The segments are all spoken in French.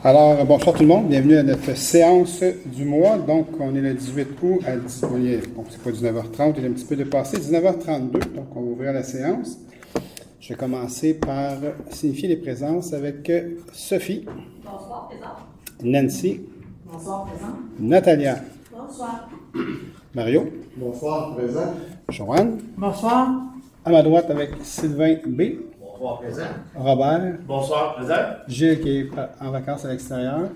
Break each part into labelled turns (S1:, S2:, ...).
S1: Alors, bonsoir tout le monde, bienvenue à notre séance du mois. Donc, on est le 18 août à 10, bon, c'est pas 19h30, il est un petit peu dépassé, 19h32, donc on va ouvrir la séance. Je vais commencer par signifier les présences avec Sophie.
S2: Bonsoir, présent.
S1: Nancy.
S2: Bonsoir, présent.
S1: Natalia.
S2: Bonsoir.
S1: Mario.
S3: Bonsoir, présent.
S1: Joanne.
S2: Bonsoir.
S1: À ma droite avec Sylvain B.
S3: Bonsoir, présent.
S1: Robert.
S3: Bonsoir, présent.
S1: Gilles qui est en vacances à l'extérieur.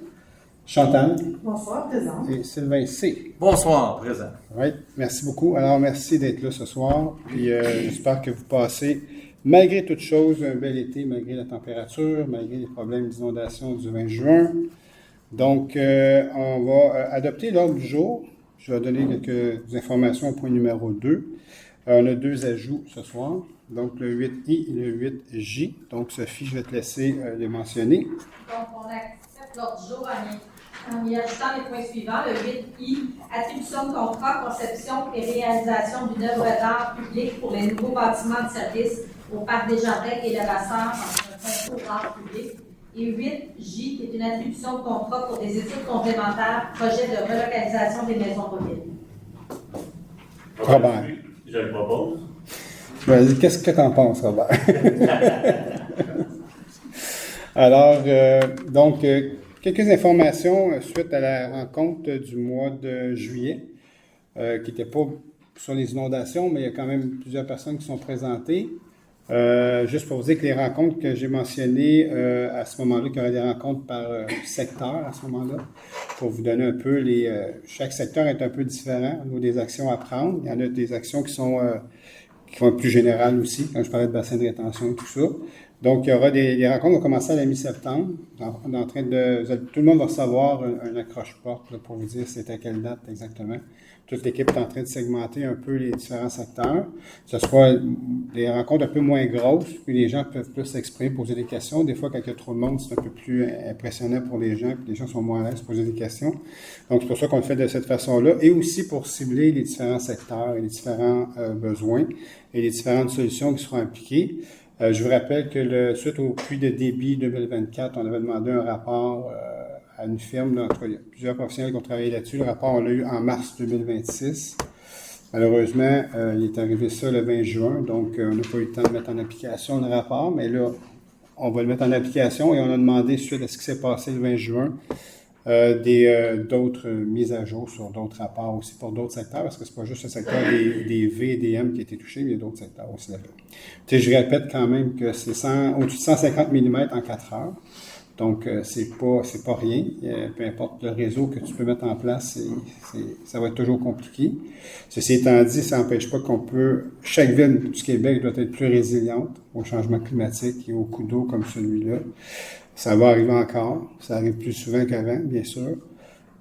S1: Chantal.
S2: Bonsoir, présent.
S1: Et Sylvain C.
S3: Bonsoir, présent.
S1: Oui, merci beaucoup. Alors, merci d'être là ce soir. Puis, j'espère que vous passez, malgré toute chose, un bel été, malgré la température, malgré les problèmes d'inondation du 20 juin. Donc, on va adopter l'ordre du jour. Je vais donner quelques informations au point numéro 2. On a 2 ajouts ce soir. Donc, le 8I et le 8J. Donc, Sophie, je vais te laisser les mentionner.
S2: Donc, on accepte l'ordre du jour en y ajoutant les points suivants. Le 8I, attribution de contrat, conception et réalisation d'une œuvre d'art publique pour les nouveaux bâtiments de service au Parc des Jardins et le Lassar dans un concours d'art public. Et 8J, qui est une attribution de contrat pour des études complémentaires, projet de relocalisation des maisons mobiles.
S1: Robert.
S3: Je le propose.
S1: Vas-y, qu'est-ce que tu en penses, Robert? Alors, quelques informations suite à la rencontre du mois de juillet, qui n'était pas sur les inondations, mais il y a quand même plusieurs personnes qui sont présentées. Juste pour vous dire que les rencontres que j'ai mentionnées à ce moment-là, qu'il y aurait des rencontres par secteur à ce moment-là, pour vous donner un peu chaque secteur est un peu différent au niveau des actions à prendre. Il y en a des actions qui vont être plus générales aussi, quand je parlais de bassin de rétention et tout ça. Donc, il y aura des rencontres qui vont commencer à la mi-septembre. Tout le monde va recevoir un accroche-porte là, pour vous dire c'était à quelle date exactement. Toute l'équipe est en train de segmenter un peu les différents secteurs. Que ce soit des rencontres un peu moins grosses, puis les gens peuvent plus s'exprimer, poser des questions. Des fois, quand il y a trop de monde, c'est un peu plus impressionnant pour les gens, puis les gens sont moins à l'aise pour poser des questions. Donc, c'est pour ça qu'on le fait de cette façon-là. Et aussi pour cibler les différents secteurs et les différents besoins et les différentes solutions qui seront appliquées. Je vous rappelle que suite au puits de débit 2024, on avait demandé un rapport à une firme. Là, il y a plusieurs professionnels qui ont travaillé là-dessus. Le rapport, on l'a eu en mars 2026. Malheureusement, il est arrivé ça le 20 juin, donc on n'a pas eu le temps de mettre en application le rapport, mais là, on va le mettre en application et on a demandé, suite à ce qui s'est passé le 20 juin, d'autres mises à jour sur d'autres rapports aussi pour d'autres secteurs, parce que c'est pas juste le secteur des V et des M qui a été touché, mais il y a d'autres secteurs aussi là-bas. Tu sais, je répète quand même que c'est au-dessus de 150 mm en 4 heures. Donc, c'est pas rien. Peu importe le réseau que tu peux mettre en place, ça va être toujours compliqué. Ceci étant dit, ça n'empêche pas chaque ville du Québec doit être plus résiliente au changement climatique et aux coups d'eau comme celui-là. Ça va arriver encore. Ça arrive plus souvent qu'avant, bien sûr.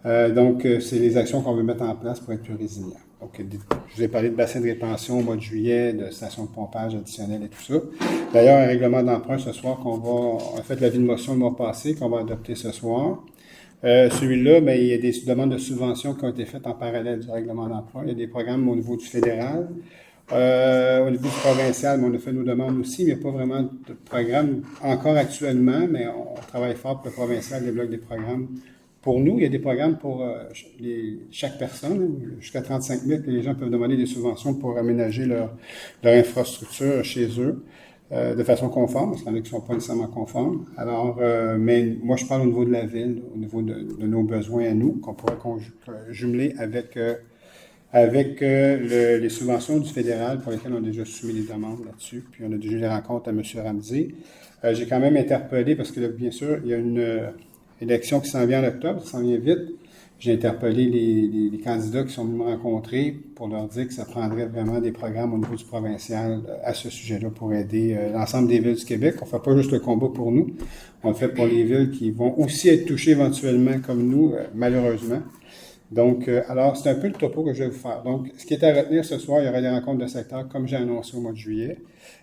S1: Donc, c'est les actions qu'on veut mettre en place pour être plus résilient. Donc, je vous ai parlé de bassin de rétention au mois de juillet, de stations de pompage additionnelles et tout ça. D'ailleurs, un règlement d'emprunt ce soir on a fait l'avis de motion le mois passé, qu'on va adopter ce soir. Celui-là, bien, il y a des demandes de subventions qui ont été faites en parallèle du règlement d'emprunt. Il y a des programmes au niveau du fédéral. Au niveau du provincial, on a fait nos demandes aussi, mais il n'y a pas vraiment de programme encore actuellement, mais on travaille fort pour le provincial débloque des programmes. Pour nous, il y a des programmes pour chaque personne, jusqu'à 35 000, que les gens peuvent demander des subventions pour aménager leur infrastructure chez eux de façon conforme, parce qu'il y en a qui ne sont pas nécessairement conformes. Alors, mais moi, je parle au niveau de la ville, au niveau de nos besoins à nous, qu'on pourrait jumeler avec les subventions du fédéral pour lesquelles on a déjà soumis des demandes là-dessus. Puis on a déjà eu des rencontres à M. Ramsey. J'ai quand même interpellé, parce que là, bien sûr, il y a une élection qui s'en vient en octobre, ça s'en vient vite. J'ai interpellé les candidats qui sont venus me rencontrer pour leur dire que ça prendrait vraiment des programmes au niveau du provincial à ce sujet-là pour aider l'ensemble des villes du Québec. On ne fait pas juste le combat pour nous, on le fait pour les villes qui vont aussi être touchées éventuellement comme nous, malheureusement. Donc, alors, c'est un peu le topo que je vais vous faire. Donc, ce qui est à retenir ce soir, il y aura des rencontres de secteur comme j'ai annoncé au mois de juillet.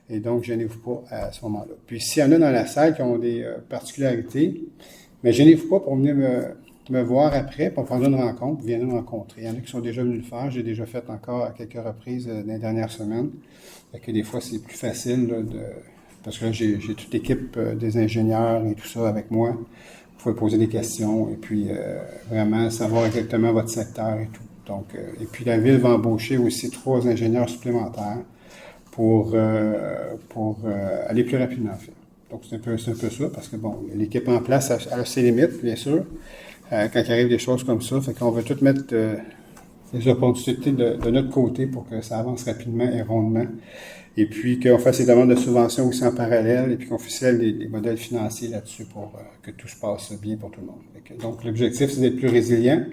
S1: Et donc, gênez-vous pas à ce moment-là. Puis, s'il y en a dans la salle qui ont des particularités, mais gênez-vous pas pour venir me voir après, pour prendre une rencontre, vous venez me rencontrer. Il y en a qui sont déjà venus le faire. J'ai déjà fait encore à quelques reprises dans les dernières semaines. Fait que des fois, c'est plus facile là, parce que là, j'ai toute l'équipe des ingénieurs et tout ça avec moi. Vous pouvez poser des questions et puis vraiment savoir exactement votre secteur et tout. Donc, et puis la Ville va embaucher aussi 3 ingénieurs supplémentaires pour aller plus rapidement, en fait. Donc, c'est un peu ça, parce que, bon, l'équipe en place a ses limites, bien sûr, quand il arrive des choses comme ça. Fait qu'on veut tout mettre les opportunités de notre côté pour que ça avance rapidement et rondement. Et puis qu'on fasse les demandes de subventions aussi en parallèle et puis qu'on officielle les modèles financiers là-dessus pour que tout se passe bien pour tout le monde. Donc, l'objectif, c'est d'être plus résilient.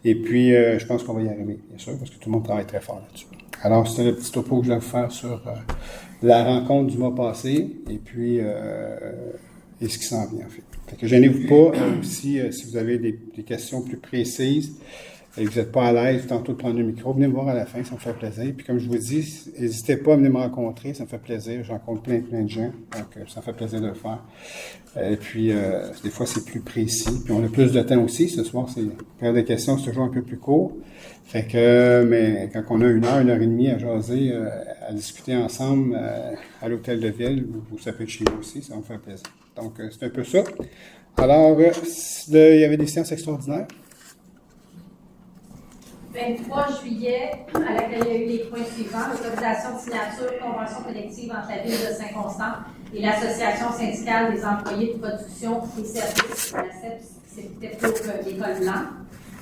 S1: Et puis, je pense qu'on va y arriver, bien sûr, parce que tout le monde travaille très fort là-dessus. Alors, c'était le petit topo que je voulais vous faire sur la rencontre du mois passé et puis et ce qui s'en vient, en fait. Fait que gênez-vous pas aussi si vous avez des questions plus précises et que vous n'êtes pas à l'aise tantôt de prendre le micro, venez me voir à la fin, ça me fait plaisir. Puis comme je vous dis, n'hésitez pas à venir me rencontrer, ça me fait plaisir. Je rencontre plein de gens, donc ça me fait plaisir de le faire. Et puis, des fois, c'est plus précis. Puis on a plus de temps aussi. Ce soir, c'est période de questions, c'est toujours un peu plus court. Fait que, mais quand on a 1 heure et demie à jaser, à discuter ensemble à l'hôtel de ville, ou ça peut être chez vous aussi, ça me fait plaisir. Donc, c'est un peu ça. Alors, il y avait des séances extraordinaires.
S2: 23 juillet, à laquelle il y a eu les points suivants: l'autorisation de signature, convention collective entre la Ville de Saint-Constant et l'Association syndicale des employés de production et services, la CEPS, c'était pour l'École Blanc.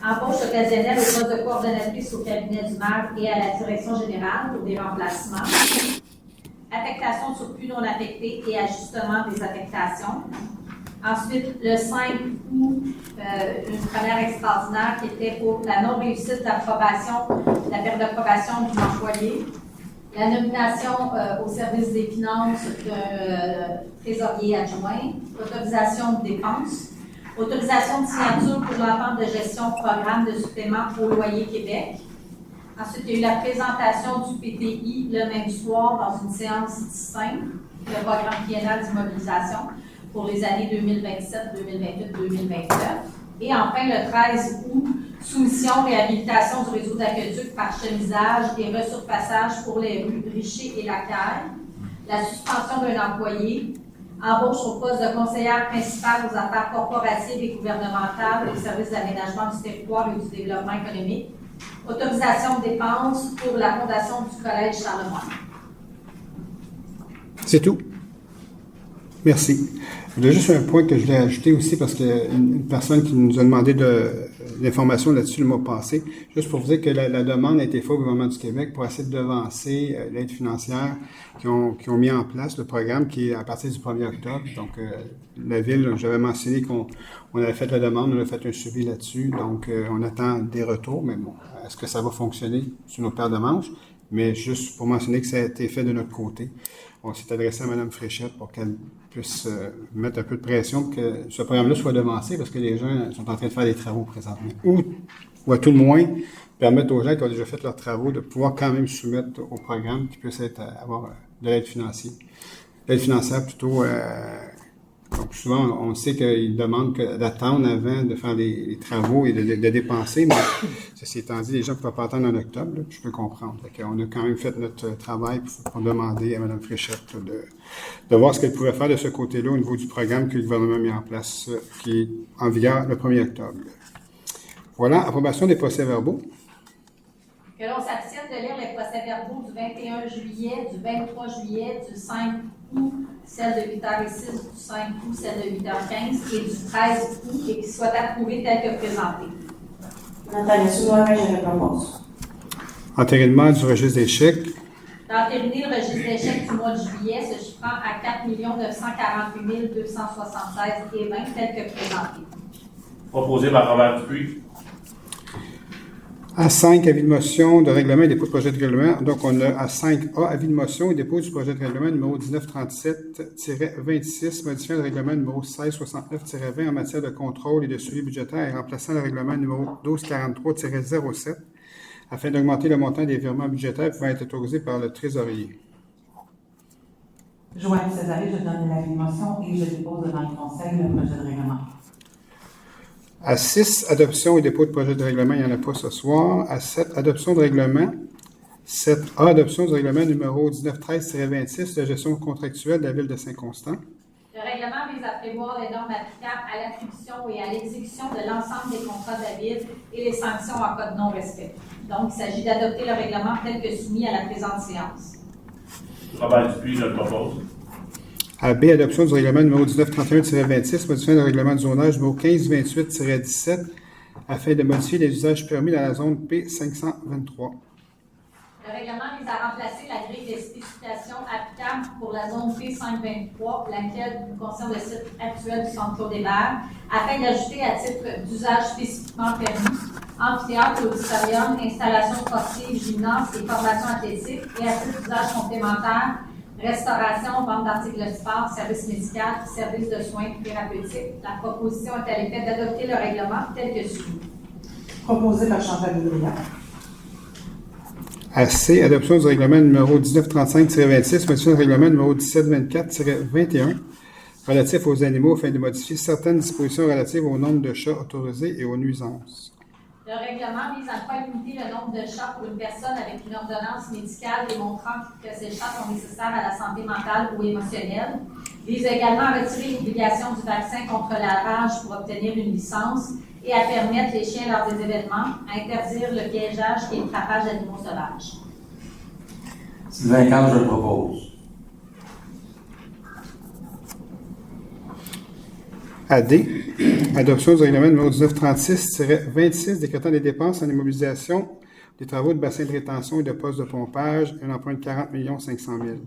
S2: Embauche occasionnelle au poste de coordonnatrice au cabinet du maire et à la direction générale pour des remplacements. Affectation de surplus non affectés et ajustement des affectations. Ensuite, le 5 août, une première extraordinaire qui était pour la non-réussite d'approbation, la perte d'approbation du employé, la nomination au service des finances de trésorier adjoint, autorisation de dépenses, autorisation de signature pour l'entente de gestion programme de supplément au loyer Québec. Ensuite, il y a eu la présentation du PTI le même soir dans une séance distincte, le programme triennal d'immobilisation pour les années 2027, 2028, 2029. Et enfin, le 13 août, soumission, réhabilitation du réseau d'aqueduc par chemisage et resurfaçage pour les rues Richer et Lacaille, la suspension d'un employé, embauche au poste de conseillère principale aux affaires corporatives et gouvernementales au service de l'aménagement du territoire et du développement économique, autorisation de dépenses pour la fondation du Collège Charlemagne.
S1: C'est tout. Merci. Il y a juste un point que je voulais ajouter aussi, parce qu'il y a une personne qui nous a demandé de l'information là-dessus le mois passé, juste pour vous dire que la demande a été faite au gouvernement du Québec pour essayer de devancer l'aide financière qui ont mis en place le programme qui est à partir du 1er octobre. Donc, la Ville, j'avais mentionné qu'on avait fait la demande, on a fait un suivi là-dessus, donc on attend des retours, mais bon, est-ce que ça va fonctionner sur nos paires de manches? Mais juste pour mentionner que ça a été fait de notre côté. On s'est adressé à Mme Fréchette pour qu'elle puisse mettre un peu de pression pour que ce programme-là soit devancé, parce que les gens sont en train de faire des travaux présentement. Ou à tout le moins, permettre aux gens qui ont déjà fait leurs travaux de pouvoir quand même soumettre au programme qui puisse avoir de l'aide financière. L'aide financière plutôt... donc souvent, on sait qu'ils demandent d'attendre avant de faire les travaux et de dépenser, mais ceci étant dit, les gens ne peuvent pas attendre en octobre, là, je peux comprendre. On a quand même fait notre travail pour demander à Mme Fréchette de voir ce qu'elle pouvait faire de ce côté-là au niveau du programme que le gouvernement a mis en place, qui est en vigueur le 1er octobre. Voilà, approbation des procès-verbaux.
S2: Que l'on s'abstienne de lire les procès-verbaux du 21 juillet, du 23 juillet, du 5 août, celle de 8h06, du 5 août, celle de 8h15 et du 13 août, et qui soient approuvées telles que présentées.
S4: Nathalie Soumaré, je réponse.
S1: Entérinement du registre des chèques.
S2: D'entériner le registre des chèques du mois de juillet se chiffrant à 4 948 276,20 tel que présenté.
S3: Proposé par Robert Dupuis.
S1: À 5, avis de motion de règlement et dépôt de projet de règlement. Donc, on a à 5A, avis de motion et dépôt du projet de règlement numéro 1937-26, modifiant le règlement numéro 1669-20 en matière de contrôle et de suivi budgétaire et remplaçant le règlement numéro 1243-07 afin d'augmenter le montant des virements budgétaires pouvant être autorisés par le trésorier.
S4: Joanne Césaré, je donne l'avis de motion et je dépose devant le Conseil le projet de règlement.
S1: À 6, adoption et dépôt de projet de règlement, il n'y en a pas ce soir. À 7, adoption de règlement 7A, adoption du règlement numéro 1913-26 de gestion contractuelle de la Ville de Saint-Constant.
S2: Le règlement vise à prévoir les normes applicables à l'attribution et à l'exécution de l'ensemble des contrats de la Ville et les sanctions en cas de non-respect. Donc, il s'agit d'adopter le règlement tel que soumis à la présente séance.
S3: Robert Dupuis, je le propose.
S1: À B, adoption du règlement numéro 1931-26, modifiant le règlement de zonage numéro 1528-17 afin de modifier les usages permis dans la zone P523.
S2: Le règlement vise à remplacer la grille des spécifications applicables pour la zone P523, laquelle concerne le site actuel du Centre Claude-Hébert, afin d'ajouter à titre d'usage spécifiquement permis amphithéâtre, auditorium, installations sportives, gymnase et formation athlétique, et à titre d'usage complémentaire, restauration, vente d'articles de sport, services médicaux, services de soins thérapeutiques. La proposition est à l'effet d'adopter le règlement tel que suivi.
S4: Proposé par Chantal Boudria.
S1: À C, adoption du règlement numéro 1935-26, modifiant le règlement numéro 1724-21 relatif aux animaux afin de modifier certaines dispositions relatives au nombre de chats autorisés et aux nuisances.
S2: Le règlement vise à ne pas limiter le nombre de chats pour une personne avec une ordonnance médicale démontrant que ces chats sont nécessaires à la santé mentale ou émotionnelle. Il vise également à retirer l'obligation du vaccin contre la rage pour obtenir une licence et à permettre les chiens lors des événements, à interdire le piégeage et le trappage d'animaux sauvages.
S5: Sylvain Camp, je le propose.
S1: À D, adoption du règlement numéro 1936-26 décrétant des dépenses en immobilisation des travaux de bassin de rétention et de postes de pompage et un emprunt de 40 500 000.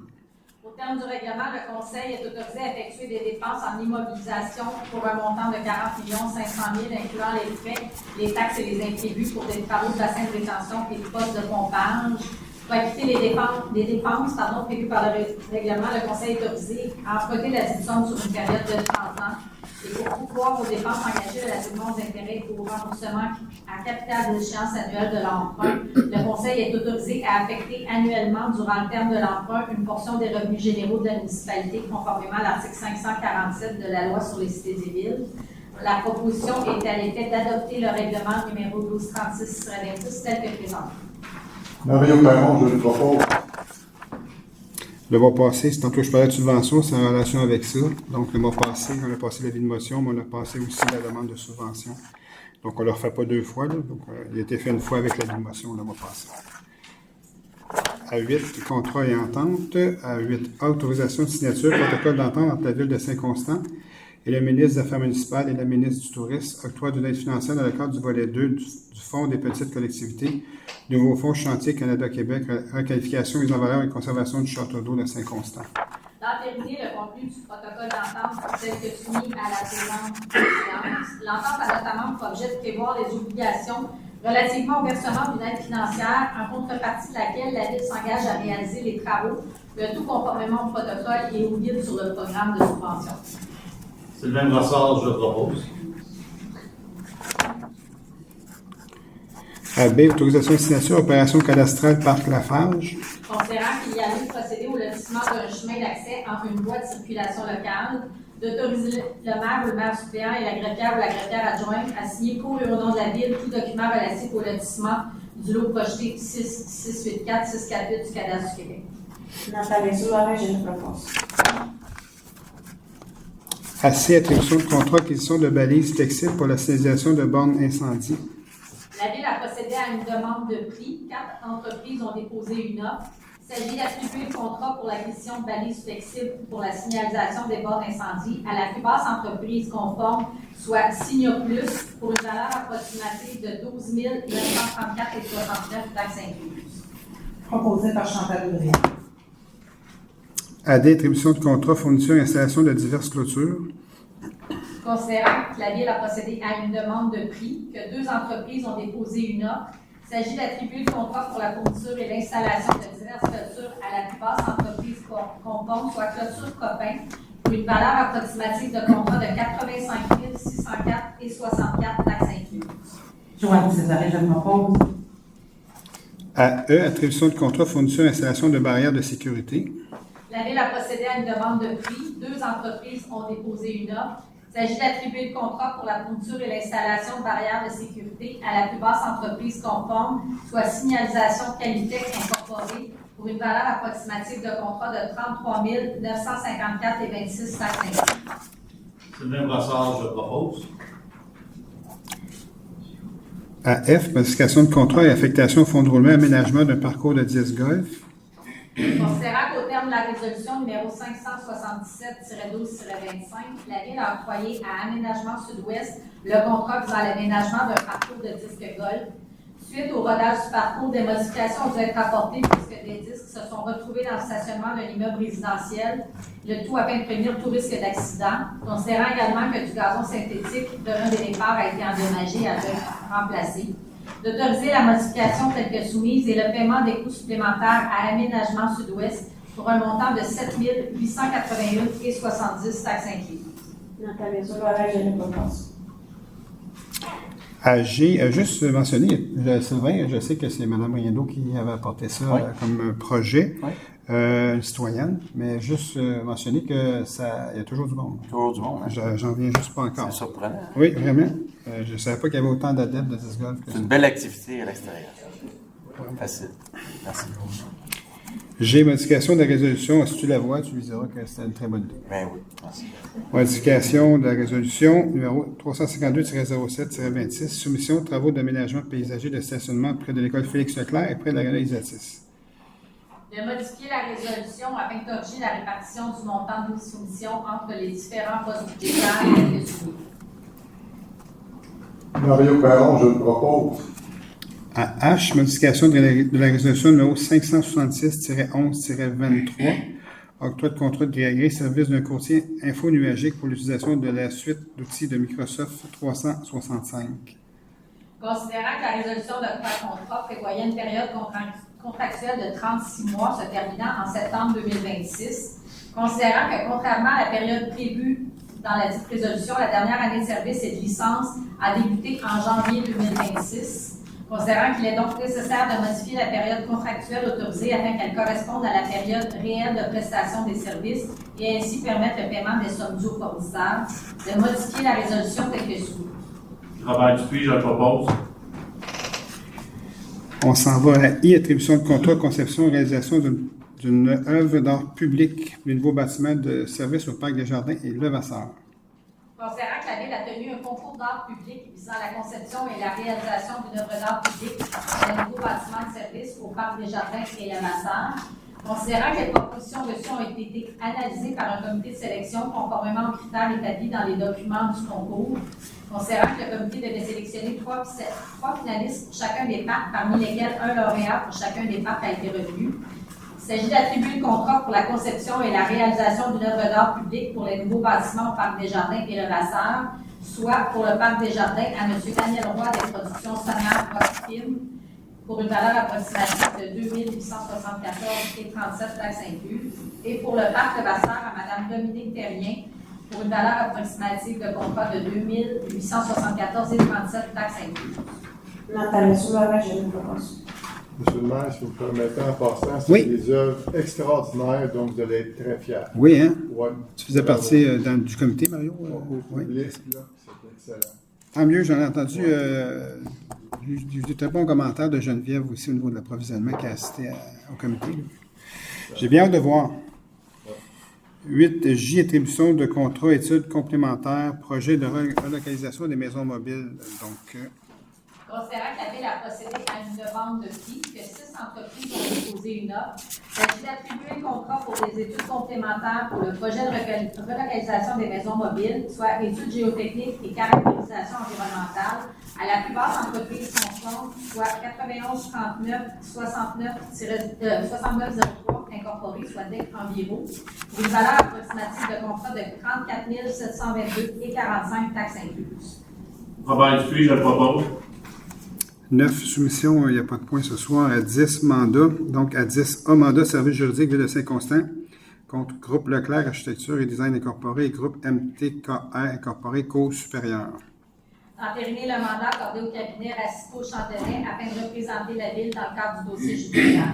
S2: Au terme du règlement, le Conseil est autorisé à effectuer des dépenses en immobilisation pour un montant de 40 500 000, incluant les frais, les taxes et les imprévus pour des travaux de bassin de rétention et de postes de pompage. Pour acquitter les dépenses prévues par le règlement, le Conseil est autorisé à emprunter la dite somme sur une période de 30 ans. Et pour pouvoir aux dépenses engagées relativement aux intérêts ou au remboursement à capital de l'échéance annuelle de l'emprunt, le Conseil est autorisé à affecter annuellement, durant le terme de l'emprunt, une portion des revenus généraux de la municipalité, conformément à l'article 547 de la loi sur les cités et villes. La proposition est à l'effet d'adopter le règlement numéro 1236-26 tel que présenté.
S6: Mario Perron, je le propose.
S1: Le mois passé, c'est tantôt je parlais de subvention, c'est en relation avec ça. Donc, le mois passé, on a passé l'avis de motion, mais on a passé aussi la demande de subvention. Donc, on ne le refait pas deux fois. Là. Donc, il a été fait une fois avec l'avis de motion le mois passé. À 8, contrat et entente. À 8, autorisation de signature, protocole d'entente entre la Ville de Saint-Constant et le ministre des Affaires municipales et la ministre du Tourisme, octroi d'une aide financière dans le cadre du volet 2 du Fonds des petites collectivités, nouveau fonds chantier Canada-Québec, requalification, mise en valeur et conservation du château d'eau de Saint-Constant.
S2: D'entériner le contenu du protocole d'entente tel que soumis à la présente séance. L'entente a notamment pour objet de prévoir les obligations relativement au versement d'une aide financière, en contrepartie de laquelle la Ville s'engage à réaliser les travaux, le tout conformément au protocole et au guide sur le programme de subvention.
S3: Sylvain Brassard, je le propose.
S1: À B, autorisation de signature, opération cadastrale Parc Lafarge.
S2: Considérant qu'il y a lieu de procéder au lotissement d'un chemin d'accès entre une voie de circulation locale, d'autoriser le maire ou le maire suppléant et la greffière ou la greffière adjointe à signer pour et au nom de la Ville tout document relatif au lotissement du lot projeté 684-648 du cadastre du Québec.
S4: Nathalie Soularé, je le propose.
S1: À C, attribution de contrat acquisition de balises flexibles pour la signalisation de bornes incendie.
S2: La Ville a procédé à une demande de prix. 4 entreprises ont déposé une offre. Il s'agit d'attribuer le contrat pour l'acquisition de balises flexibles pour la signalisation des bornes d'incendie à la plus basse entreprise conforme, soit Signoplus, pour une valeur approximative de 12 934,69 taxes incluses.
S4: Proposé par Chantal Boudria.
S1: À D, attribution de contrat fourniture et installation de diverses clôtures.
S2: Considérant que la Ville a procédé à une demande de prix, que 2 entreprises ont déposé une offre, il s'agit d'attribuer le contrat pour la fourniture et l'installation de diverses clôtures à la plus basse entreprise conforme, soit Clôture Copain, pour une valeur approximative de contrat de 85 604,64 taxes incluses.
S4: Joanne Césaré, je le propose.
S1: À E, attribution de contrat fourniture et installation de barrières de sécurité.
S2: La Ville a procédé à une demande de prix. 2 entreprises ont déposé une offre. Il Il s'agit d'attribuer le contrat pour la fourniture et l'installation de barrières de sécurité à la plus basse entreprise conforme, soit Signalisation Qualitex Incorporée, pour une valeur approximative de contrat de 33 954,26 taxes incluses.
S3: Sylvain Brassard, je propose.
S1: À F, modification de contrat et affectation au fonds de roulement, aménagement d'un parcours de 10 golf.
S2: Considérant qu'au terme de la résolution numéro 577-12-25, la Ville a octroyé à Aménagement Sud-Ouest le contrat visant l'aménagement d'un parcours de disques golf. Suite au rodage du parcours, des modifications ont dû être apportées puisque des disques se sont retrouvés dans le stationnement d'un immeuble résidentiel, le tout afin de prévenir tout risque d'accident. Considérant également que du gazon synthétique d'un des départs a été endommagé et a dû être remplacé. D'autoriser la modification telle que soumise et le paiement des coûts supplémentaires à Aménagement Sud-Ouest pour un montant de 7 881,70 taxes incluses.
S7: Nathalie Soulard, je le propose.
S1: À G, juste mentionner, Sylvain, je sais que c'est Mme Riendo qui avait apporté ça comme projet, une citoyenne, mais juste mentionner que ça, il y a toujours du monde.
S5: Toujours du monde, hein?
S1: J'en viens juste pas encore.
S5: C'est surprenant.
S1: Oui, vraiment. Je ne savais pas qu'il y avait autant d'adeptes de disc golf que
S5: C'est
S1: ça.
S5: une belle activité à l'extérieur. Facile. Merci.
S1: G, modification de la résolution. Si tu la vois, tu lui diras que c'était une très bonne idée.
S5: Ben oui, merci.
S1: Modification de la résolution numéro 352-07-26, soumission de travaux d'aménagement paysager de stationnement près de l'école Félix-Leclerc et près de la galerie Isatis.
S2: De modifier la résolution afin de corriger la répartition du montant de soumission entre les différents postes budgétaires tels que suivi.
S6: Mario Perron, je le propose.
S1: À H, modification de la résolution numéro 566-11-23, octroi de contrat de gré à gré, service d'un courtier info-nuagique pour l'utilisation de la suite d'outils de Microsoft 365.
S2: Considérant que la résolution d'octroi de contrat prévoyait une période contractuelle de 36 mois se terminant en septembre 2026, considérant que contrairement à la période prévue dans la dite résolution, la dernière année de service et de licence a débuté en janvier 2026, considérant qu'il est donc nécessaire de modifier la période contractuelle autorisée afin qu'elle corresponde à la période réelle de prestation des services et ainsi permettre le paiement des sommes dues aux fournisseurs, de modifier la résolution telle que suit.
S3: Robert Dupuis, je propose.
S1: On s'en va à I, attribution de contrat, conception et réalisation d'une œuvre d'art public, le nouveau bâtiment de service au Parc des Jardins et Levasseur.
S2: Considérant que la Ville a tenu un concours d'art public visant la conception et la réalisation d'une œuvre d'art public dans un nouveau bâtiment de service au Parc des Jardins et Levasseur, considérant que les propositions reçues ont été analysées par un comité de sélection conformément aux critères établis dans les documents du concours, considérant que le comité devait sélectionner trois finalistes pour chacun des parcs, parmi lesquels un lauréat pour chacun des parcs a été retenu. Il s'agit d'attribuer le contrat pour la conception et la réalisation d'une œuvre d'art public pour les nouveaux bâtiments au Parc des Jardins et Levasseur, soit pour le Parc des Jardins à M. Daniel Roy des productions sonores Rockfilm, pour une valeur approximative de 2 874,37 taxes incluses, et pour le Parc Levasseur à Mme Dominique Terrien, pour une valeur approximative de contrat de 2 874,37 taxes incluses.
S7: Nathalie Soulard, je le propose.
S6: Monsieur le maire, si vous me permettez, en passant, c'est
S1: Oui.
S6: des œuvres extraordinaires, donc vous allez être très fiers.
S1: Oui, hein?
S6: Ouais.
S1: Tu faisais partie du comité, Mario?
S6: Au public, là, c'est excellent.
S1: Tant mieux, j'en ai entendu du très bon commentaire de Geneviève aussi au niveau de l'approvisionnement qui a assisté au comité. J'ai bien hâte de voir. 8. J. Attribution de contrat études complémentaires, projet de relocalisation des maisons mobiles. Donc,
S2: Considérant que la Ville a procédé à une demande de prix, que 6 entreprises ont déposé une offre, il s'agit d'attribuer le contrat pour des études complémentaires pour le projet de relocalisation des maisons mobiles, soit études géotechniques et caractérisation environnementale, à la plus basse entreprise conforme, soit 91 39 6903 incorporé, soit DEC Enviro, pour une valeur approximative de contrat de 34 722,45 taxes incluses.
S3: Robert Dupuis, je propose.
S1: 9. Soumission, il n'y a pas de point ce soir, à 10 mandats. Donc, à 10 A, mandat service juridique Ville de Saint-Constant, contre Groupe Leclerc, Architecture et Design Incorporé et Groupe MTKR Incorporé, Cours supérieure.
S2: Entériner le mandat accordé au cabinet Racipo Chantelet afin de représenter la Ville dans le cadre du dossier judiciaire.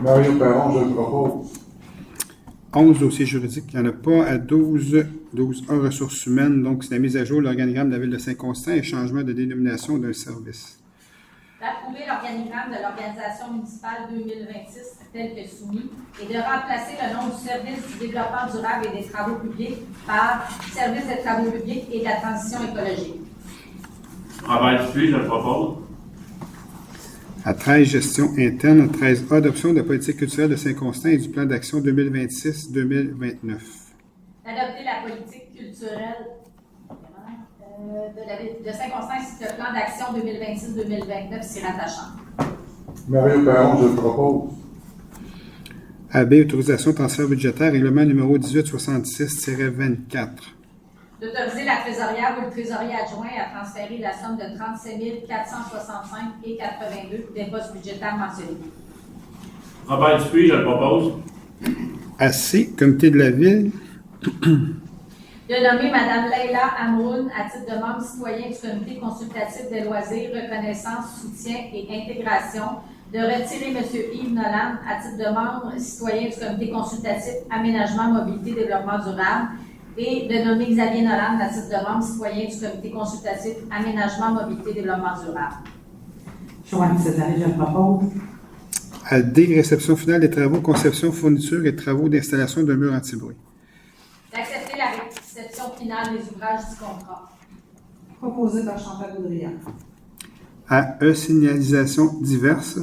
S6: Mario Perron, je le propose.
S1: 11 dossiers juridiques. Il n'y en a pas à 12A ressources humaines. Donc, c'est la mise à jour de l'organigramme de la Ville de Saint-Constant et changement de dénomination d'un service.
S2: D'approuver l'organigramme de l'organisation municipale 2026 tel que soumis et de remplacer le nom du service du développement durable et des travaux publics par service des travaux publics et de la transition écologique.
S3: Travail diffus, je le propose.
S1: À 13, gestion interne. À 13A, adoption de la politique culturelle de Saint-Constant et du plan d'action 2026-2029.
S2: D'adopter la politique culturelle de la Ville de Saint-Constant ainsi que le plan d'action 2026-2029 s'y rattachant.
S6: Mario Perron, je le propose.
S1: À B, autorisation transfert budgétaire, règlement numéro 1866-24.
S2: D'autoriser la trésorière ou le trésorier adjoint à transférer la somme de 37 465,82 des postes budgétaires mentionnés.
S3: Travail diffus, je le propose.
S1: À C, comité de la Ville.
S2: De nommer Mme Leila Amroun à titre de membre citoyen du comité consultatif des loisirs, reconnaissance, soutien et intégration. De retirer M. Yves Nolan à titre de membre citoyen du comité consultatif aménagement, mobilité, développement durable. Et de nommer Xavier Nolan à titre de membre citoyen du comité consultatif aménagement, mobilité, développement durable.
S4: Joanne Césaré, je le propose.
S1: À D, réception finale des travaux, conception, fourniture et travaux d'installation de murs anti-bruit.
S2: D'accepter la réception finale des ouvrages du contrat.
S4: Proposé par Chantal Boudria.
S1: À E, signalisation diverses.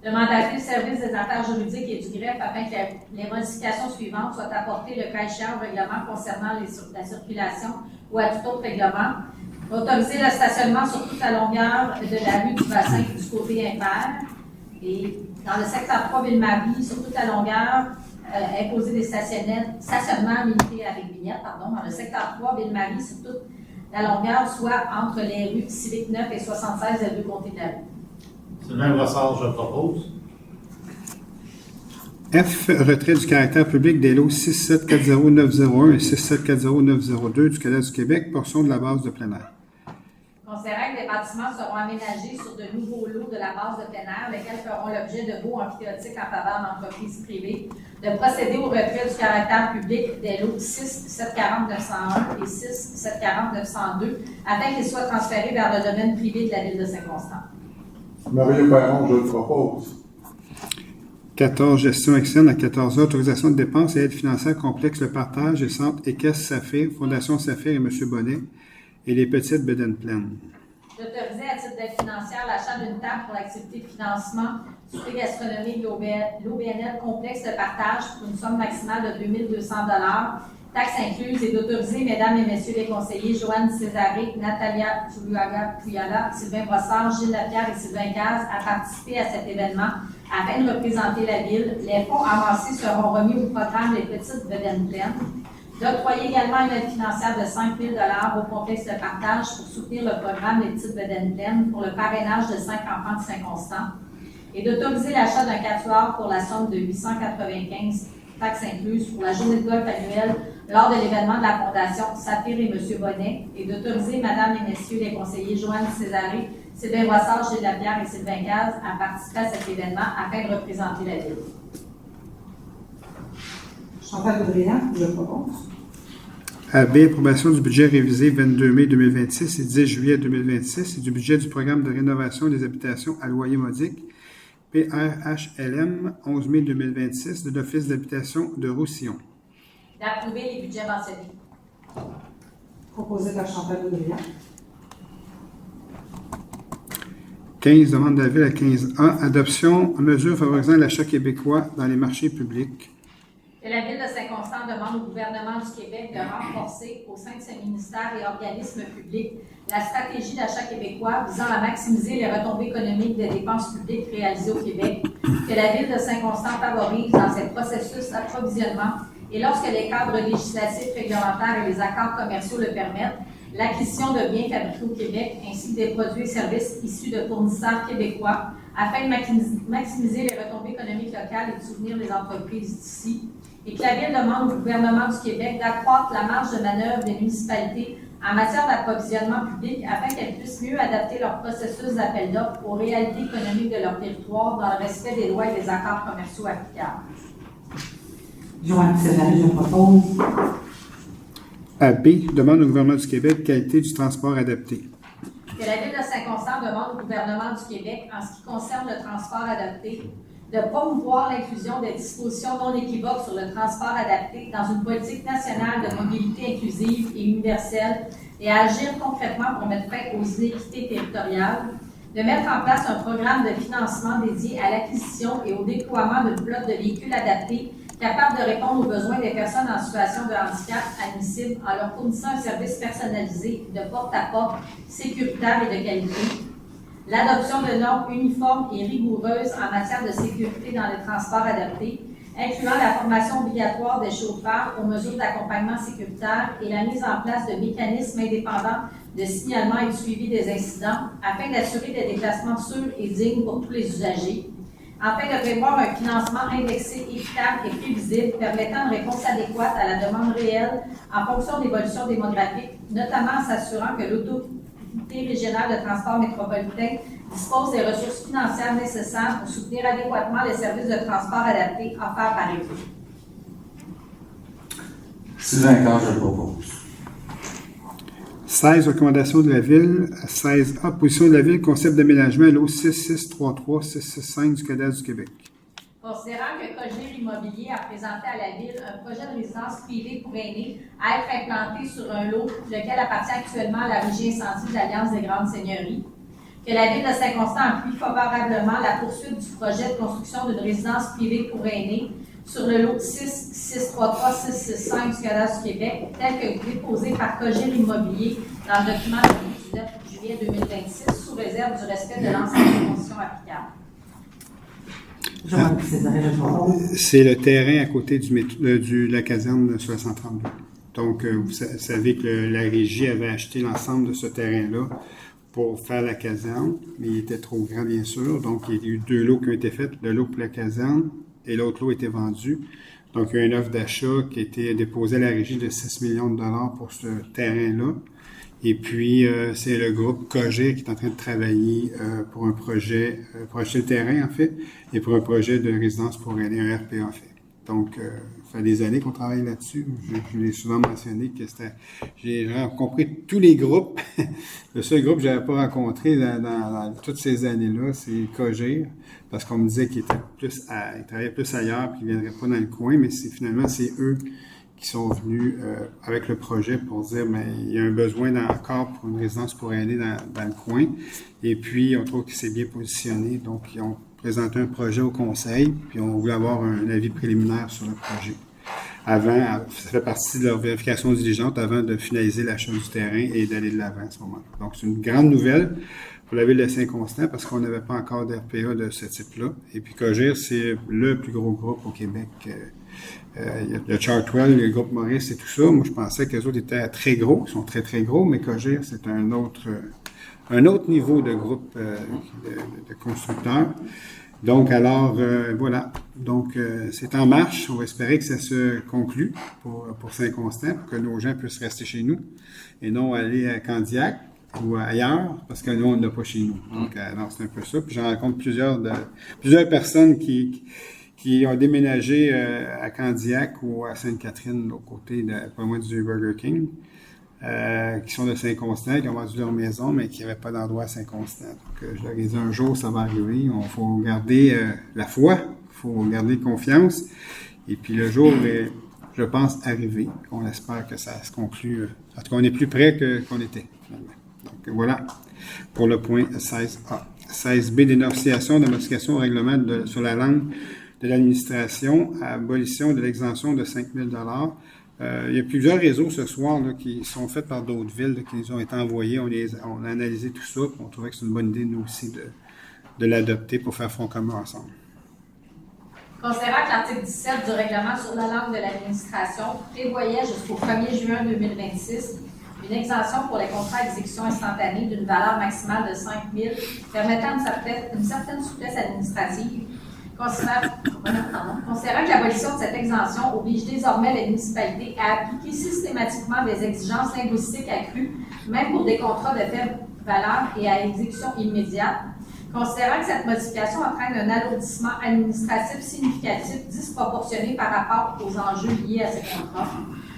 S2: De mandater le service des affaires juridiques et du greffe afin que les modifications suivantes soient apportées le cas échéant au règlement concernant la circulation ou à tout autre règlement. Autoriser le stationnement sur toute la longueur de la rue du bassin du côté impair. Et dans le secteur 3 Ville-Marie, sur toute la longueur, imposer des stationnements limités avec vignette, dans le secteur 3 Ville-Marie, sur toute la longueur, soit entre les rues Civique 9 et 76 des deux côtés de la rue.
S3: Sylvain Brassard, je le propose.
S1: F, retrait du caractère public des lots 6740901 et 6740902 du Collège du Québec, portion de la base de plein air.
S2: Considérant que les bâtiments seront aménagés sur de nouveaux lots de la base de plein air, lesquels feront l'objet de baux amphithéotiques en faveur d'entreprises privées, de procéder au retrait du caractère public des lots 6740901 et 6740902 afin qu'ils soient transférés vers le domaine privé de la Ville de Saint-Constant.
S6: Mario Perron, je le propose.
S1: 14, gestion externe. À 14A, autorisation de dépenses et aide financière complexe, le partage et centre équestre Saphir, Fondation Saphir et M. Bonnet, et les petites bedaines pleines.
S2: D'autoriser à titre d'aide financière l'achat d'une table pour l'activité de financement du prix gastronomique de l'OBNL complexe de partage pour une somme maximale de 2 200 $, taxes incluses, et d'autoriser, mesdames et messieurs les conseillers, Joanne Césaré, Natalia Puyala, Sylvain Brossard, Gilles Lapierre et Sylvain Caz à participer à cet événement afin de représenter la Ville. Les fonds amassés seront remis au programme Les Petites Bedaines Pleines. D'octroyer également une aide financière de 5 000 $ au complexe de partage pour soutenir le programme Les Petites Bedaines Pleines pour le parrainage de 5 enfants de Saint-Constant. Et d'autoriser l'achat d'un quatuor pour la somme de 895 taxes incluses pour la journée de golf annuelle lors de l'événement de la Fondation Saphir et M. Bonnet. Et d'autoriser, mesdames et messieurs les conseillers Joanne Césaré, Sylvain Brossard, Gilles Lapierre et Sylvain Caz à participer à cet événement afin de représenter la Ville.
S4: Chantal Boudria, je propose.
S1: À B, approbation du budget révisé 22 mai 2026 et 10 juillet 2026 et du budget du programme de rénovation des habitations à loyer modique PRHLM 11 mai 2026 de l'Office d'habitation de Roussillon.
S2: D'approuver les budgets mentionnés.
S4: Proposé par Chantal Boudria.
S1: 15, demande d'avis à 15A, adoption, mesures favorisant l'achat québécois dans les marchés publics.
S2: Que la Ville de Saint-Constant demande au gouvernement du Québec de renforcer au sein de ses ministères et organismes publics la stratégie d'achat québécois visant à maximiser les retombées économiques des dépenses publiques réalisées au Québec. Que la Ville de Saint-Constant favorise dans ses processus d'approvisionnement et lorsque les cadres législatifs, réglementaires et les accords commerciaux le permettent, l'acquisition de biens fabriqués au Québec ainsi que des produits et services issus de fournisseurs québécois afin de maximiser les retombées économiques locales et de soutenir les entreprises d'ici. Et que la Ville demande au gouvernement du Québec d'accroître la marge de manœuvre des municipalités en matière d'approvisionnement public afin qu'elles puissent mieux adapter leur processus d'appel d'offres aux réalités économiques de leur territoire dans le respect des lois et des accords commerciaux applicables.
S4: Joanne Césaré, je propose.
S1: B, demande au gouvernement du Québec qualité du transport adapté.
S2: Que la Ville de Saint-Constant demande au gouvernement du Québec, en ce qui concerne le transport adapté, de promouvoir l'inclusion des dispositions non équivoques sur le transport adapté dans une politique nationale de mobilité inclusive et universelle et à agir concrètement pour mettre fin aux inéquités territoriales, de mettre en place un programme de financement dédié à l'acquisition et au déploiement d'une flotte de véhicules adaptés capables de répondre aux besoins des personnes en situation de handicap admissibles en leur fournissant un service personnalisé de porte-à-porte, sécuritaire et de qualité, l'adoption de normes uniformes et rigoureuses en matière de sécurité dans les transports adaptés, incluant la formation obligatoire des chauffeurs aux mesures d'accompagnement sécuritaire et la mise en place de mécanismes indépendants de signalement et de suivi des incidents afin d'assurer des déplacements sûrs et dignes pour tous les usagers, afin de prévoir un financement indexé, équitable et prévisible permettant une réponse adéquate à la demande réelle en fonction de l'évolution démographique, notamment en s'assurant que l'Autorité régionale de transport métropolitain dispose des ressources financières nécessaires pour soutenir adéquatement les services de transport adaptés offerts par l'État.
S5: Sylvain Cain, je le propose.
S1: 16, recommandations de la Ville. 16A, position de la Ville, concept d'aménagement à l'eau 6633-665 du Cadastre du Québec.
S2: Considérant que Cogir Immobilier a présenté à la Ville un projet de résidence privée pour aînés à être implanté sur un lot lequel appartient actuellement à la Régie incendie de l'Alliance des Grandes Seigneuries, que la Ville de Saint-Constant appuie favorablement la poursuite du projet de construction d'une résidence privée pour aînés sur le lot 6633665 du Cadastre du Québec, tel que déposé par Cogir Immobilier dans le document du 19 juillet 2026, sous réserve du respect de l'ensemble des conditions applicables.
S4: Joanne Césaré, je propose.
S1: C'est le terrain à côté de la caserne sur la 132. Donc, vous savez que la Régie avait acheté l'ensemble de ce terrain-là pour faire la caserne, mais il était trop grand, bien sûr. Donc, il y a eu 2 lots qui ont été faits, le lot pour la caserne et l'autre lot a été vendu. Donc, il y a une offre d'achat qui a été déposée à la Régie de 6 millions de dollars pour ce terrain-là. Et puis, c'est le groupe Cogir qui est en train de travailler pour un projet, pour acheter le terrain, en fait, et pour un projet de résidence pour aînés, un RPA, en fait. Donc, ça fait des années qu'on travaille là-dessus. Je l'ai souvent mentionné que j'ai rencontré tous les groupes. Le seul groupe que je n'avais pas rencontré dans toutes ces années-là, c'est Cogir, parce qu'on me disait qu'il était il travaillait plus ailleurs, puis qu'il ne viendrait pas dans le coin, mais finalement, c'est eux qui sont venus avec le projet pour dire mais il y a un besoin encore pour une résidence pour aînés dans le coin. Et puis, on trouve qu'il s'est bien positionné. Donc, ils ont présenté un projet au conseil, puis on voulait avoir un avis préliminaire sur le projet. Ça fait partie de leur vérification diligente avant de finaliser l'achat du terrain et d'aller de l'avant à ce moment-là. Donc, c'est une grande nouvelle pour la Ville de Saint-Constant parce qu'on n'avait pas encore d'RPA de ce type-là. Et puis, Cogir, c'est le plus gros groupe au Québec. Il y a le Chartwell, le groupe Maurice et tout ça. Moi, je pensais que les autres étaient très gros. Ils sont très, très gros, mais Cogir, c'est un autre niveau de groupe de constructeurs. Donc, alors, voilà. Donc, c'est en marche. On va espérer que ça se conclue pour Saint-Constant, pour que nos gens puissent rester chez nous et non aller à Candiac ou ailleurs, parce que nous, on n'a pas chez nous. Donc, alors, c'est un peu ça. Puis, j'en rencontre plusieurs personnes qui ont déménagé à Candiac ou à Sainte-Catherine, au côté pas loin du Burger King, qui sont de Saint-Constant, qui ont vendu leur maison, mais qui n'avaient pas d'endroit à Saint-Constant. Donc, je leur ai dit un jour, ça va arriver. Il faut garder la foi, il faut garder confiance. Et puis, le jour est, je pense, arrivé. On espère que ça se conclue. En tout cas, on est plus près qu'on était, finalement. Donc, voilà pour le point 16A. 16B, dénonciation de modification au règlement sur la langue de l'administration, abolition de l'exemption de 5 000 $. Il y a plusieurs réseaux ce soir là, qui sont faits par d'autres villes là, qui nous ont été envoyés. On a analysé tout ça. On trouvait que c'est une bonne idée, nous aussi, de l'adopter pour faire front commun ensemble.
S2: Considérant que l'article 17 du règlement sur la langue de l'administration prévoyait jusqu'au 1er juin 2026 une exemption pour les contrats d'exécution instantanée d'une valeur maximale de 5 000 permettant une certaine souplesse administrative, considérant que l'abolition de cette exemption oblige désormais les municipalités à appliquer systématiquement des exigences linguistiques accrues, même pour des contrats de faible valeur et à exécution immédiate, Considérant que cette modification entraîne un alourdissement administratif significatif disproportionné par rapport aux enjeux liés à ces contrats,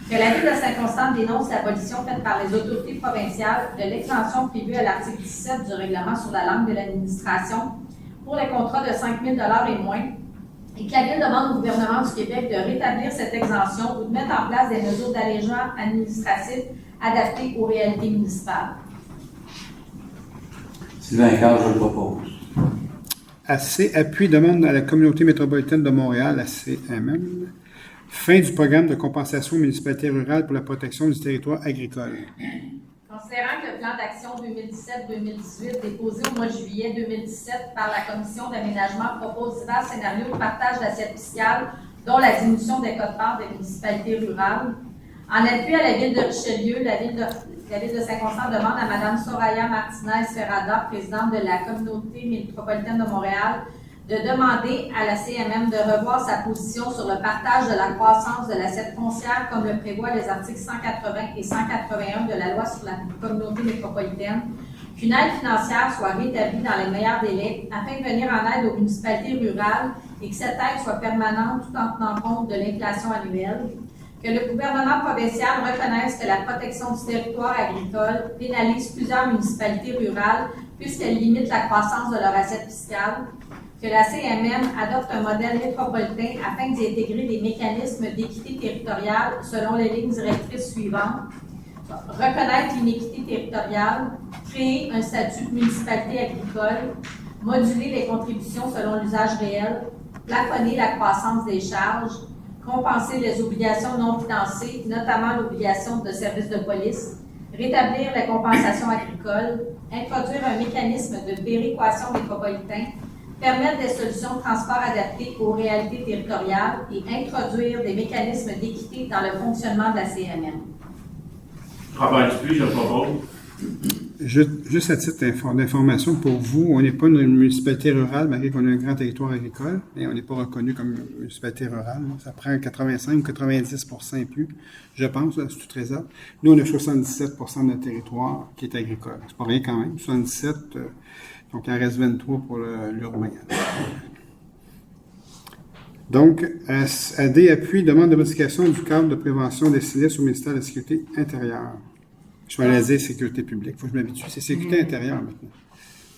S2: que la Ville de Saint-Constant dénonce l'abolition faite par les autorités provinciales de l'exemption prévue à l'article 17 du règlement sur la langue de l'administration pour les contrats de 5 000 et moins, et que la Ville demande au gouvernement du Québec de rétablir cette exemption ou de mettre en place des mesures d'allègement administratif adaptées aux réalités municipales.
S5: Sylvain Carr, je le propose.
S1: AC Appui demande à la Communauté métropolitaine de Montréal, la CMM, fin du programme de compensation aux municipalités rurales pour la protection du territoire agricole.
S2: Considérant que le plan d'action 2017-2018 déposé au mois de juillet 2017 par la Commission d'aménagement propose divers scénarios de partage d'assiette fiscale, dont la diminution des quotes-parts des municipalités rurales. En appui à la Ville de Richelieu, la Ville de Saint-Constant demande à Mme Soraya Martinez-Ferrada, présidente de la Communauté métropolitaine de Montréal, de demander à la CMM de revoir sa position sur le partage de la croissance de l'assiette foncière comme le prévoient les articles 180 et 181 de la loi sur la communauté métropolitaine, qu'une aide financière soit rétablie dans les meilleurs délais afin de venir en aide aux municipalités rurales et que cette aide soit permanente tout en tenant compte de l'inflation annuelle, que le gouvernement provincial reconnaisse que la protection du territoire agricole pénalise plusieurs municipalités rurales puisqu'elle limite la croissance de leur assiette fiscale, que la CMM adopte un modèle métropolitain afin d'y intégrer des mécanismes d'équité territoriale selon les lignes directrices suivantes. Reconnaître l'inéquité territoriale, créer un statut de municipalité agricole, moduler les contributions selon l'usage réel, plafonner la croissance des charges, compenser les obligations non financées, notamment l'obligation de service de police, rétablir les compensations agricoles, introduire un mécanisme de péréquation métropolitain, permettre des solutions de transport adaptées aux réalités territoriales et introduire des mécanismes d'équité dans le fonctionnement de la CMM.
S3: Robert Dupuis, je le propose.
S1: Juste à titre d'information pour vous, on n'est pas une municipalité rurale, malgré qu'on a un grand territoire agricole, et on n'est pas reconnu comme une municipalité rurale. Ça prend 85 ou 90% et plus, je pense, c'est toute réserve. Nous, on a 77% de notre territoire qui est agricole. C'est pas rien quand même, 77, donc il en reste 23 pour l'urbain. Donc, AD Appui demande de modification du cadre de prévention des sinistres au ministère de la Sécurité intérieure. Je vais aller dire sécurité publique. Il faut que je m'habitue. C'est sécurité intérieure maintenant.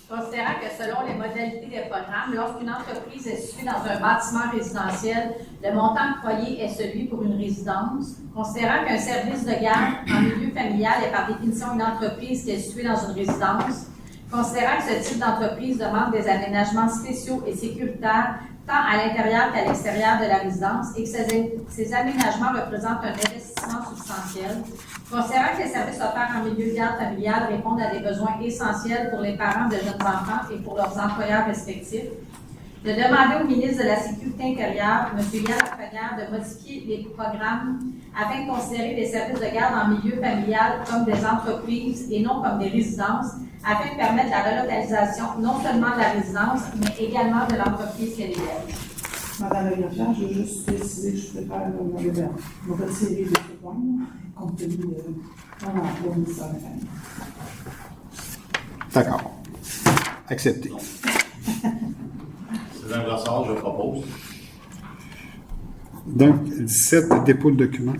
S2: Considérant que selon les modalités des programmes, lorsqu'une entreprise est située dans un bâtiment résidentiel, le montant octroyé est celui pour une résidence. Considérant qu'un service de garde en milieu familial est par définition une entreprise qui est située dans une résidence. Considérant que ce type d'entreprise demande des aménagements spéciaux et sécuritaires tant à l'intérieur qu'à l'extérieur de la résidence et que ces aménagements représentent un investissement substantiel. Considérant que les services offerts en milieu de garde familiale répondent à des besoins essentiels pour les parents de jeunes enfants et pour leurs employeurs respectifs, de demander au ministre de la Sécurité intérieure, M. Yann Lafrenière, de modifier les programmes afin de considérer les services de garde en milieu familial comme des entreprises et non comme des résidences, afin de permettre la relocalisation non seulement de la résidence, mais également de l'entreprise qu'elle héberge.
S4: Madame la Greffière, je veux juste préciser que je préfère me retirer de ce point, compte tenu de mon emploi au ministère de la Famille.
S1: D'accord. Accepté.
S3: Sylvain Brassard, je le propose.
S1: Donc, 17, dépôt de documents.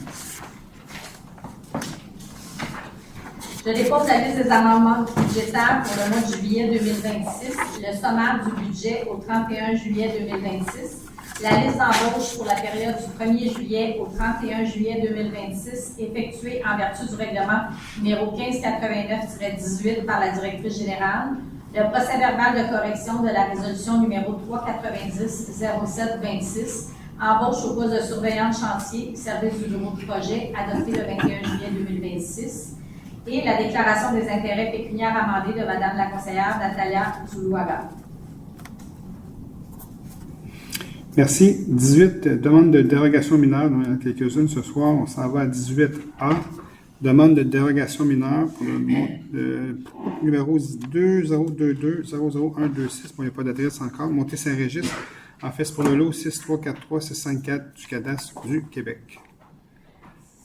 S2: Je dépose la liste des amendements budgétaires pour le mois de juillet 2026, le sommaire du budget au 31 juillet 2026, la liste d'embauche pour la période du 1er juillet au 31 juillet 2026, effectuée en vertu du règlement numéro 1589-18 par la directrice générale, le procès-verbal de correction de la résolution numéro 390-07-26, embauche au poste de surveillant de chantier, service du bureau de projet, adopté le 21 juillet 2026, et la déclaration des intérêts pécuniaires amendés de Mme la conseillère Natalia Zuluaga.
S1: Merci. 18, demande de dérogation mineure. Il y en a quelques-unes ce soir. On s'en va à 18A. Demande de dérogation mineure pour le numéro 2022-00126. Bon, il n'y a pas d'adresse encore. Monté-Saint-Régis. En fait, c'est pour le lot 6343654 du cadastre du Québec.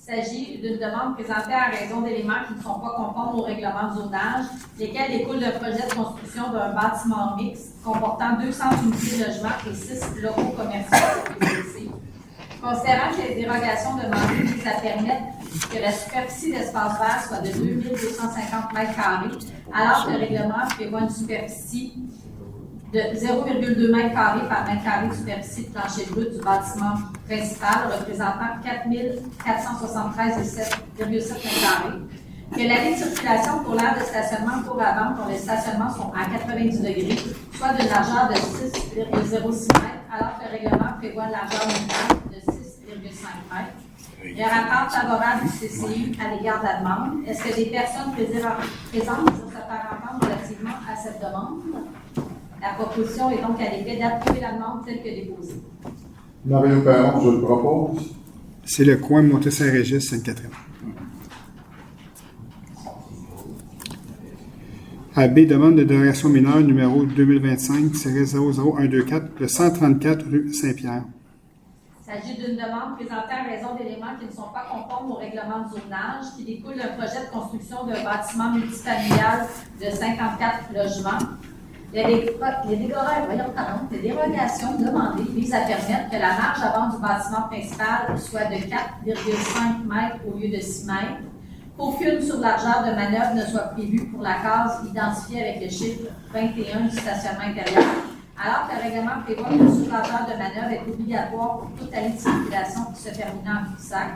S2: Il s'agit d'une demande présentée à raison d'éléments qui ne sont pas conformes au règlement de zonage, lesquels découlent d'un projet de construction d'un bâtiment mixte comportant 200 unités de logement et 6 locaux commerciaux et considérant que les dérogations demandées visent à permettre que la superficie d'espace vert soit de 2250 m², alors que le règlement prévoit une superficie de 0,2 m² par m² de superficie de plancher brut du bâtiment principal, représentant 4473,7 m², que l'allée de circulation pour l'aire de stationnement court à vente dont les stationnements sont à 90 degrés, soit d'une largeur de 6,06 m, alors que le règlement prévoit une largeur minimale de 6,5 m. Il y a un rapport favorable du CCU à l'égard de la demande. Est-ce que des personnes présentes désirent se faire entendre relativement à cette demande? La proposition est donc à l'effet d'approuver la demande telle que déposée.
S6: Mario Perron, je le propose.
S1: C'est le coin Montée-Saint-Régis, Sainte-Catherine. AB, demande de dérogation mineure numéro 2025-00124, le 134 rue Saint-Pierre.
S2: Il s'agit d'une demande présentée à raison d'éléments qui ne sont pas conformes au règlement de zonage, qui découle d'un projet de construction d'un bâtiment multifamilial de 54 logements. Les dérogations demandées visent à permettre que la marge avant du bâtiment principal soit de 4,5 mètres au lieu de 6 mètres, qu'aucune surlargeur de manœuvre ne soit prévue pour la case identifiée avec le chiffre 21 du stationnement intérieur, alors que le règlement prévoit que le surlargeur de manœuvre est obligatoire pour toute allée de circulation qui se terminant en cul-de-sac,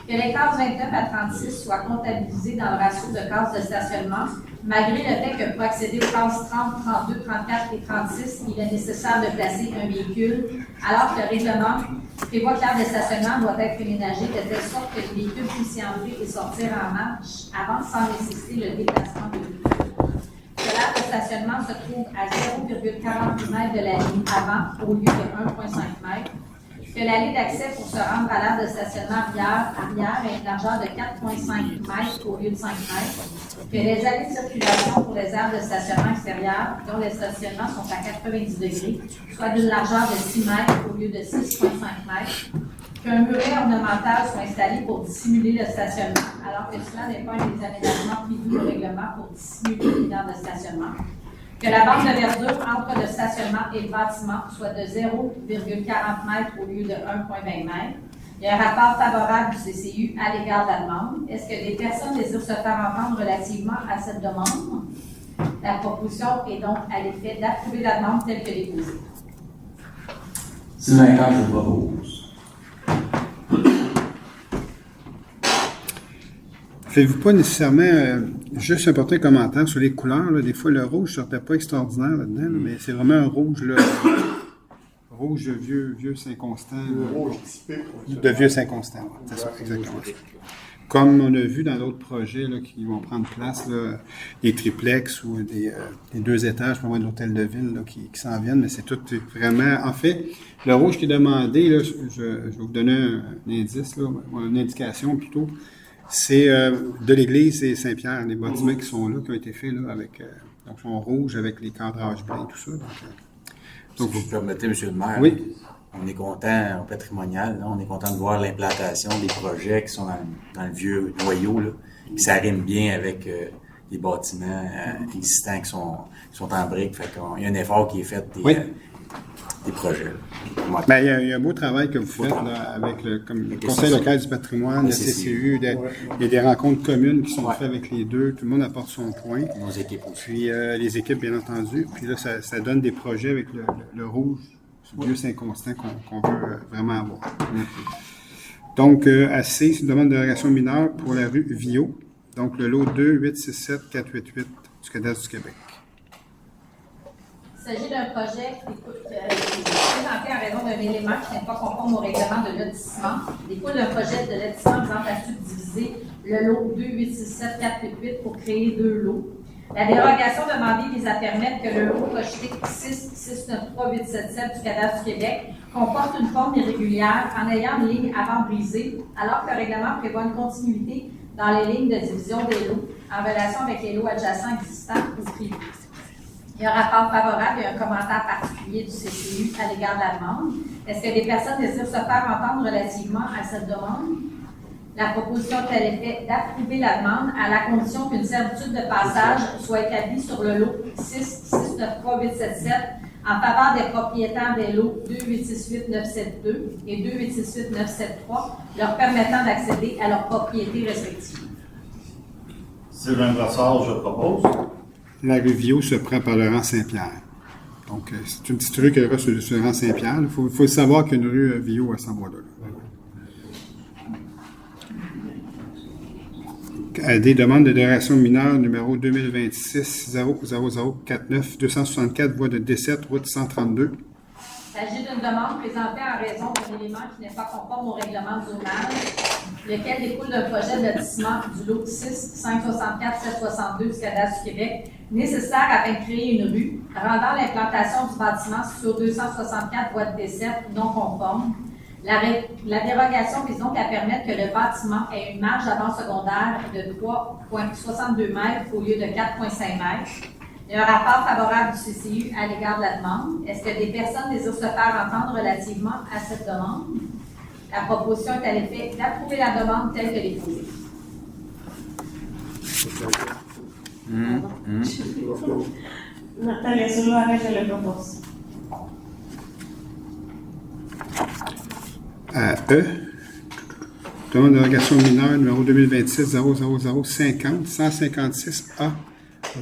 S2: que les cases 29 à 36 soient comptabilisées dans le ratio de cases de stationnement, malgré le fait que pour accéder aux cases 30, 32, 34 et 36, il est nécessaire de placer un véhicule, alors que le règlement prévoit que l'aire de stationnement doit être aménagée de telle sorte que les véhicules puissent y entrer et sortir en marche avant sans nécessiter le déplacement de véhicule. Que l'aire de stationnement se trouve à 0,40 m de la ligne avant au lieu de 1,5 m. Que l'allée d'accès pour se rendre à l'aire de stationnement arrière ait une largeur de 4,5 m au lieu de 5 m. Que les allées de circulation pour les aires de stationnement extérieures, dont les stationnements sont à 90 degrés, soient d'une largeur de 6 m au lieu de 6,5 m. Qu'un muret ornemental soit installé pour dissimuler le stationnement, alors que cela n'est pas un des aménagements prévus au règlement pour dissimuler les aires de stationnement. Que la bande de verdure entre le stationnement et le bâtiment soit de 0,40 m au lieu de 1,20 m. Il y a un rapport favorable du CCU à l'égard de la demande. Est-ce que des personnes désirent se faire entendre relativement à cette demande? La proposition est donc à l'effet d'approuver la demande telle que déposée.
S8: Sylvain Caire, je le propose.
S1: Faites-vous pas nécessairement juste apporter un commentaire sur les couleurs? Là. Des fois, le rouge ne sortait pas extraordinaire là-dedans, là, mais c'est vraiment un rouge, là, rouge vieux Saint-Constant.
S6: Le rouge typique.
S1: De vieux Saint-Constant, ouais, c'est ça, exactement ça. Comme on a vu dans d'autres projets là, qui vont prendre place, là, des triplex ou des 2 étages, pour moi, de l'hôtel de ville là, qui s'en viennent, mais c'est tout vraiment... En fait, le rouge qui est demandé, là, je vais vous donner un indice, là, une indication plutôt, c'est de l'église et Saint-Pierre, les bâtiments qui sont là, qui ont été faits là, avec, donc, sont rouges avec les cadrages blancs et tout ça.
S5: Donc, vous permettez, M. le maire,
S1: oui.
S5: On est content, au patrimonial, là, on est content de voir l'implantation des projets qui sont dans le vieux noyau, là, qui s'arriment bien avec les bâtiments existants qui sont en briques. Fait qu'il y a un effort qui est fait des projets.
S1: Ben, il y a un beau travail que vous faites là, avec le Conseil local du patrimoine, le CCU. Il y a des rencontres communes qui sont faites avec les deux. Tout le monde apporte son point.
S5: Nos équipes aussi.
S1: Puis les équipes, bien entendu. Puis là, ça donne des projets avec le rouge, ce vieux Saint-Constant qu'on veut vraiment avoir. Donc, à C, c'est une demande de dérogation mineure pour la rue Viau. Donc, le lot 2867488 du cadastre du Québec.
S2: Il s'agit d'un projet qui est présenté en raison d'un élément qui n'est pas conforme au règlement de lotissement. Il découle d'un projet de lotissement visant à subdiviser le lot 2867488 pour créer 2 lots. La dérogation demandée vise à permettre que le lot projeté 6693877 du cadastre du Québec comporte une forme irrégulière en ayant une ligne avant brisée, alors que le règlement prévoit une continuité dans les lignes de division des lots en relation avec les lots adjacents existants ou privés. Il y a un rapport favorable et un commentaire particulier du CCU à l'égard de la demande. Est-ce que des personnes désirent se faire entendre relativement à cette demande? La proposition est à l'effet d'approuver la demande à la condition qu'une servitude de passage soit établie sur le lot 6693877 en faveur des propriétaires des lots 2868972 et 2868973, leur permettant d'accéder à leurs propriétés respectives.
S3: Sylvain Brassard, je propose.
S1: La rue Viau se prend par le rang Saint-Pierre. Donc, c'est une petite rue qui va sur le rang Saint-Pierre. Il faut savoir qu'il y a une rue Viau à cet endroit-là. Des demandes de dérogation mineure numéro 2026-0049 264 voie de D7 route 132.
S2: Il s'agit d'une demande présentée en raison d'un élément qui n'est pas conforme au règlement de zonage, lequel découle d'un projet de lotissement du lot 6-564-762 du cadastre du Québec, nécessaire afin de créer une rue, rendant l'implantation du bâtiment sur 264 voie de D7 non conforme. La dérogation vise donc à permettre que le bâtiment ait une marge d'avance secondaire de 3,62 mètres au lieu de 4,5 mètres. Il y a un rapport favorable du CCU à l'égard de la demande. Est-ce que des personnes désirent se faire entendre relativement à cette demande? La proposition est à l'effet d'approuver la demande telle que déposée.
S7: Natalia Zuluaga, je le propose.
S1: À E, demande de dérogation mineure numéro 2026-00050 156A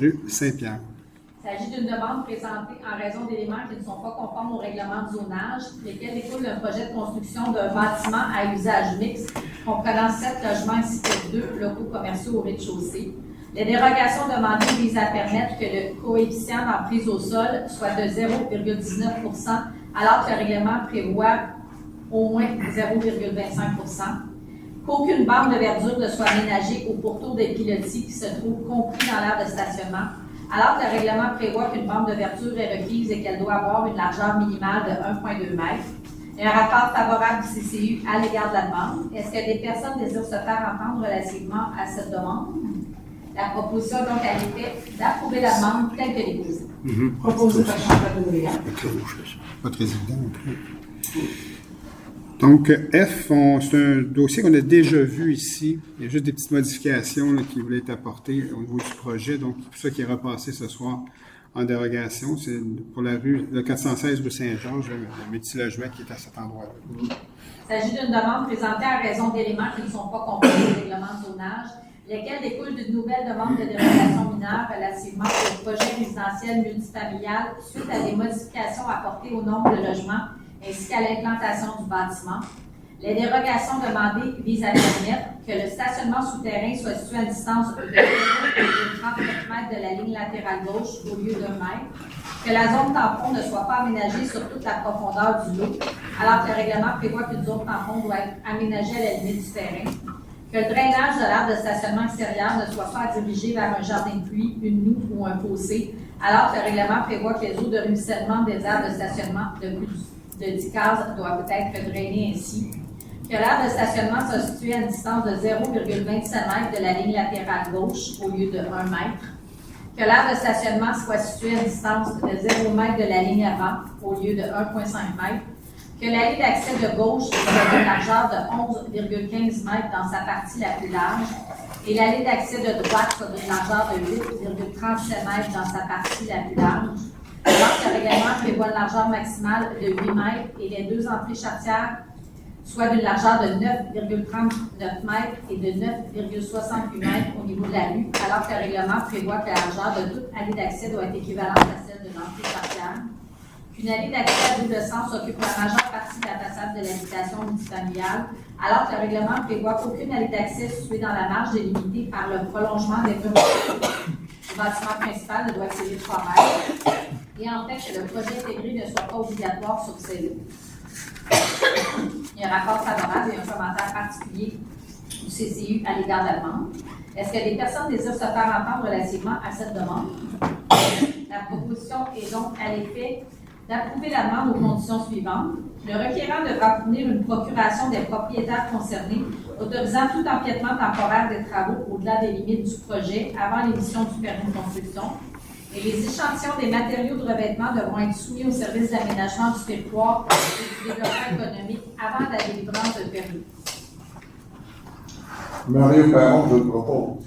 S1: rue Saint-Pierre.
S2: Il s'agit d'une demande présentée en raison d'éléments qui ne sont pas conformes au règlement de zonage, lesquels découlent d'un projet de construction d'un bâtiment à usage mixte comprenant 7 logements ainsi que 2 locaux commerciaux au rez-de-chaussée. Les dérogations demandées visent à permettre que le coefficient d'emprise au sol soit de 0,19 alors que le règlement prévoit au moins 0,25 qu'aucune bande de verdure ne soit aménagée au pourtour des pilotis qui se trouvent compris dans l'aire de stationnement, alors que le règlement prévoit qu'une bande de verdure est requise et qu'elle doit avoir une largeur minimale de 1,2 m. Il y a un rapport favorable du CCU à l'égard de la demande. Est-ce que des personnes désirent se faire entendre relativement à cette demande? La proposition est donc à l'effet d'approuver la demande telle que déposée.
S4: Proposé par Chantal Deléa.
S1: Votre résident. Donc, F, c'est un dossier qu'on a déjà vu ici. Il y a juste des petites modifications là, qui voulaient être apportées au niveau du projet. Donc, c'est pour ça qui est repassé ce soir en dérogation. C'est pour la rue, le 416 rue Saint-Georges, le multilogement qui est à cet endroit-là.
S2: Il s'agit d'une demande présentée à raison d'éléments qui ne sont pas conformes au règlement de zonage, lesquels découlent d'une nouvelle demande de dérogation mineure relativement au projet résidentiel multifamilial suite à des modifications apportées au nombre de logements ainsi qu'à l'implantation du bâtiment. Les dérogations demandées visent à permettre que le stationnement souterrain soit situé à une distance de 39 mètres de la ligne latérale gauche au lieu d'1 mètre, que la zone tampon ne soit pas aménagée sur toute la profondeur du lot, alors que le règlement prévoit qu'une zone tampon doit être aménagée à la limite du terrain, que le drainage de l'aire de stationnement extérieur ne soit pas dirigé vers un jardin de pluie, une noue ou un fossé, alors que le règlement prévoit que les eaux de ruissellement des aires de stationnement de plus de 10 cases doivent être drainées ainsi, que l'aire de stationnement soit située à une distance de 0,27 m de la ligne latérale gauche au lieu de 1 m, que l'aire de stationnement soit située à une distance de 0 m de la ligne avant au lieu de 1,5 m, que l'allée d'accès de gauche soit d'une largeur de 11,15 m dans sa partie la plus large et l'allée d'accès de droite soit d'une largeur de 8,37 m dans sa partie la plus large, alors que le règlement prévoit une largeur maximale de 8 m et les deux entrées charretières soit d'une largeur de 9,39 m et de 9,68 m au niveau de la rue, alors que le règlement prévoit que la largeur de toute allée d'accès doit être équivalente à celle de l'entrée charretière, qu'une allée d'accès à double sens occupe la majeure partie de la façade de l'habitation multifamiliale, alors que le règlement prévoit qu'aucune allée d'accès située dans la marge délimitée par le prolongement des murs du bâtiment principal ne doit excéder 3 mètres, et en fait que le projet intégré ne soit pas obligatoire sur ces lots. Il y a un rapport favorable et un commentaire particulier du CCU à l'égard de la demande. Est-ce que des personnes désirent se faire entendre relativement à cette demande? La proposition est donc à l'effet d'approuver la demande aux conditions suivantes. Le requérant devra fournir une procuration des propriétaires concernés autorisant tout empiètement temporaire des travaux au-delà des limites du projet avant l'émission du permis de construction. Et les échantillons des matériaux de revêtement devront être soumis au service d'aménagement du territoire et du développement économique avant la délivrance de permis.
S6: Mario Perron, je le propose.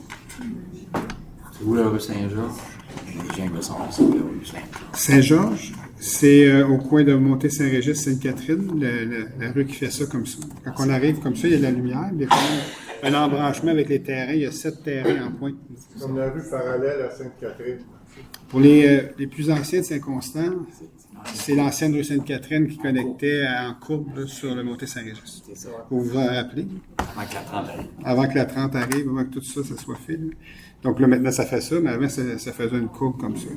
S5: C'est où la rue Saint-Georges? Les gens me semblent que c'est où la rue Saint-Georges.
S1: Saint-Georges, c'est au coin de Montée-Saint-Régis, Sainte-Catherine, la rue qui fait ça comme ça. Quand on arrive comme ça, il y a de la lumière, il y a quand même un embranchement avec les terrains, il y a 7 terrains en pointe.
S6: Comme la rue parallèle à Sainte-Catherine.
S1: Pour les plus anciens de Saint-Constant, c'est l'ancienne rue Sainte-Catherine qui connectait en courbe là, sur le Montée-Saint-Régis.
S5: C'est ça.
S1: Vous vous en rappelez?
S5: Avant que la 30 arrive.
S1: Avant que la 30 arrive, avant que tout ça, ça soit fait. Là. Donc là, maintenant, ça fait ça, mais avant, ça faisait une courbe comme ça.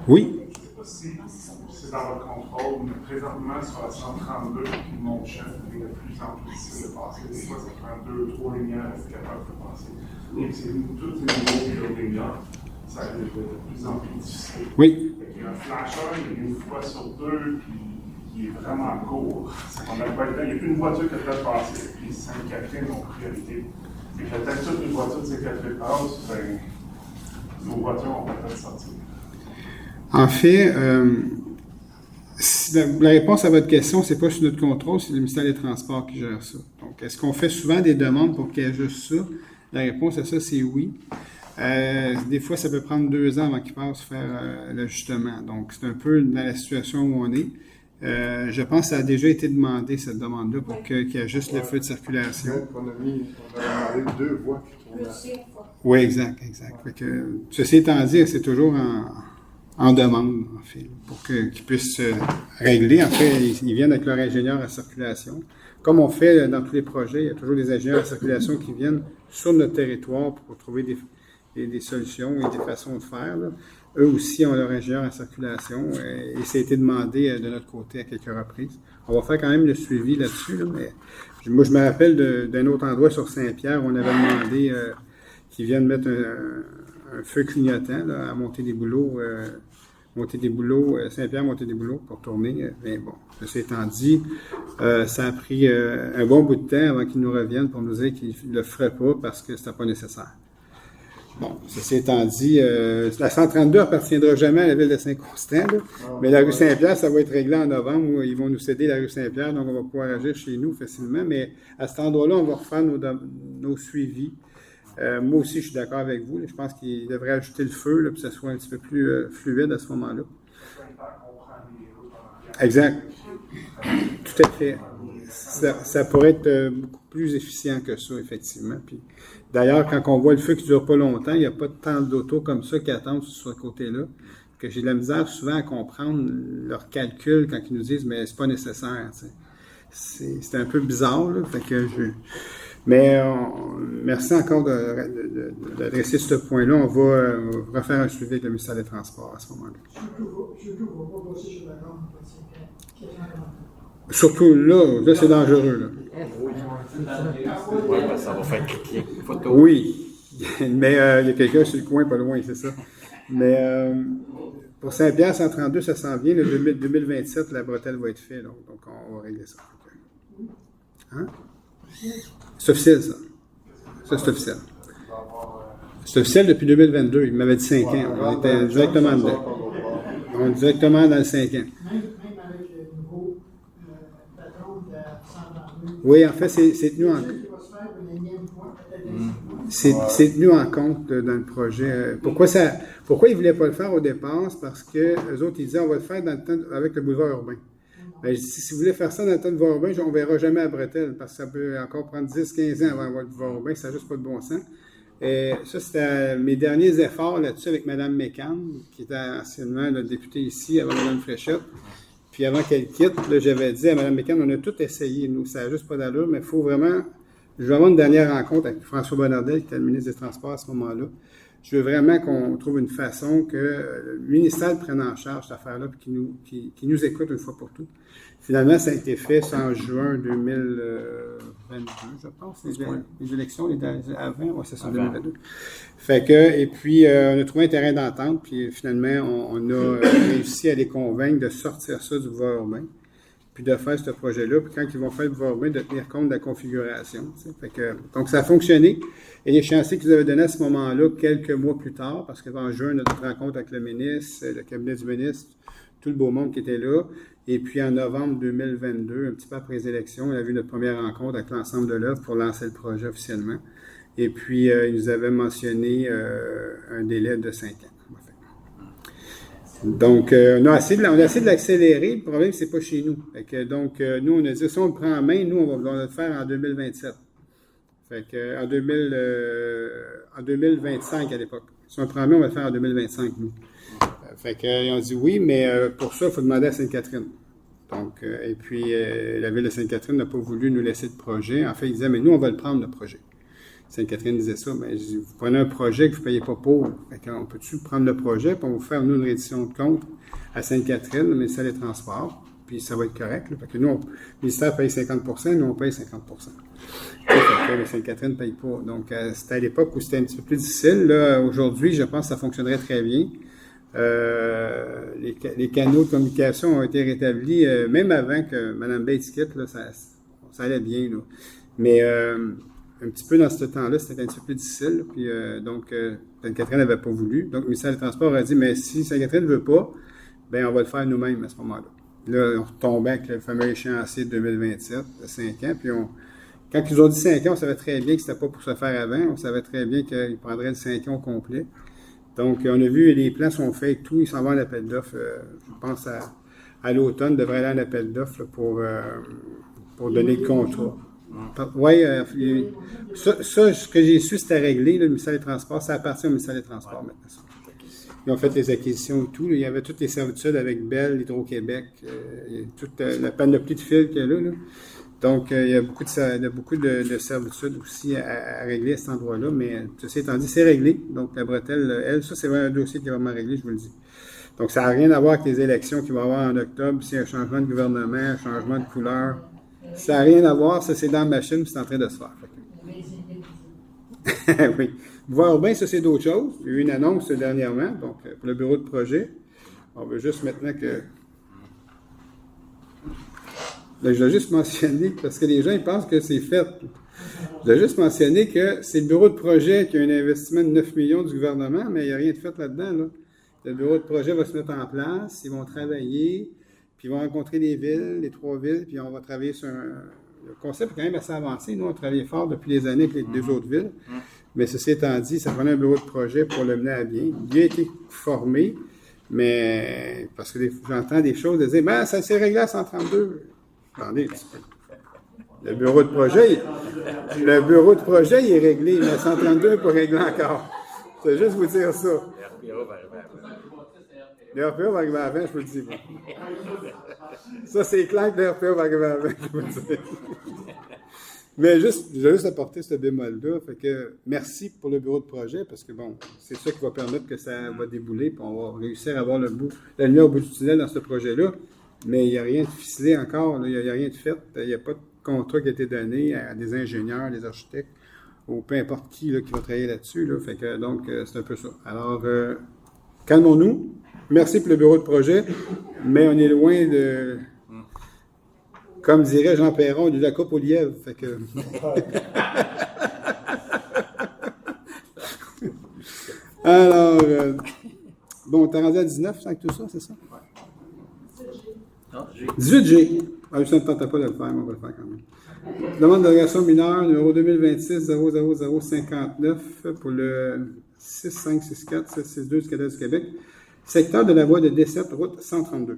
S1: Oui?
S8: C'est dans votre contrôle, mais présentement, sur la 132, mon chef est de plus en plus difficile de passer. Des fois, ça prend 2-3 lumières à être capable de passer. Donc, c'est tous les nouveaux lumières, ça va être de plus en plus difficile.
S1: Oui.
S8: Il y a un flasheur, il y a une fois sur deux, puis il est vraiment court. C'est qu'on n'a pas le temps. Il n'y a plus une voiture qui peut passer, puis Sainte-Catherine ont priorité. Et que peut-être toutes les voitures de Sainte-Catherine passent, ben, nos voitures vont peut-être sortir.
S1: En fait, la réponse à votre question, c'est pas sous notre contrôle, c'est le ministère des Transports qui gère ça. Donc, est-ce qu'on fait souvent des demandes pour qu'il y ait juste ça? La réponse à ça, c'est oui. Des fois, ça peut prendre 2 ans avant qu'ils passent faire l'ajustement. Donc, c'est un peu dans la situation où on est. Je pense que ça a déjà été demandé, cette demande-là, pour qu'il y ait juste le feu de circulation.
S6: On a demandé 2 voies qui tournent.
S1: Oui, exact. Fait que, ceci étant dit, c'est toujours en demande, en fait, pour qu'ils puissent régler. En fait, ils viennent avec leur ingénieur à circulation. Comme on fait dans tous les projets, il y a toujours des ingénieurs à circulation qui viennent sur notre territoire pour trouver des solutions et des façons de faire. Là. Eux aussi ont leur ingénieur à circulation et ça a été demandé de notre côté à quelques reprises. On va faire quand même le suivi là-dessus, là, mais moi, je me rappelle d'un autre endroit sur Saint-Pierre où on avait demandé qu'ils viennent mettre un feu clignotant là, à monter des bouleaux. Saint-Pierre, monter des bouleaux pour tourner. Mais bon, ceci étant dit, ça a pris un bon bout de temps avant qu'ils nous reviennent pour nous dire qu'ils ne le feraient pas parce que c'était pas nécessaire. Bon, ceci étant dit, la 132 appartiendra jamais à la ville de Saint-Constant, mais la rue Saint-Pierre, ça va être réglé en novembre où ils vont nous céder la rue Saint-Pierre, donc on va pouvoir agir chez nous facilement. Mais à cet endroit-là, on va refaire nos suivis. Moi aussi, je suis d'accord avec vous. Là. Je pense qu'il devrait ajouter le feu là, pour que ça soit un petit peu plus fluide à ce moment-là. Exact. Tout à fait. Ça pourrait être beaucoup plus efficient que ça, effectivement. Puis, d'ailleurs, quand on voit le feu qui ne dure pas longtemps, il n'y a pas tant d'autos comme ça qui attendent sur ce côté-là, que j'ai de la misère souvent à comprendre leurs calculs quand ils nous disent « mais c'est pas nécessaire ». C'est un peu bizarre, là, fait que mais merci encore d'adresser ce point-là. On va refaire un suivi avec le ministère des Transports à ce moment-là. Surtout là, c'est dangereux. Là.
S5: Oui, ça va faire cliquer une photo.
S1: Oui, mais il y a quelqu'un sur le coin, pas loin, c'est ça. Mais pour Saint-Pierre, 132, ça s'en vient. Le 2027, la bretelle va être faite, donc on va régler ça. Hein? C'est officiel, ça. Ça, c'est officiel. C'est officiel depuis 2022. Il m'avait dit 5 ans. On était directement dedans. On est directement dans le 5 ans.
S9: Même avec le nouveau patron de la 132.
S1: Oui, en fait, c'est tenu en compte. C'est tenu en compte dans le projet. Pourquoi ils ne voulaient pas le faire au départ? C'est parce que eux autres, ils disaient on va le faire dans le temps avec le boulevard urbain. Ben, si vous voulez faire ça dans le temps de boulevard urbain, on ne verra jamais à Bretelle, parce que ça peut encore prendre 10-15 ans avant d'avoir le boulevard urbain, ça n'a juste pas de bon sens. Et ça, c'était mes derniers efforts là-dessus avec Mme Mécan, qui était anciennement la députée ici, avant Mme Fréchette. Puis avant qu'elle quitte, là, j'avais dit à Mme Mécan, on a tout essayé, nous, ça n'a juste pas d'allure, mais il faut vraiment... Je vais avoir une dernière rencontre avec François Bonnardel, qui était le ministre des Transports à ce moment-là. Je veux vraiment qu'on trouve une façon que le ministère prenne en charge cette affaire-là et qu'il nous écoute une fois pour toutes. Finalement, ça a été fait en juin 2022, je pense, les élections, avant, ouais, c'est ça, 2022. Fait que, et puis, on a trouvé un terrain d'entente, puis finalement, on a réussi à les convaincre de sortir ça du boulevard urbain, puis de faire ce projet-là, puis quand ils vont faire le boulevard urbain, de tenir compte de la configuration. Fait que, donc, ça a fonctionné. Et l'échéancier qu'ils avaient donné à ce moment-là, quelques mois plus tard, parce qu'en juin, notre rencontre avec le ministre, le cabinet du ministre, tout le beau monde qui était là. Et puis en novembre 2022, un petit peu après les élections, on a vu notre première rencontre avec l'ensemble de l'œuvre pour lancer le projet officiellement. Et puis, ils nous avaient mentionné un délai de 5 ans. Donc, on a essayé de l'accélérer. Le problème, c'est pas chez nous. Donc, nous, on a dit, si on le prend en main, nous, on va le faire en 2027. Fait que, en 2025 à l'époque. Si on le prend en main, on va le faire en 2025, nous. Fait qu'ils ont dit oui, mais pour ça, il faut demander à Sainte-Catherine. Donc, et puis, la ville de Sainte-Catherine n'a pas voulu nous laisser le projet. En fait, ils disaient, mais nous, on va le prendre, le projet. Sainte-Catherine disait ça, mais je dis, vous prenez un projet que vous ne payez pas pour. Fait qu'on peut-tu prendre le projet, puis on va faire, nous, une réédition de compte à Sainte-Catherine, le ministère des Transports, puis ça va être correct. Là. Fait que nous, le ministère paye 50%, nous, on paye 50%. Fait que Sainte-Catherine ne paye pas. Donc, c'était à l'époque où c'était un petit peu plus difficile. Là, aujourd'hui, je pense que ça fonctionnerait très bien. Les canaux de communication ont été rétablis, même avant que Mme Bates quitte, là, ça allait bien. Là. Mais un petit peu dans ce temps-là, c'était un petit peu plus difficile. Puis, donc, Sainte-Catherine n'avait pas voulu. Donc, le ministère des Transports a dit, mais si Sainte-Catherine ne veut pas, bien, on va le faire nous-mêmes à ce moment-là. Là, on retombait avec le fameux échéancier de 2027, de 5 ans. Puis, quand ils ont dit 5 ans, on savait très bien que c'était pas pour se faire avant. On savait très bien qu'ils prendraient le 5 ans au complet. Donc, on a vu, les plans sont faits et tout. Ils s'en vont à l'appel d'offres. Je pense à l'automne, devrait aller à l'appel d'offres pour donner le contrat. Oui, ça, ce que j'ai su, c'était réglé. Le ministère des Transports, ça appartient au ministère des Transports maintenant. Ils ont fait les acquisitions et tout. Là. Il y avait toutes les servitudes avec Bell, Hydro-Québec, toute la panoplie de fils qu'il y a là. Donc, il y a beaucoup de servitudes aussi à régler à cet endroit-là, mais ceci étant dit, c'est réglé. Donc, la bretelle, elle, ça, c'est un dossier qui est vraiment réglé, je vous le dis. Donc, ça n'a rien à voir avec les élections qu'il va y avoir en octobre, s'il y a un changement de gouvernement, un changement de couleur. Ça n'a rien à voir, ça, c'est dans la machine, puis c'est en train de se faire. Oui. Voir urbain, ça, c'est d'autres choses. Il y a eu une annonce dernièrement, donc, pour le bureau de projet. On veut juste maintenant que... Là, je dois juste mentionner, parce que les gens ils pensent que c'est fait. Je dois juste mentionner que c'est le bureau de projet qui a un investissement de 9 millions du gouvernement, mais il n'y a rien de fait là-dedans. Là. Le bureau de projet va se mettre en place, ils vont travailler, puis ils vont rencontrer les villes, les 3 villes, puis on va travailler sur le concept est quand même assez avancé. Nous, on travaille fort depuis des années avec les 2 autres villes. Mais ceci étant dit, ça prenait un bureau de projet pour le mener à bien. Il a été formé, mais parce que j'entends des choses de dire, ben, ça s'est réglé à 132. Attendez un petit peu. Le bureau de projet, il est réglé, mais 132 n'est pas réglé encore. Je vais juste vous dire ça. Le RPA va arriver avant, je vous le dis. Ça, c'est clair que le RPA va arriver avant, je vous le dis. Mais je vais juste apporter ce bémol-là. Fait que merci pour le bureau de projet, parce que bon, c'est ça qui va permettre que ça va débouler, puis on va réussir à avoir la lumière au bout du tunnel dans ce projet-là. Mais il n'y a rien de ficelé encore, il n'y a rien de fait. Il n'y a pas de contrat qui a été donné à des ingénieurs, des architectes, ou peu importe qui là, qui va travailler là-dessus. Là. Fait que, donc, c'est un peu ça. Alors, calmons-nous. Merci pour le bureau de projet, mais on est loin de... Comme dirait Jean Perron, de la coupe au lièvre. Fait que... Alors, bon, t'es rendu à 19 avec tout ça, c'est ça? 18G. Ah, je ne tentais pas de le faire, mais on va le faire quand même. Demande de dérogation mineure, numéro 2026-00059 pour le 6564-762 du Cadastre du Québec. Secteur de la voie de D7, route 132.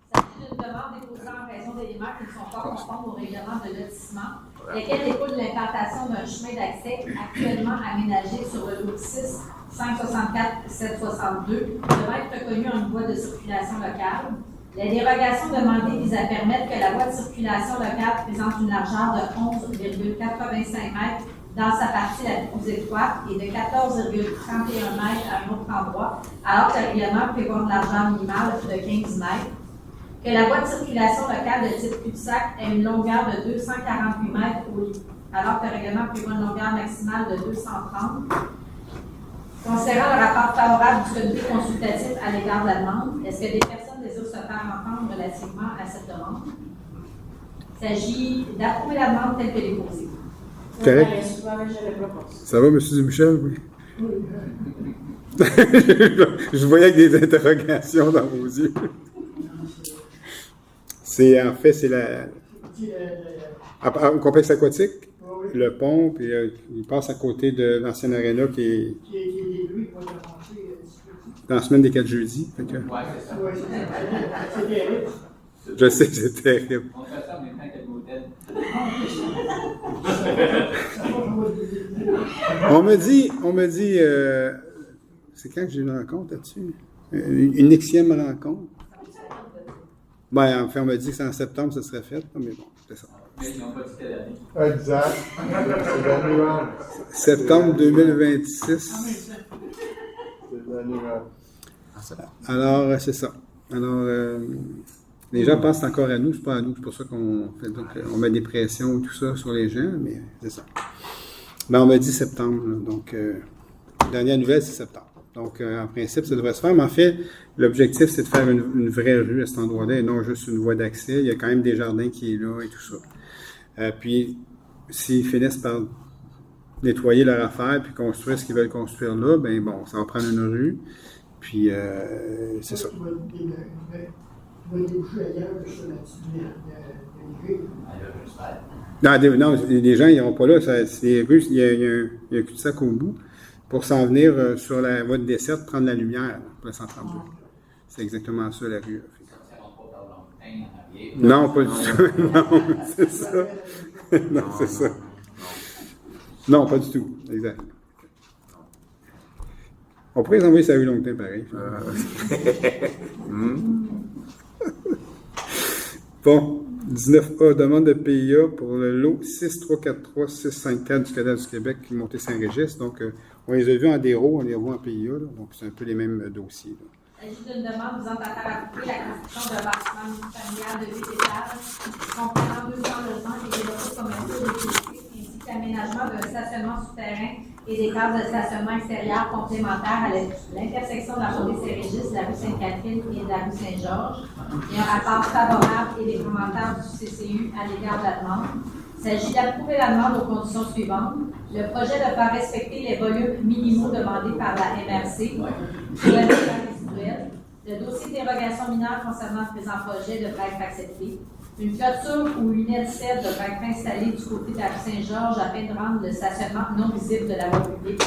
S2: C'est une demande déposée en raison d'éléments qui ne sont pas conformes au règlement de lotissement, lesquels découlent de l'implantation d'un chemin d'accès actuellement aménagé sur le route 6 564-762, devant être reconnu en voie de circulation locale. La dérogation demandée vise à permettre que la voie de circulation locale présente une largeur de 11,85 mètres dans sa partie la plus étroite et de 14,31 mètres à un autre endroit, alors que le règlement prévoit une largeur minimale de 15 mètres. Que la voie de circulation locale de type cul-de-sac ait une longueur de 248 mètres alors que le règlement prévoit une longueur maximale de 230. Considérant le rapport favorable du comité consultatif à l'égard de la demande, est-ce que des personnes désirent se faire entendre relativement à cette demande? Il s'agit d'approuver la demande telle qu'elle est posée.
S1: Correct. Ça va, M. Dubuchel? Oui. Je voyais avec des interrogations dans vos yeux. En fait, c'est au complexe aquatique,
S9: Oui,
S1: le pont, puis il passe à côté de l'ancienne aréna qui est
S9: qui est détruit, qui va commencer
S1: dans la semaine des 4 jeudis. Fait que,
S10: Ouais, c'est ça.
S9: Oui, c'est terrible.
S1: je sais que c'est terrible.
S10: On fait ça en même temps que l'hôtel.
S1: On me dit, c'est quand que j'ai une rencontre là-dessus? Une Xème rencontre? Ben, en fait, on m'a dit que c'est en septembre, ça serait fait, mais bon, c'est ça.
S10: Mais ils n'ont pas dit quelle année.
S6: Exact. C'est de la nuance.
S1: Septembre 2026.
S6: C'est de la nuance.
S1: Alors, c'est ça. Alors, les gens pensent encore à nous, c'est pas à nous, c'est pour ça qu'on fait, donc, on met des pressions et tout ça sur les gens, mais c'est ça. Ben, on m'a dit septembre, là, donc, dernière nouvelle, c'est septembre. Donc, en principe, ça devrait se faire, mais en fait, l'objectif, c'est de faire une vraie rue à cet endroit-là et non juste une voie d'accès. Il y a quand même des jardins qui est là et tout ça. Puis, s'ils finissent par nettoyer leur affaire puis construire ce qu'ils veulent construire là, ben bon, ça va prendre une rue. Puis, c'est ça.
S9: Tu vas déboucher ailleurs sur la petite de l'hiver.
S1: Non, les gens, ils n'iront pas là. C'est rues, il y a un cul-de-sac au bout pour s'en venir sur la voie de desserte, prendre la lumière là, pour le 132. C'est exactement ça, la rue. Non, pas du tout. Non, c'est ça. Non, c'est ça. Non, pas du tout. Exact. On pourrait les envoyer ça à Longtemps, pareil. Bon, 19A, demande de PIA pour le lot 6343654 du cadastre du Québec, Montée-Saint-Régis. Donc, on les a vus en déro, on les voit en PIA, là. Donc c'est un peu les mêmes dossiers, là.
S2: Il s'agit d'une demande visant à faire approuver la construction d'un bâtiment familial de 8 étages, comprenant 200 logements et des locaux commerciaux définitifs, ainsi que l'aménagement d'un stationnement souterrain et des cases de stationnement extérieur complémentaires à l'intersection de la Montée-Saint-Régis, de la rue Sainte-Catherine et de la rue Saint-Georges. Il y a un rapport favorable et des commentaires du CCU à l'égard de la demande. Il s'agit d'approuver la demande aux conditions suivantes. Le projet de faire respecter les volumes minimaux demandés par la MRC pour la résiduelle. Le dossier de dérogation mineure concernant le présent projet devrait être accepté. Une clôture ou une aide-cède devrait être installée du côté de la rue Saint-Georges afin de rendre le stationnement non visible de la voie publique.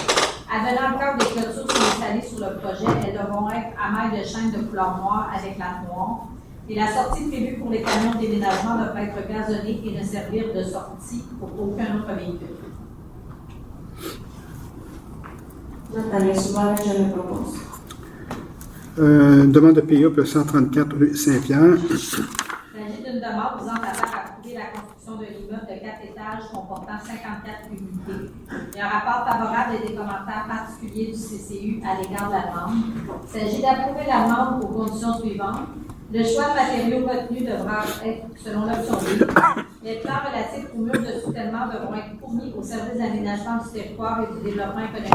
S2: Advenant le cas où des clôtures sont installées sur le projet, elles devront être à mailles de chaîne de couleur noire avec latte noire. Et la sortie prévue pour les camions de déménagement devrait être gazonnée et ne servir de sortie pour aucun autre véhicule.
S7: Natalia Souverain, je le propose.
S1: Demande de PIA pour le 134 rue Saint-Pierre.
S2: Il s'agit d'une demande visant à faire approuver la construction d'un immeuble de 4 étages comportant 54 unités. Il y a un rapport favorable et des commentaires particuliers du CCU à l'égard de la demande. Il s'agit d'approuver la demande aux conditions suivantes. Le choix de matériaux retenus devra être selon l'option B. Les plans relatifs aux murs de soutènement devront être fournis au service d'aménagement du territoire et du développement économique.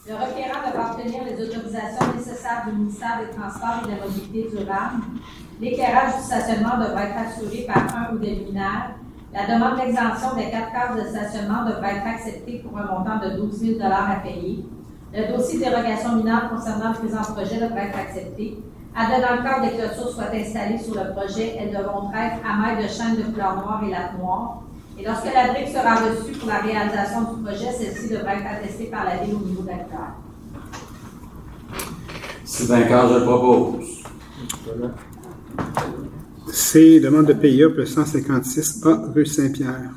S2: Le requérant devra obtenir les autorisations nécessaires du ministère des Transports et de la Mobilité durable. L'éclairage du stationnement devra être assuré par un ou des luminaires. La demande d'exemption des 4 cases de stationnement devra être acceptée pour un montant de 12 000 $ à payer. Le dossier de dérogation mineure concernant le présent projet devra être accepté. Advenant le cas où des clôtures soient installées sur le projet, elles devront être à mailles de chaîne de couleur noire et latte noire. Et lorsque la brique sera reçue pour la réalisation du projet, celle-ci devra être attestée par la Ville au niveau d'acteur.
S5: C'est un cas, je le propose.
S1: C'est demande de PIA pour le 156A rue Saint-Pierre.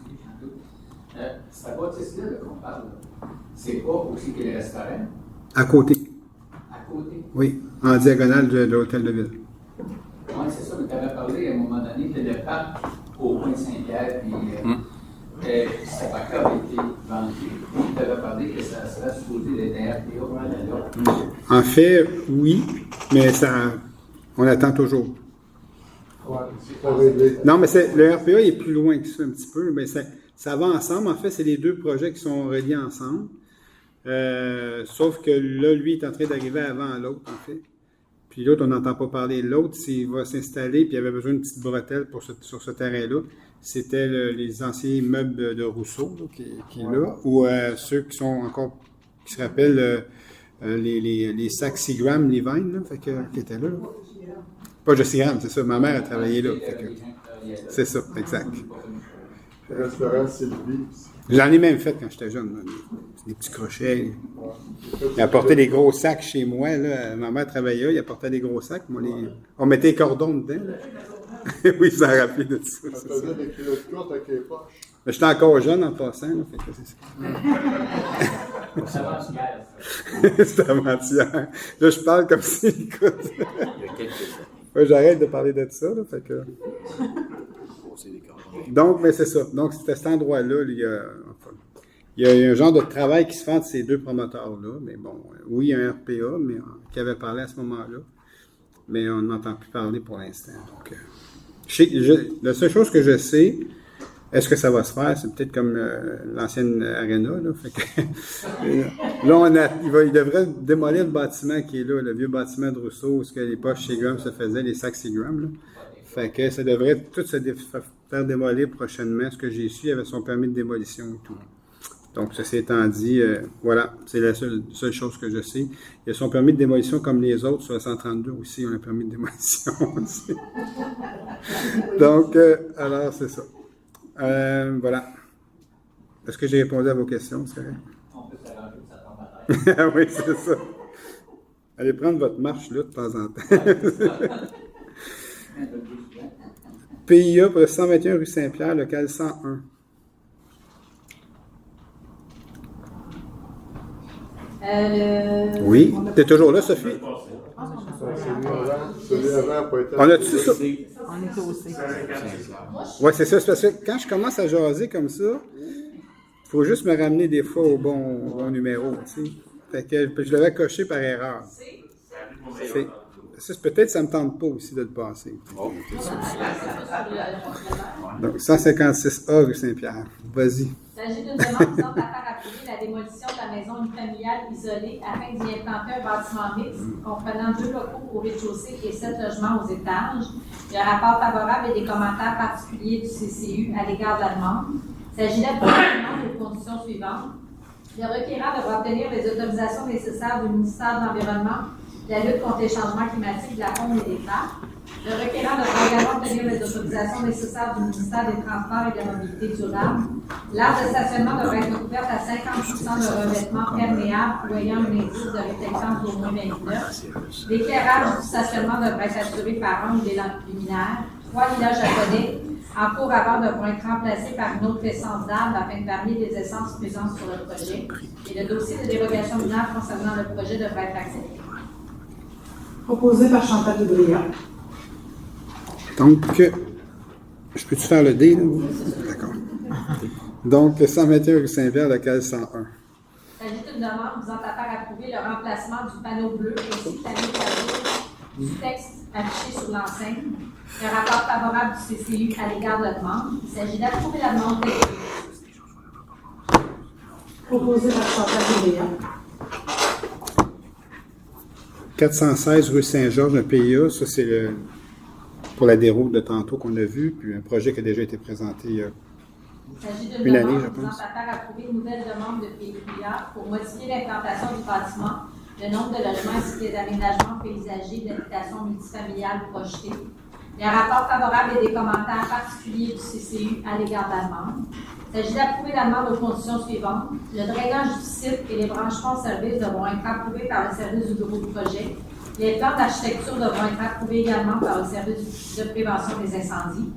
S10: C'est à Baptiste-là qu'on parle. C'est pas aussi que les restaurants.
S1: À côté.
S10: À côté.
S1: Oui, en diagonale de l'hôtel de ville.
S10: Oui, c'est ça, mais tu avais parlé à un moment donné de le parc au coin de Saint-Pierre, puis ce parc-là avait été vendu. Puis tu avais parlé que ça serait supposé d'être un RPA.
S1: En fait, oui, mais on attend toujours.
S6: Ouais, c'est pas réglé.
S1: Non, mais le RPA est plus loin que ça un petit peu, mais ça va ensemble. En fait, c'est les deux projets qui sont reliés ensemble. Sauf que là, lui est en train d'arriver avant l'autre, en fait. Puis l'autre, on n'entend pas parler. L'autre, s'il va s'installer, puis il avait besoin d'une petite bretelle sur ce terrain-là. C'était les anciens immeubles de Rousseau là, qui est là, ou ceux qui sont encore, qui se rappellent les sacs Seagram, Levine, là, qui étaient là. Pas Jessie Graham, c'est ça. Ma mère a travaillé là. Fait que c'est ça, exact.
S6: Le restaurant Sylvie.
S1: J'en ai même fait quand j'étais jeune, là, des petits crochets. Il apportait des gros sacs chez moi. Là. Ma mère travaillait là, il apportait des gros sacs. Moi, on mettait des cordons dedans. Là. Oui, je m'en rappelle de ça.
S6: Ça faisait des culottes courtes avec les poches.
S1: Mais j'étais encore jeune en passant. Là, fait que c'est ça. C'est avant-hier. Là, je parle comme si, écoute.
S5: Il y a quelques
S1: Ouais, j'arrête de parler de ça. Là, fait que... Donc, mais c'est ça. Donc, c'était cet endroit-là. Il y a un genre de travail qui se fait entre ces deux promoteurs-là. Mais bon, oui, il y a un RPA qui avait parlé à ce moment-là. Mais on n'entend plus parler pour l'instant. Donc, la seule chose que je sais, est-ce que ça va se faire? C'est peut-être comme l'ancienne Arena. Là, fait que, là, il devrait démolir le bâtiment qui est là, le vieux bâtiment de Rousseau, où les poches Seagram se faisaient, les sacs Seagram. Là. Fait que ça devrait tout se faire démolir prochainement. Ce que j'ai su, il avait son permis de démolition et tout. Donc, ceci étant dit, voilà, c'est la seule chose que je sais. Il a son permis de démolition comme les autres sur la 132 aussi, on a un permis de démolition aussi. Donc, alors, c'est ça. Voilà. Est-ce que j'ai répondu à vos questions? C'est vrai?
S10: On peut s'arranger que ça tombe à terre.
S1: Oui, c'est ça. Allez prendre votre marche là de temps en temps. PIA pour le 121 rue Saint-Pierre, local 101. Oui. T'es toujours là, Sophie?
S6: Celui avant n'a pas été.
S1: On a-tu ça?
S4: On était au C.
S1: Oui, c'est ça. C'est parce que quand je commence à jaser comme ça, il faut juste me ramener des fois au bon numéro. Tu sais. Fait que je l'avais coché par erreur. Peut-être que ça ne me tente pas aussi de le passer. Donc, 156A rue Saint-Pierre. Vas-y.
S2: Il s'agit d'une demande visant à faire approuver la démolition de la maison unifamiliale isolée afin d'y implanter un bâtiment mixte comprenant 2 locaux au rez-de-chaussée et 7 logements aux étages. Il y a un rapport favorable et des commentaires particuliers du CCU à l'égard de la demande. Il s'agit d'approuver les conditions suivantes. Le requérant devra obtenir les autorisations nécessaires du ministère de l'Environnement, de la lutte contre les changements climatiques, de la faune et des parcs. Le requérant devra également obtenir les autorisations nécessaires du ministère des Transports et de la Mobilité durable. L'aire de stationnement devra être couverte à 50% de revêtement perméable ou ayant un indice de réflectance d'au moins 29. L'éclairage du stationnement devra être assuré par un ou des lampes luminaires. 3 villages japonais en cours avant devront être remplacés par une autre essence d'arbre afin de varier les essences présentes sur le projet. Et le dossier de dérogation mineure concernant le projet devra être accepté.
S4: Proposé par Chantal Debrilla.
S1: Donc, je peux-tu faire le D, là? D'accord. Donc, 121 rue Saint-Pierre, local 101.
S2: Il s'agit d'une demande visant à faire approuver le remplacement du panneau bleu ainsi que la mise à jour du texte affiché sur l'enseigne. Un rapport favorable du CCU à l'égard de la demande. Il s'agit d'approuver la demande
S4: Proposé par Chantal Debrilla.
S1: 416 rue Saint-Georges, un PIA. Ça, c'est pour la déroute de tantôt qu'on a vu, puis un projet qui a déjà été présenté il y a une année, je pense.
S2: À faire approuver une nouvelle demande de PIA pour modifier l'implantation du bâtiment, le nombre de logements ainsi que les aménagements paysagers d'habitation multifamiliale projetés. Il y a un rapport favorable et des commentaires particuliers du CCU à l'égard de la demande. Il s'agit d'approuver la demande aux conditions suivantes. Le drainage du site et les branchements au service devront être approuvés par le service du bureau du projet. Les plans d'architecture devront être approuvés également par le service de prévention des incendies.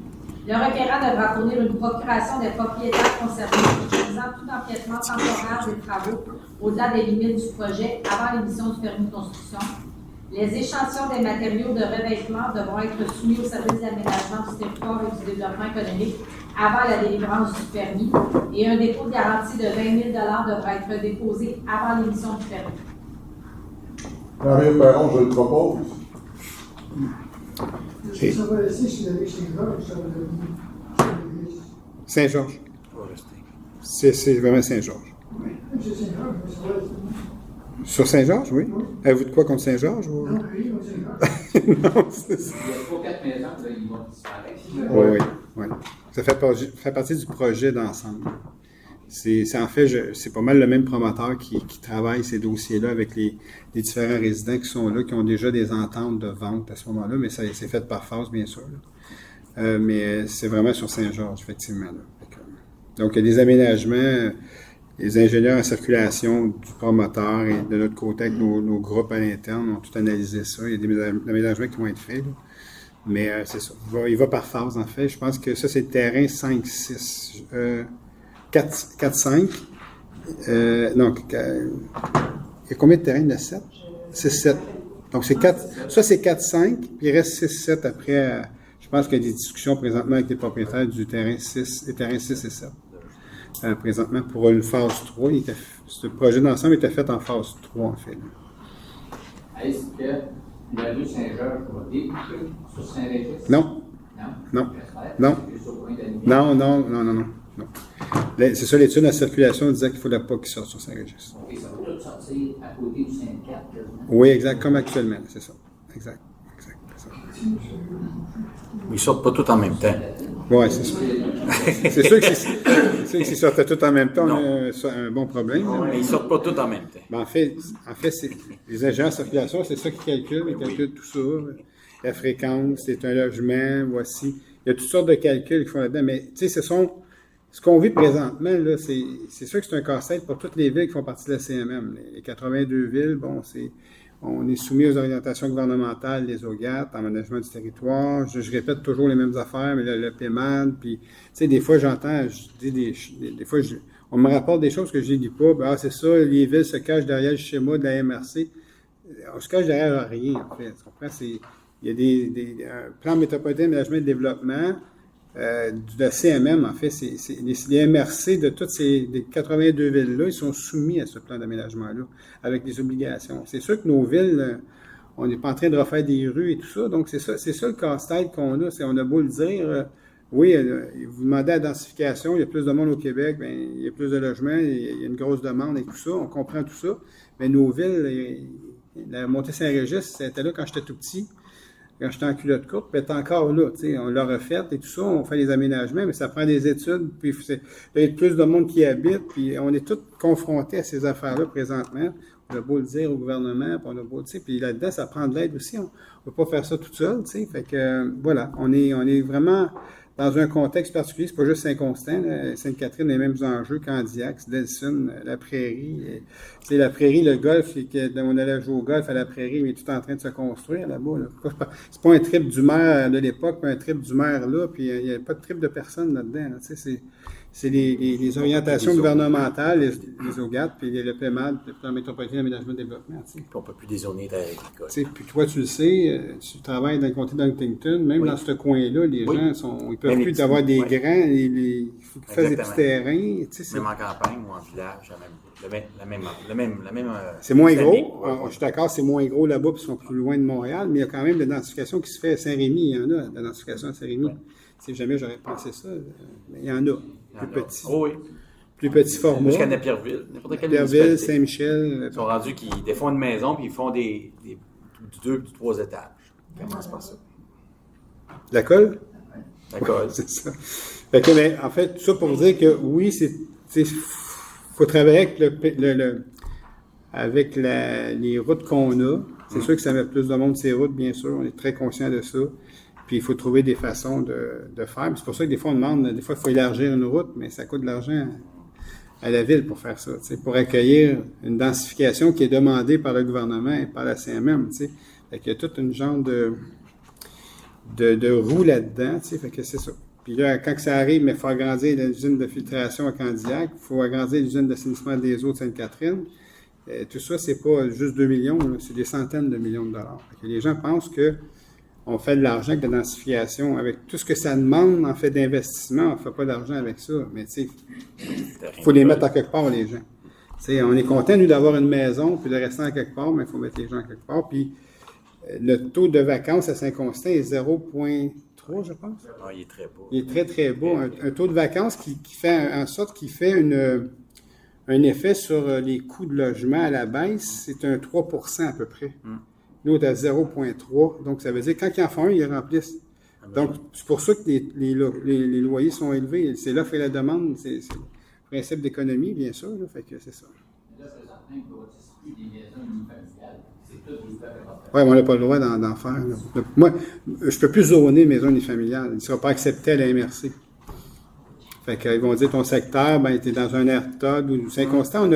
S2: Le requérant devra fournir une procuration des propriétaires concernés utilisant tout empiètement temporaire des travaux au-delà des limites du projet avant l'émission du permis de construction. Les échantillons des matériaux de revêtement devront être soumis au service d'aménagement du territoire et du développement économique avant la délivrance du permis et un dépôt de garantie de 20 000 devra être déposé avant l'émission du permis.
S6: Mario Perron, je le propose.
S9: Ça va laisser chez les Saint-Georges, ça va devenir.
S1: Saint-Georges. C'est vraiment Saint-Georges.
S9: Chez Saint-Georges, mais ça va laisser.
S1: Sur Saint-Georges, oui. Avez-vous de quoi contre Saint-Georges? Ou...
S9: Non, oui, au Saint-Georges.
S1: Non, c'est ça.
S10: Il y a 3 ou 4 maisons, là, ils vont disparaître.
S1: Oui, oui. Ça fait partie du projet d'ensemble. En fait, c'est pas mal le même promoteur qui travaille ces dossiers-là avec les différents résidents qui sont là, qui ont déjà des ententes de vente à ce moment-là, mais ça c'est fait par phase, bien sûr. Mais c'est vraiment sur Saint-Georges, effectivement. Là. Donc, il y a des aménagements, les ingénieurs en circulation du promoteur et de notre côté, avec nos groupes à l'interne, ont tout analysé ça. Il y a des aménagements qui vont être faits. Là. Mais c'est ça. Il va par phase, en fait. Je pense que ça, c'est le terrain 5-6. 4-5. Non, il y a combien de terrains? Il y en a 7? 6-7. Donc, c'est 4. Ça, c'est 4-5. Puis il reste 6-7 après. Je pense qu'il y a des discussions présentement avec les propriétaires du terrain 6, les terrains 6 et 7. Présentement, pour une phase 3, ce projet d'ensemble était fait en phase 3, en fait.
S10: Est-ce que la rue Saint-Georges va déboucher sur Saint-Régis?
S1: Non.
S10: Non?
S1: Non. Non. C'est ça, l'étude de la circulation disait qu'il ne fallait pas qu'il sorte sur Saint-Régis.
S10: OK, ça va tout sortir à côté du Saint-Cap, quasiment.
S1: Oui, exact, comme actuellement, c'est ça. Exact.
S5: Ils sortent pas tout en même temps.
S1: Oui, c'est sûr. C'est sûr que s'ils sortaient tout en même temps, c'est un bon problème.
S5: Mais ils sortent pas tout en même temps.
S1: Ben, en fait les ingénieurs de circulation, c'est ça qu'ils calculent. Ils calculent tout ça. La fréquence, c'est un logement, voici. Il y a toutes sortes de calculs qui font là-dedans. Mais, tu sais, ce qu'on vit présentement, là, c'est sûr que c'est un casse-tête pour toutes les villes qui font partie de la CMM. Les 82 villes, bon, on est soumis aux orientations gouvernementales, les OGAT, aménagement du territoire. Je répète toujours les mêmes affaires, mais le PEMAD, puis, tu sais, des fois, j'entends, je dis des fois, on me rapporte des choses que je ne dis pas. Ben, c'est ça, les villes se cachent derrière le schéma de la MRC. On se cache derrière rien, en fait. Tu comprends? Il y a des plans métropolitains d'aménagement et de développement de CMM, en fait. Les MRC de toutes des 82 villes-là, ils sont soumis à ce plan d'aménagement-là, avec des obligations. C'est sûr que nos villes, on n'est pas en train de refaire des rues et tout ça, donc c'est ça le casse-tête qu'on a. On a beau le dire, oui, vous demandez la densification, il y a plus de monde au Québec, bien, il y a plus de logements, il y a une grosse demande et tout ça, on comprend tout ça, mais nos villes, la montée Saint-Régis, c'était là quand j'étais tout petit. Quand j'étais en culotte courte, puis elle est encore là, tu sais, on l'a refait et tout ça, on fait les aménagements, mais ça prend des études, puis il y a plus de monde qui habite, puis on est tous confrontés à ces affaires-là présentement. On a beau le dire au gouvernement, puis on a beau, tu sais, puis là-dedans, ça prend de l'aide aussi. On ne peut pas faire ça tout seul, tu sais. Fait que, voilà, on est vraiment dans un contexte particulier. C'est pas juste Saint-Constant. Sainte-Catherine a les mêmes enjeux qu'Andiac, Delson, la Prairie. Tu sais, la Prairie, le golf, on allait jouer au golf à la Prairie, mais tout en train de se construire là-bas. Là. C'est pas un trip du maire de l'époque, mais un trip du maire là, puis il n'y a pas de trip de personne là-dedans. Là, tu sais, c'est les orientations gouvernementales, les OGAT, puis le PEMAD, le plan métropolitain d'aménagement et de développement. Tu sais.
S5: On ne peut plus dézoner terre agricole.
S1: Tu sais, puis toi, tu le sais, tu travailles dans le comté d'Huntington, même dans ce coin-là, les gens ils peuvent plus avoir des grands, il faut qu'ils fassent des petits terrains. Tu sais,
S5: même en campagne ou en village, la même
S1: c'est moins gros.
S5: Ouais.
S1: Je suis d'accord, c'est moins gros là-bas, puis ils sont plus loin de Montréal, mais il y a quand même de la densification qui se fait à Saint-Rémy. Il y en a, de la densification à Saint-Rémy. Ouais. Si jamais j'aurais pensé ça, mais il y en a. Plus petit.
S5: Oh oui.
S1: Plus petit format.
S5: Jusqu'à Napierville.
S1: Napierville, Saint-Michel.
S5: Ils sont rendus qu'ils font une maison, puis ils font du 2 puis 3 étages. Comment se passe ça?
S1: La colle?
S5: La colle.
S1: Ouais, c'est ça. Fait que, mais, en fait, tout ça pour dire que oui, faut travailler avec les routes qu'on a. C'est sûr que ça met plus de monde sur ces routes, bien sûr. On est très conscient de ça. Puis il faut trouver des façons de faire. C'est pour ça que des fois, on demande, des fois, il faut élargir une route, mais ça coûte de l'argent à la ville pour faire ça, pour accueillir une densification qui est demandée par le gouvernement et par la CMM. Fait qu'il y a toute une genre de roue là-dedans. Fait que c'est ça. Puis là, quand ça arrive, il faut agrandir l'usine de filtration à Candiac, il faut agrandir l'usine d'assainissement des eaux de Sainte-Catherine. Tout ça, c'est pas juste 2 millions, là, c'est des centaines de millions de dollars. Fait que les gens pensent que on fait de l'argent avec la densification, avec tout ce que ça demande en fait d'investissement, on ne fait pas d'argent avec ça. Mais tu sais, il faut les mettre à quelque part, les gens. T'sais, on est content, nous, d'avoir une maison, puis de rester à quelque part, mais il faut mettre les gens à quelque part. Puis le taux de vacances à Saint-Constant est 0,3, je pense.
S5: Non, il est très bas.
S1: Il est très, très bas. Un taux de vacances qui fait en sorte qu'il fait un effet sur les coûts de logement à la baisse, c'est un 3% à peu près. Nous, on est à 0,3. Donc, ça veut dire que quand ils en font un, ils remplissent. Donc, c'est pour ça que les loyers sont élevés. C'est l'offre et la demande. principe d'économie, bien sûr, là, fait que c'est ça.
S10: Mais là, présentement, il ne bâtissent plus des maisons unifamiliales. C'est tout du fait appartement.
S1: Oui, mais on n'a pas le droit d'en faire. Là. Moi, je ne peux plus zoner maison unifamiliale. Il ne sera pas accepté à la MRC. Fait qu'ils vont dire ton secteur, ben, tu es dans un AirTod ou Saint-Constant,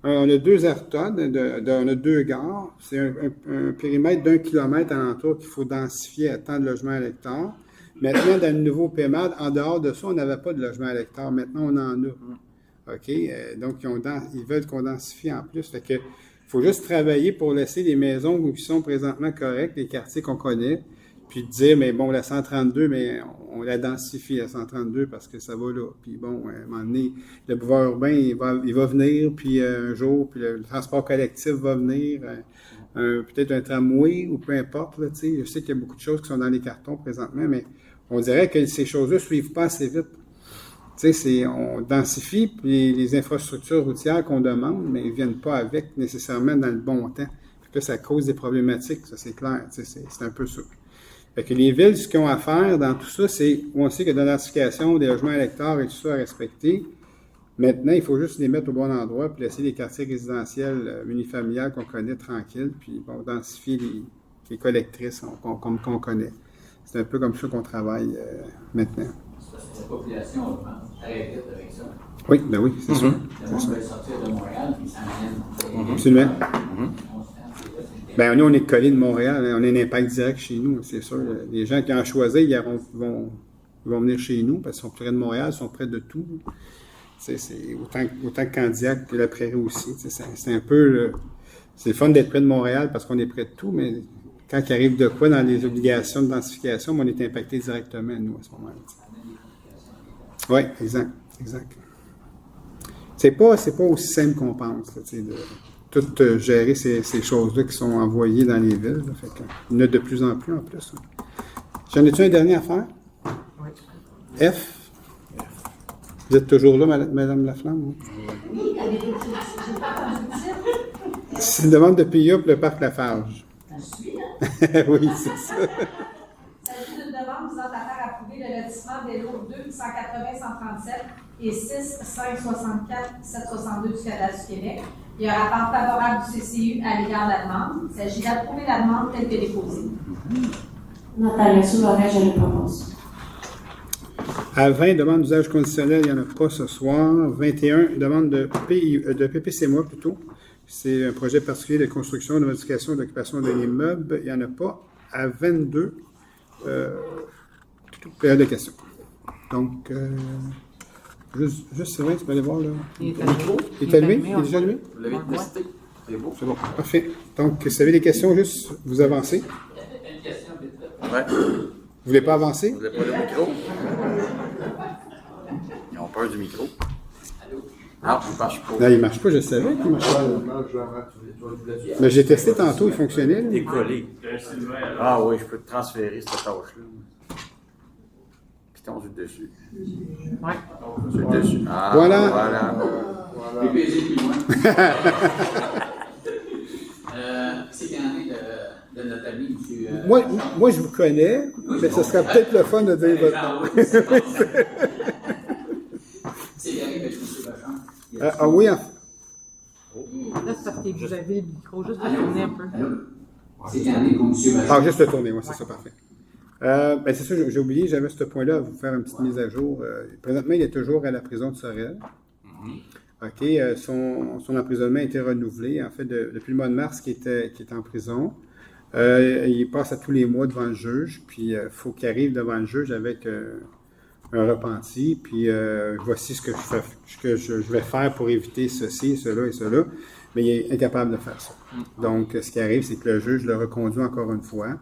S1: on a 2 AirTod, on a 2 gares. C'est un périmètre d'1 kilomètre alentour qu'il faut densifier à tant de logements à l'hectare. Maintenant, dans le nouveau PEMAD, en dehors de ça, on n'avait pas de logements à l'hectare. Maintenant, on en a. OK? Donc, ils veulent qu'on densifie en plus. Fait que il faut juste travailler pour laisser les maisons qui sont présentement correctes, les quartiers qu'on connaît, puis dire, mais bon, la 132, mais on la densifie, la 132, parce que ça va là. Puis bon, à un moment donné, le boulevard urbain, il va venir, puis un jour, puis le transport collectif va venir, peut-être un tramway, ou peu importe, là, tu sais. Je sais qu'il y a beaucoup de choses qui sont dans les cartons présentement, mais on dirait que ces choses-là ne suivent pas assez vite. Tu sais, on densifie, puis les infrastructures routières qu'on demande, mais ils ne viennent pas avec nécessairement dans le bon temps. Fait que là, ça cause des problématiques, ça c'est clair, tu sais, c'est un peu ça. Fait que les villes, ce qu'ils ont à faire dans tout ça, c'est, on sait que de la densification, des logements à l'hectare et tout ça à respecter. Maintenant, il faut juste les mettre au bon endroit, puis laisser les quartiers résidentiels unifamiliales qu'on connaît tranquilles, puis bon, densifier les collectrices qu'on connaît. C'est un peu comme ça qu'on travaille maintenant.
S10: Parce que la population augmente très vite avec ça.
S1: Oui, ben oui, c'est sûr.
S10: Le monde veut sortir de Montréal, puis ça amène.
S1: Absolument. Ben nous, on est collés de Montréal, hein, on a un impact direct chez nous, c'est sûr. Les gens qui ont choisi, ils vont venir chez nous parce qu'ils sont près de Montréal, ils sont près de tout. C'est autant que Candiac que la Prairie aussi. C'est un peu... c'est le fun d'être près de Montréal parce qu'on est près de tout, mais quand il arrive de quoi dans les obligations de densification, on est impacté directement, nous, à ce moment-là. Oui, exact. C'est pas aussi simple qu'on pense, là, de tout gérer ces choses-là qui sont envoyées dans les villes. Là, fait il y en a de plus en plus en plus. Là. J'en ai-tu un dernier à faire?
S9: Oui.
S1: F. Vous êtes toujours là, Madame Laflamme?
S2: Oui, j'ai pas entendu le titre.
S1: C'est une demande de PIA pour le parc Lafarge.
S2: Je suis là.
S1: Oui, c'est ça.
S2: Il s'agit d'une demande visant à faire approuver le lotissement des lots 2, 180, 137 et 6, 5, 64, 762 du Cadastre du Québec. Il y a un rapport favorable du CCU à l'égard de la demande. Il s'agit d'approuver la demande telle que déposée.
S7: Natalia Soularet, je le propose.
S1: À 20, demande d'usage conditionnel, il n'y en a pas ce soir. 21, demande de PPC-MOI plutôt. C'est un projet particulier de construction, de modification, d'occupation d'un immeuble. Il n'y en a pas. À 22, période de questions. Donc, juste Sylvain, tu peux aller voir là.
S9: Il est allumé.
S1: Il est allumé? Il est déjà allumé?
S5: Vous l'avez testé? C'est beau.
S1: C'est bon, parfait. Donc, si vous avez des questions, juste vous avancez.
S10: Une question vite fait.
S5: Ouais.
S1: Vous voulez pas avancer?
S5: Vous n'avez pas le micro? Ils ont peur du micro.
S10: Allô?
S5: Ah, il ne marche pas.
S1: Non, il ne marche pas, je savais qu'il marchait pas. Mais j'ai testé tantôt, il fonctionnait. Là.
S5: Décollé. Ah oui, je peux te transférer cette tâche-là. Piton sur le dessus.
S9: Oui.
S5: Sur le dessus. Ah,
S1: Voilà.
S10: Les baiser plus loin. C'est qu'il y en a de notre ami, M.
S1: Moi, je vous connais, mais ce serait peut-être le fun de dire votre nom.
S10: C'est qu'il arrive avec M. Bachand.
S1: Ah oui,
S9: Là, c'est parce que vous avez le micro, juste de tourner un peu.
S10: C'est qu'il arrive avec M. Bachand.
S1: Ah, juste le tourner, oui, c'est ça, parfait. Ben c'est ça, j'ai oublié, j'avais ce point-là à vous faire une petite mise à jour. Présentement, il est toujours à la prison de Sorel. OK, son emprisonnement a été renouvelé, en fait, depuis le mois de mars qu'il est en prison. Il passe à tous les mois devant le juge, puis il faut qu'il arrive devant le juge avec un repenti, puis voici ce que je vais faire pour éviter ceci, cela et cela, mais il est incapable de faire ça. Donc, ce qui arrive, c'est que le juge le reconduit encore une fois,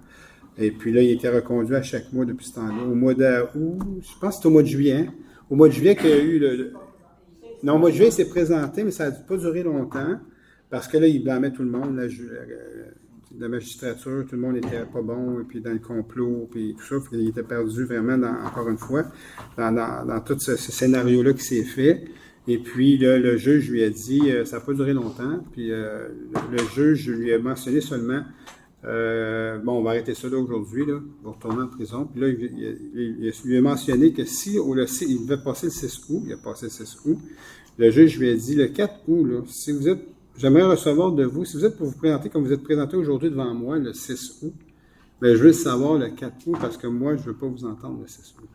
S1: et puis là, il était reconduit à chaque mois depuis ce temps-là. Au mois d'août, je pense que c'est au mois de juillet, hein? Au mois de juillet qu'il y a eu Non, au mois de juillet, il s'est présenté, mais ça n'a pas duré longtemps, parce que là, il blâmait tout le monde, la magistrature, tout le monde n'était pas bon, et puis dans le complot, puis tout ça, puis il était perdu vraiment, encore une fois, dans tout ce scénario-là qui s'est fait. Et puis, là, le juge lui a dit, ça n'a pas duré longtemps, puis le juge lui a mentionné seulement Bon, on va arrêter ça là aujourd'hui, là. On va retourner en prison. Puis là, il a mentionné que si il devait passer le 6 août, il a passé le 6 août, le juge lui a dit le 4 août, là, si vous êtes, j'aimerais recevoir de vous, si vous êtes pour vous présenter comme vous êtes présenté aujourd'hui devant moi, le 6 août, bien, je veux le savoir le 4 août parce que moi, je ne veux pas vous entendre le 6 août.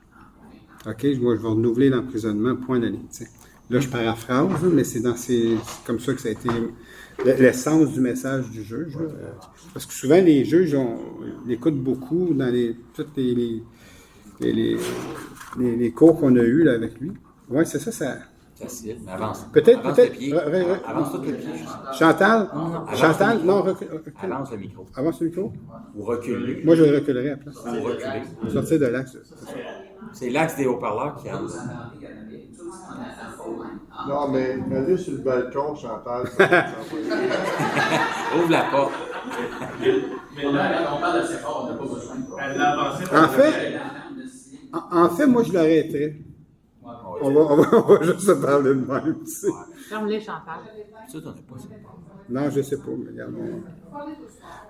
S1: OK? Moi, je vais renouveler l'emprisonnement, point de ligne. T'sais. Là, je paraphrase, mais c'est comme ça que ça a été l'essence du message du juge. Là. Parce que souvent, les juges, on l'écoute beaucoup dans toutes les cours qu'on a eus là, avec lui. Oui, c'est ça.
S5: Facile, mais avance.
S1: Peut-être.
S5: Le pied. Avance tout le pied.
S1: Chantal?
S5: Chantal,
S1: non,
S5: avance le micro.
S1: Avance le micro?
S5: Ou recule.
S1: Moi, je le reculerai après.
S5: Ou reculer.
S1: Sortir de l'axe.
S5: C'est l'axe des haut-parleurs qui a.
S6: Non, mais aller sur le balcon, Chantal.
S5: Ouvre la porte.
S10: Mais là, quand on parle assez fort, on n'a pas besoin de
S8: Elle l'a avancé.
S1: En fait, moi, je l'arrêterais. On va juste se parler de même.
S11: Ferme-les, Chantal.
S5: Ça, t'en as pas ça.
S1: Non, je ne sais pas, mais regarde.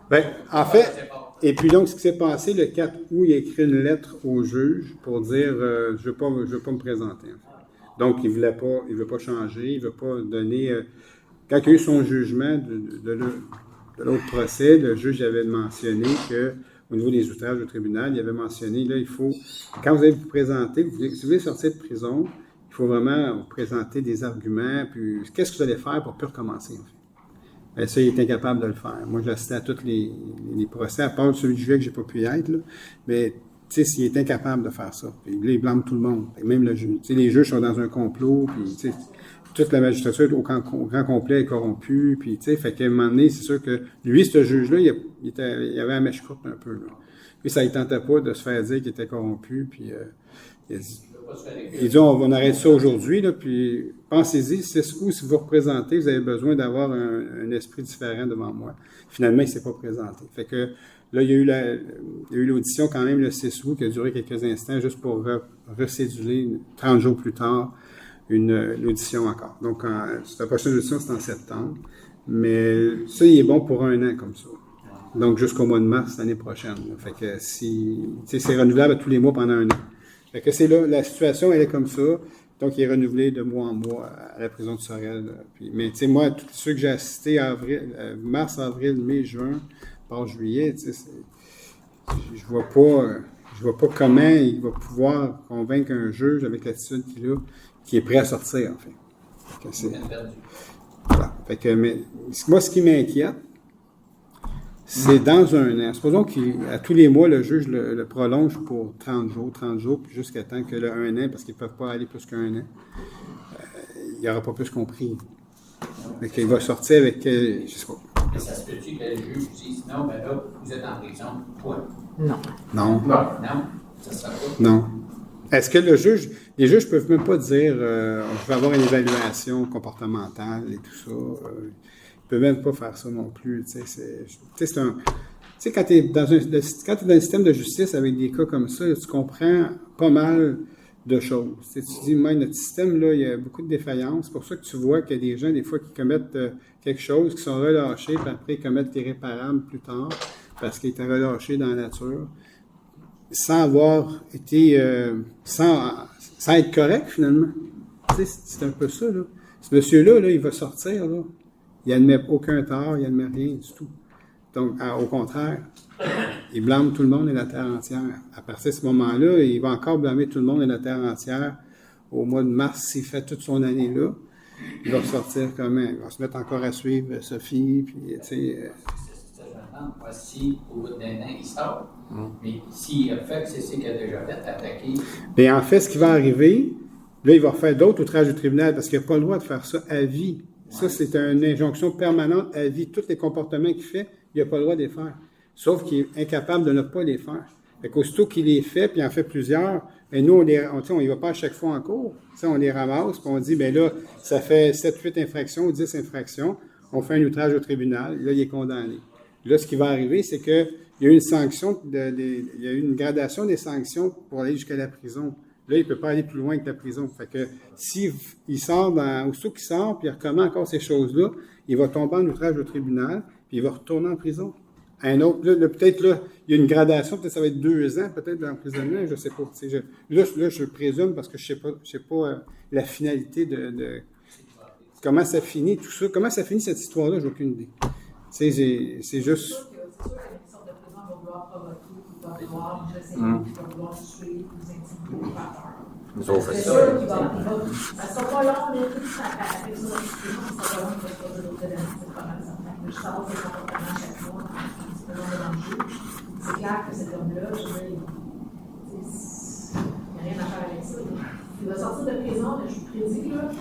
S1: Ben, en fait, et puis donc, ce qui s'est passé le 4 août, il a écrit une lettre au juge pour dire je ne veux pas me présenter. En fait. Donc, il ne veut pas changer, il ne veut pas donner. Quand il y a eu son jugement de l'autre procès, le juge avait mentionné qu'au niveau des outrages au tribunal, il avait mentionné, là, il faut, quand vous allez vous présenter, si vous voulez sortir de prison, il faut vraiment vous présenter des arguments, puis qu'est-ce que vous allez faire pour ne plus recommencer, en fait. Bien, ça, il est incapable de le faire. Moi, je l'assistais à tous les procès, à part celui de juillet que je n'ai pas pu y être, là, mais tu sais, il est incapable de faire ça. Puis là, il blâme tout le monde. Même le juge. Tu sais, les juges sont dans un complot, puis tu sais, toute la magistrature au grand complet est corrompue, puis tu sais, fait qu'à un moment donné, c'est sûr que lui, ce juge-là, il avait la mèche courte un peu, là. Puis ça ne tentait pas de se faire dire qu'il était corrompu, puis il dit, on arrête ça aujourd'hui, là, puis pensez-y, c'est où, si vous représentez, vous avez besoin d'avoir un esprit différent devant moi. Finalement, il ne s'est pas présenté. Fait que là, il y a eu l'audition quand même le 6 août qui a duré quelques instants juste pour recéduler 30 jours plus tard une audition encore. Donc, la prochaine audition, c'est en septembre. Mais ça, il est bon pour 1 an comme ça. Donc, jusqu'au mois de mars l'année prochaine. Là. Fait que c'est renouvelable à tous les mois pendant 1 an. Fait que c'est là, la situation, elle est comme ça. Donc, il est renouvelé de mois en mois à la prison de Sorel. Mais, tu sais, moi, tous ceux que j'ai assistés mars, avril, mai, juin, par juillet, tu sais, je vois pas comment il va pouvoir convaincre un juge avec l'attitude qu'il a, qui est prêt à sortir, en fait. Voilà. Fait que, mais, moi, ce qui m'inquiète, c'est dans 1 an. Supposons qu'à tous les mois, le juge le prolonge pour 30 jours, puis jusqu'à temps que le 1 an, parce qu'ils ne peuvent pas aller plus qu'1 an, il n'aura pas plus compris. Fait qu'il va sortir avec, je sais pas.
S10: Mais ça se peut-tu que le juge dise non, ben là, vous êtes en prison, point.
S11: Non.
S1: Non.
S10: Ça se fait pas.
S1: Non. Est-ce que les juges ne peuvent même pas dire je vais avoir une évaluation comportementale et tout ça. Ils ne peuvent même pas faire ça non plus. Tu sais, quand tu es dans un système de justice avec des cas comme ça, tu comprends pas mal de choses. Tu dis, notre système, là, il y a beaucoup de défaillances. C'est pour ça que tu vois qu'il y a des gens, des fois, qui commettent quelque chose, qui sont relâchés, puis après, ils commettent l'irréparable plus tard, parce qu'ils étaient relâchés dans la nature, sans avoir été... sans être correct, finalement. Tu sais, c'est un peu ça, là. Ce monsieur-là, là, il va sortir, là. Il n'admet aucun tort, il n'admet rien du tout. Donc, au contraire, il blâme tout le monde et la terre entière. À partir de ce moment-là, il va encore blâmer tout le monde et la terre entière. Au mois de mars, s'il fait toute son année-là, il va sortir comment? Il va se mettre encore à suivre Sophie, puis, tu sais...
S10: Si, au bout d'1 an, il sort, mais s'il a fait c'est ce qu'il a déjà fait, attaquer...
S1: Mais en fait, ce qui va arriver, là, il va refaire d'autres outrages du tribunal, parce qu'il n'a pas le droit de faire ça à vie. Ça, c'est une injonction permanente à vie. Tous les comportements qu'il fait, il n'a pas le droit de les faire. Sauf qu'il est incapable de ne pas les faire. Fait qu'aussitôt qu'il les fait, puis il en fait plusieurs, et nous, on y va pas à chaque fois en cours. T'sais, on les ramasse, puis on dit, bien là, ça fait 7-8 infractions ou 10 infractions. On fait un outrage au tribunal. Là, il est condamné. Là, ce qui va arriver, c'est qu'il y a eu une sanction, il y a eu une gradation des sanctions pour aller jusqu'à la prison. Là, il ne peut pas aller plus loin que la prison. Fait que s'il sort, aussitôt qu'il sort, puis il recommence encore ces choses-là, il va tomber en outrage au tribunal, puis il va retourner en prison. un autre. Là, peut-être là, il y a une gradation, peut-être ça va être 2 ans, peut-être d'emprisonnement, je ne sais pas. Là, je présume parce que je ne sais pas la finalité de comment ça finit, tout ça. Comment ça finit cette histoire-là, j'ai aucune idée. C'est juste.
S2: C'est sûr que les sortes de présents vont vouloir provoquer, qui vont vouloir, je sais pas, qui vont vouloir tuer, vous intimider, vous faire peur. C'est sûr qu'il va. Ça sera pas long, mais tout ça, avec ça, ça sera pas long, il va se poser d'autres événements, c'est pas mal certain. Je sors ses comportements chaque mois, un petit peu dans le danger. C'est clair que cet homme-là, je veux dire, il n'y a rien à faire avec ça. Il va sortir de prison, mais je vous prédis, là,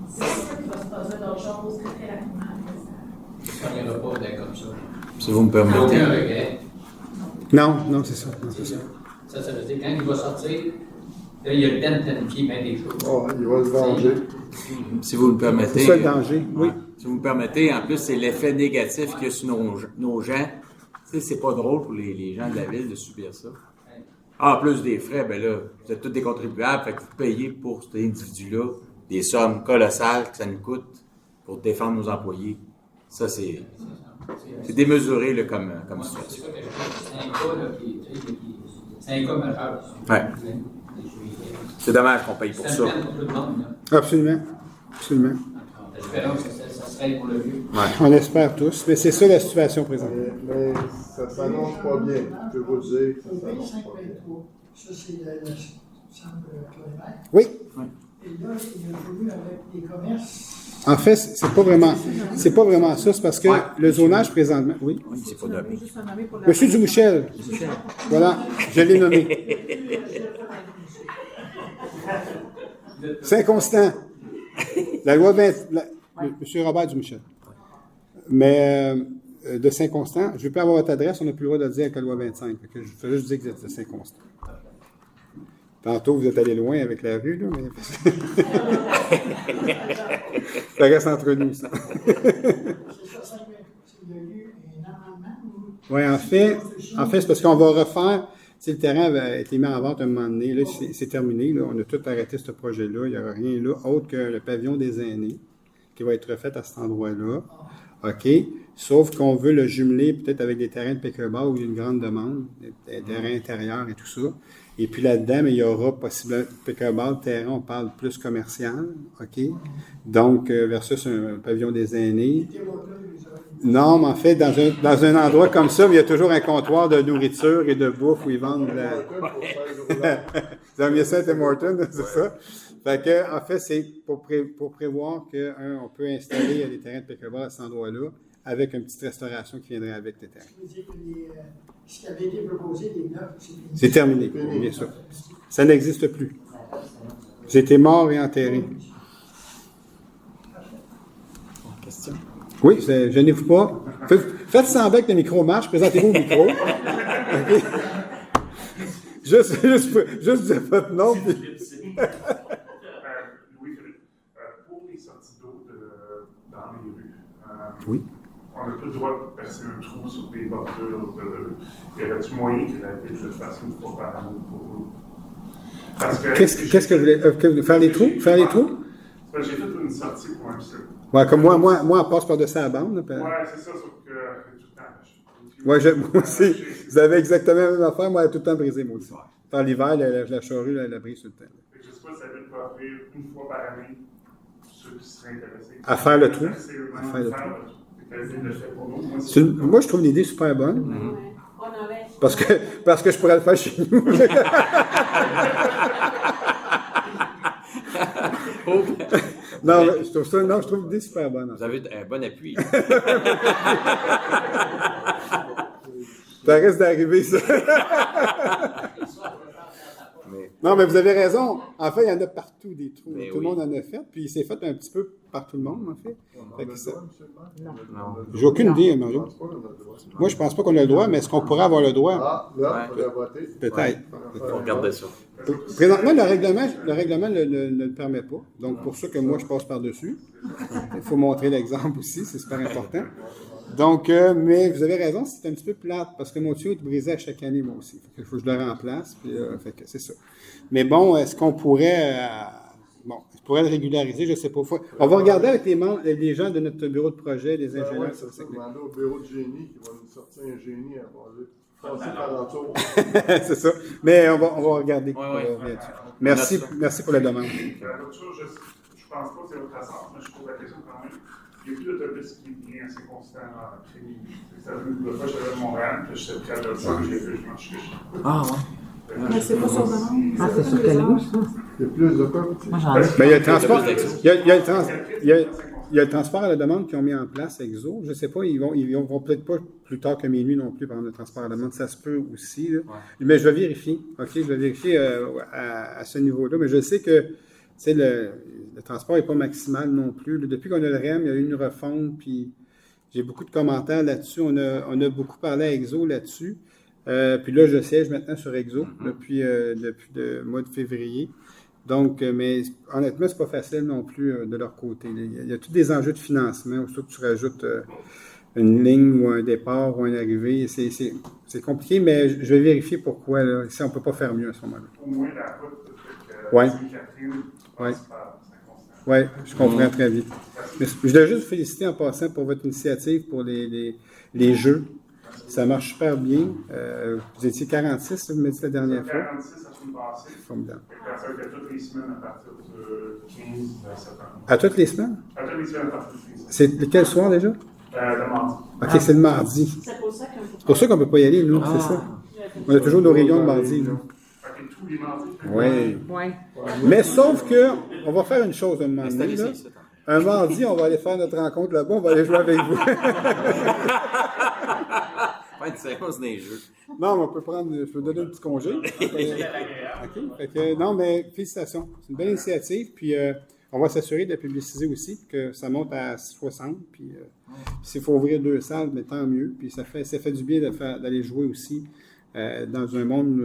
S2: c'est sûr qu'il va se passer d'autres choses très, très rapidement.
S10: Il n'y aura pas d'être comme ça.
S5: Si vous me permettez.
S10: Aucun regret.
S1: Non, c'est ça. Non, c'est ça.
S10: Ça veut dire quand il va sortir, là, il y a le temps de planifier bien des choses.
S6: Oh, il va se venger.
S5: Si vous me permettez.
S1: C'est ça le danger, oui.
S5: Si vous me permettez, en plus, c'est l'effet négatif qu'il y a sur nos gens. Tu sais, c'est pas drôle pour les gens de la ville de subir ça. En plus des frais, ben là, vous êtes tous des contribuables, fait que vous payez pour cet individu-là des sommes colossales que ça nous coûte pour défendre nos employés. Ça, c'est démesuré là, comme situation.
S10: C'est un cas, là, c'est un cas majeur.
S5: Ouais. C'est dommage qu'on paye pour ça.
S10: C'est une peine pour tout le monde. Là.
S1: Absolument.
S10: Espérons que ça serait pour le mieux.
S5: Ouais.
S1: On espère tous, mais c'est ça la situation présente.
S6: Mais ça s'annonce pas bien. Je peux vous le dire, ça
S9: Au
S6: s'annonce pas bien.
S9: 523, ça c'est le centre Claudemère.
S1: Oui.
S9: Et là, il a voulu avec des commerces.
S1: En fait, c'est pas vraiment ça. C'est parce que le zonage présentement. Oui.
S5: Oui, c'est pas dommage.
S1: Monsieur Dumouchel. Voilà, je l'ai nommé. Saint-Constant. La loi 20. Monsieur Robert Dumouchel. Mais de Saint-Constant, je ne veux pas avoir votre adresse, on n'a plus le droit de le dire avec la loi 25. Je fais juste dire que vous êtes de Saint-Constant. Tantôt, vous êtes allé loin avec la rue, là, mais. Ça reste entre nous, ça.
S9: C'est ça, il y a eu un amendement ou.
S1: Oui, en fait, c'est parce qu'on va refaire. Si le terrain avait été mis en vente un moment donné, là, c'est terminé. Là, on a tout arrêté ce projet-là. Il n'y aura rien là, autre que le pavillon des aînés, qui va être refait à cet endroit-là. OK? Sauf qu'on veut le jumeler peut-être avec des terrains de pickleball où il y a une grande demande, des terrains intérieurs et tout ça. Et puis là-dedans, mais il y aura possiblement pickleball, terrain, on parle plus commercial. OK? Donc, versus un pavillon des aînés. Non, mais en fait, dans un endroit comme ça, il y a toujours un comptoir de nourriture et de bouffe où ils vendent Dans le Saint Morton, c'est ça. Fait que, en fait, c'est pour prévoir qu'on peut installer des terrains de pickleball à cet endroit-là avec une petite restauration qui viendrait avec les terrains.
S9: Je veux dire que ce qui avait été proposé, les blocs,
S1: c'est terminé, bien sûr. Ça n'existe plus. C'était mort et enterré.
S5: Question?
S1: Oui, gênez-vous pas. Faites semblant que le micro marche, présentez-vous au micro. Okay. Juste dire votre nom.
S8: Louis-Philippe, pour les sorties d'eau dans les rues,
S1: Oui.
S8: on n'a plus le droit de percer un trou sur des bordures. Il y avait-tu moyen que la ville se fasse une fois par an pour vous?
S1: Qu'est-ce que vous voulez faire les trous? Faire les trous?
S8: J'ai fait une sortie pour un seul.
S1: Ouais, comme moi, on passe par-dessus la bande.
S8: Ouais, c'est ça, sauf que tout le temps.
S1: Ouais, moi aussi. Vous avez exactement la même affaire. Moi, elle a tout le temps brisé, moi aussi. Par l'hiver, la charrue, elle brise tout le temps.
S8: Je ne sais pas si ça veut pas offrir une fois par année ceux qui seraient intéressés.
S1: À faire le trou.
S8: À faire le trou.
S1: Moi, je trouve l'idée super bonne. Parce que je pourrais le faire chez nous. Non, je trouve l'idée super bonne.
S5: Vous avez un bon appui.
S1: Ça risque d'arriver, ça. Non, mais vous avez raison. En fait, il y en a partout des trous.
S5: Mais
S1: tout le
S5: oui.
S1: monde en a fait. Puis il s'est fait un petit peu par tout le monde, en fait. Fait que ça-
S5: Non.
S1: J'ai aucune idée, Mario. Moi, je pense pas qu'on a le droit, mais est-ce qu'on pourrait avoir le droit?
S6: Ah, là, il faudrait voter.
S1: Peut-être.
S5: Il faut regarder ça.
S1: Présentement, le règlement ne le permet pas. Donc, pour ça que moi, je passe par-dessus. Il faut montrer l'exemple aussi, c'est super important. Donc, mais vous avez raison, c'est un petit peu plate, parce que mon tuyau est brisé à chaque année, moi aussi. Il faut que je le remplace, puis fait que c'est ça. Mais bon, est-ce qu'on pourrait... bon, pourrait le régulariser, je ne sais pas. On va regarder avec les gens de notre bureau de projet, les ingénieurs.
S6: C'est ça, demander au bureau de génie qui va nous sortir un génie à passer par l'entour.
S1: C'est ça. Mais on va regarder.
S5: Ouais.
S1: Merci pour la demande.
S8: L'autre chose, je ne pense pas que c'est votre assort, mais je pose la question quand même. Il y a plus d'autobus qui vient assez constamment après midi. Ça veut dire que j'avais à Montréal, puis j'étais prêt à le faire, j'ai vu, je m'en suis.
S5: Ah, ouais.
S4: Mais c'est pas sur demande.
S11: Ah, c'est sur Calais, ça.
S6: Il y a plus de quoi?
S11: Moi, j'en ai.
S1: Mais il y a le transport. Il y a le transport à la demande qu'ils ont mis en place avec Exo. Je ne sais pas, ils vont peut-être pas plus tard que minuit non plus par le transport à la demande. Ça se peut aussi. Là. Ouais. Mais je vais vérifier. OK, je vais vérifier à ce niveau-là. Mais je sais que le transport n'est pas maximal non plus. Depuis qu'on a le REM, il y a eu une refonte. Puis j'ai beaucoup de commentaires là-dessus. On a beaucoup parlé à Exo là-dessus. Puis là, je siège maintenant sur Exo depuis le mois de février. Donc, mais honnêtement, c'est pas facile non plus de leur côté. Il y a tous des enjeux de financement, surtout que tu rajoutes une ligne ou un départ ou une arrivée. C'est compliqué, mais je vais vérifier pourquoi. Là. Ici, on ne peut pas faire mieux à ce moment-là.
S8: Au moins, la route
S1: Oui.
S8: Sainte-Catherine passe par Saint-Constant.
S1: Oui, je comprends très vite. Mais je voulais juste vous féliciter en passant pour votre initiative pour les jeux. Ça marche super bien. Vous étiez 46, vous m'avez dit la dernière fois.
S8: 46 la semaine passée.
S1: Formidable.
S8: Ça fait toutes les semaines à partir du 15 septembre.
S1: À toutes les semaines?
S8: À toutes les semaines à partir du 15.
S1: C'est quel soir déjà?
S8: Le mardi.
S1: OK, c'est le mardi.
S4: C'est
S1: pour ça qu'on ne peut pas y aller, nous, c'est ça. On a toujours nos réunions le mardi, nous.
S8: Tous les mardis.
S1: Oui.
S11: Oui.
S1: Mais sauf que, on va faire une chose un moment donné, là. Un mardi, on va aller faire notre rencontre là-bas, on va aller jouer avec vous.
S5: Pas une séance des jeux.
S1: Non, mais on peut je peux donner un petit congé. OK. Fait que, non, mais félicitations. C'est une belle initiative. Puis, on va s'assurer de la publiciser aussi, que ça monte à 60. Puis, s'il faut ouvrir 2 salles, mais tant mieux. Puis, ça fait du bien d'aller jouer aussi dans un monde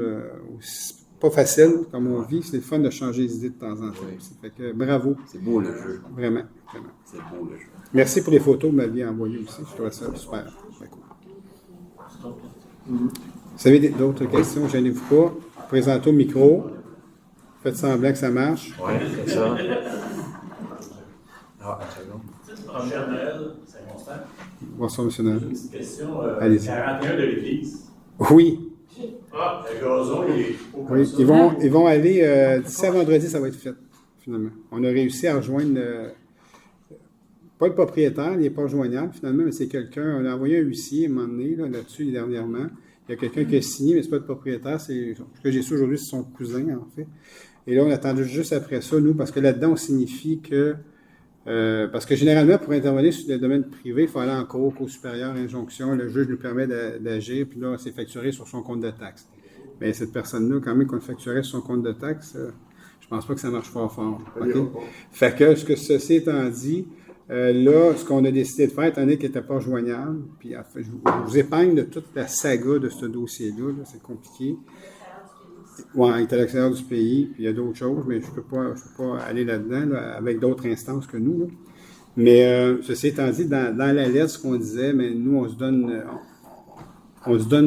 S1: pas facile comme on vit. C'est le fun de changer les idées de temps en temps. Oui. Fait que, bravo.
S5: C'est beau le jeu.
S1: Vraiment.
S5: C'est beau le jeu.
S1: Merci pour les photos que vous m'aviez envoyées aussi. Je trouve ça super. Très cool. Vous avez d'autres questions? Gênez-vous pas. Présentez au micro. Faites semblant que ça marche.
S5: Oui, c'est ça.
S3: Prochain Noël, Saint-Constant.
S1: Bonsoir, M. Noël.
S3: Une petite question.
S1: Allez-y.
S3: 41 de l'Église.
S1: Oui.
S3: Ah, le gazon, il est haut comme
S1: Oui,
S3: ça.
S1: ils vont aller, d'ici à vendredi, ça va être fait, finalement. On a réussi à rejoindre, pas le propriétaire, il n'est pas joignable, finalement, mais c'est quelqu'un, on a envoyé un huissier, à un moment donné, là-dessus, dernièrement. Il y a quelqu'un qui a signé, mais ce n'est pas le propriétaire, ce que j'ai su aujourd'hui, c'est son cousin, en fait. Et là, on attendait juste après ça, nous, parce que là-dedans, on signifie que, parce que généralement, pour intervenir sur le domaine privé, il faut aller en cour supérieur, injonction, le juge nous permet d'agir, puis là, c'est facturé sur son compte de taxes. Mais cette personne-là, quand même, qu'on le facturait sur son compte de taxes, je pense pas que ça marche fort. Okay? Fait que, ceci étant dit, là, ce qu'on a décidé de faire, étant donné qu'il n'était pas joignable, puis je vous épargne de toute la saga de ce dossier-là, c'est compliqué. Oui, il est à l'extérieur du pays, puis il y a d'autres choses, mais je ne peux pas aller là-dedans avec d'autres instances que nous. Là. Mais ceci étant dit, dans la lettre, ce qu'on disait, mais nous, on se donne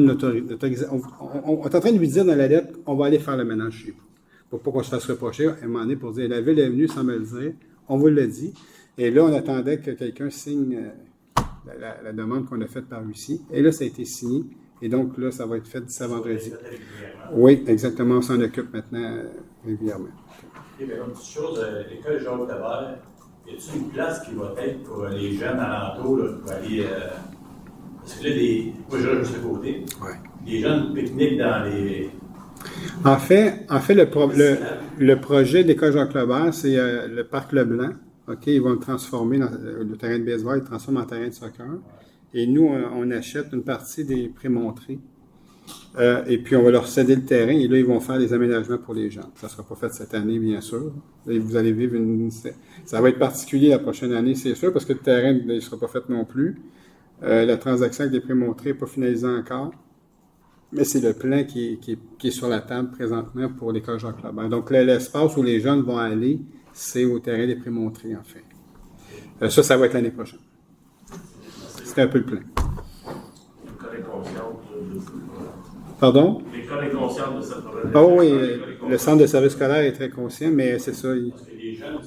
S1: l'autorisation. On est en train de lui dire dans la lettre, on va aller faire le ménage chez vous. Pour pas qu'on se fasse reprocher, à un moment donné, pour dire, la ville est venue sans me le dire, on vous l'a dit. Et là, on attendait que quelqu'un signe la demande qu'on a faite par Lucie. Et là, ça a été signé. Et donc, là, ça va être fait d'ici à vendredi. Oui, exactement. On s'en occupe maintenant régulièrement.
S3: Et bien, une petite chose, l'école Jacques Tabert, y a-t-il une place qui va être pour les jeunes alentours, là, pour aller. Parce que là, moi, je reste juste à côté.
S1: Ouais.
S3: Les jeunes pique-niquent dans les.
S1: En fait le projet de l'école Jacques Tabert, c'est le parc Leblanc. OK, ils vont le transformer dans le terrain de baseball, ils le transforment en terrain de soccer. Et nous, on achète une partie des prémontrés. Et puis, on va leur céder le terrain. Et là, ils vont faire des aménagements pour les gens. Ça ne sera pas fait cette année, bien sûr. Et vous allez vivre ça va être particulier la prochaine année, c'est sûr, parce que le terrain ne sera pas fait non plus. La transaction avec les prémontrés n'est pas finalisée encore. Mais c'est le plan qui est sur la table présentement pour l'école Jacques Labert. Donc, l'espace où les jeunes vont aller, c'est au terrain des prémontrés, en fait. Ça va être l'année prochaine. C'est un peu le plan.
S3: L'école est consciente de ça.
S1: Pardon?
S3: L'école est consciente de cette problématique.
S1: Ah oui, le centre de service scolaire est très conscient, mais c'est ça.
S3: Parce que les jeunes,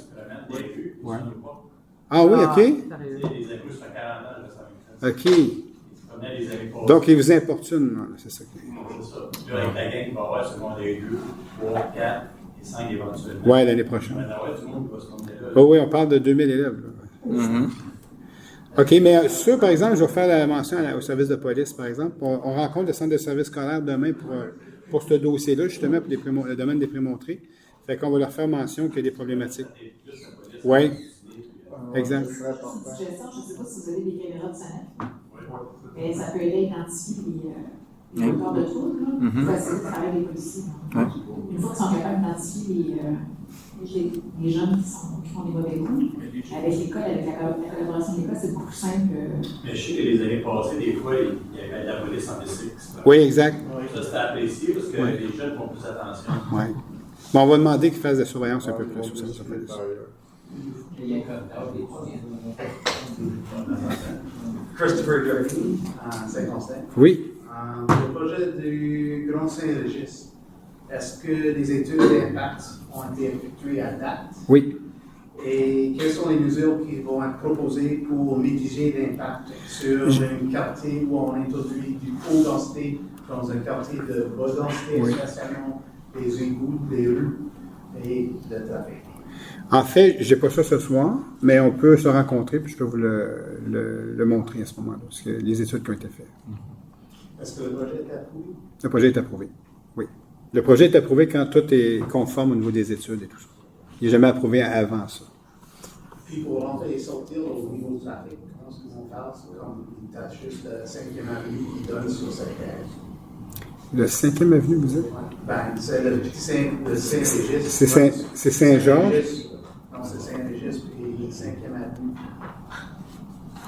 S1: Ouais.
S3: ou pas.
S1: Ah oui, OK.
S11: Sérieux.
S3: Tu sais, les amis, ça fait 40 ans, je sais avec
S1: OK.
S3: ça. Ils prenaient les années passées.
S1: Donc, ils vous importunent, là, c'est ça.
S3: C'est ça. Puis là, avec la gang, il va y avoir secondaire 2, 3, 4 et 5 éventuellement.
S1: Oui, l'année prochaine.
S3: Il va y avoir du monde qui va se promener là.
S1: Oh, oui, on parle de 2000 élèves. Là. OK, mais ça, par exemple, je vais faire la mention au service de police, par exemple. On rencontre le centre de service scolaire demain pour ce dossier-là, justement, pour le domaine des prémontrés. Fait qu'on va leur faire mention qu'il y a des problématiques. Oui, exact.
S4: Une suggestion, je ne sais pas si vous avez des caméras de SANEF. Mais ça peut aider à identifier les auteurs de troubles. Ça facilite le travail des policiers. Une fois qu'ils sont capables d'identifier les jeunes qui font des mauvais coups, avec l'école, avec la collaboration de l'école, c'est beaucoup plus simple.
S3: Mais je sais que les années passées, des fois, il y avait de la police en bicycle.
S1: Oui, exact.
S3: Ça, c'était apprécié parce que
S1: Oui.
S3: les jeunes font plus attention.
S1: Oui. Bon, on va demander qu'ils fassent de la surveillance un peu plus au service de police.
S10: Il y a un code des premiers.
S12: Christopher Durkee, à Saint-Constant.
S1: Oui.
S12: Le projet du Grand Saint-Régis, est-ce que des études d'impact ont été effectuées à date?
S1: Oui.
S12: Et quelles sont les mesures qui vont être proposées pour mitiger l'impact sur un quartier où on introduit du haut densité dans un quartier de bas densité,
S1: Oui.
S12: spécialement des égouts, des rues et le trafic?
S1: En fait, je n'ai pas ça ce soir, mais on peut se rencontrer, puis je peux vous le montrer à ce moment-là, parce que les études qui ont été faites.
S12: Est-ce que le projet est approuvé?
S1: Le projet est approuvé, oui. Le projet est approuvé quand tout est conforme au niveau des études et tout ça. Il n'est jamais approuvé avant ça.
S12: Puis pour rentrer et sortir au niveau du trafic, comment est-ce qu'ils vont faire? C'est comme ils tâchent juste la 5e avenue qui donne sur cette terre.
S1: Le 5e avenue, vous dites?
S12: Ben, c'est le Saint-Régis.
S1: C'est Saint-Georges?
S12: Non, c'est Saint-Régis, puis le 5e avenue.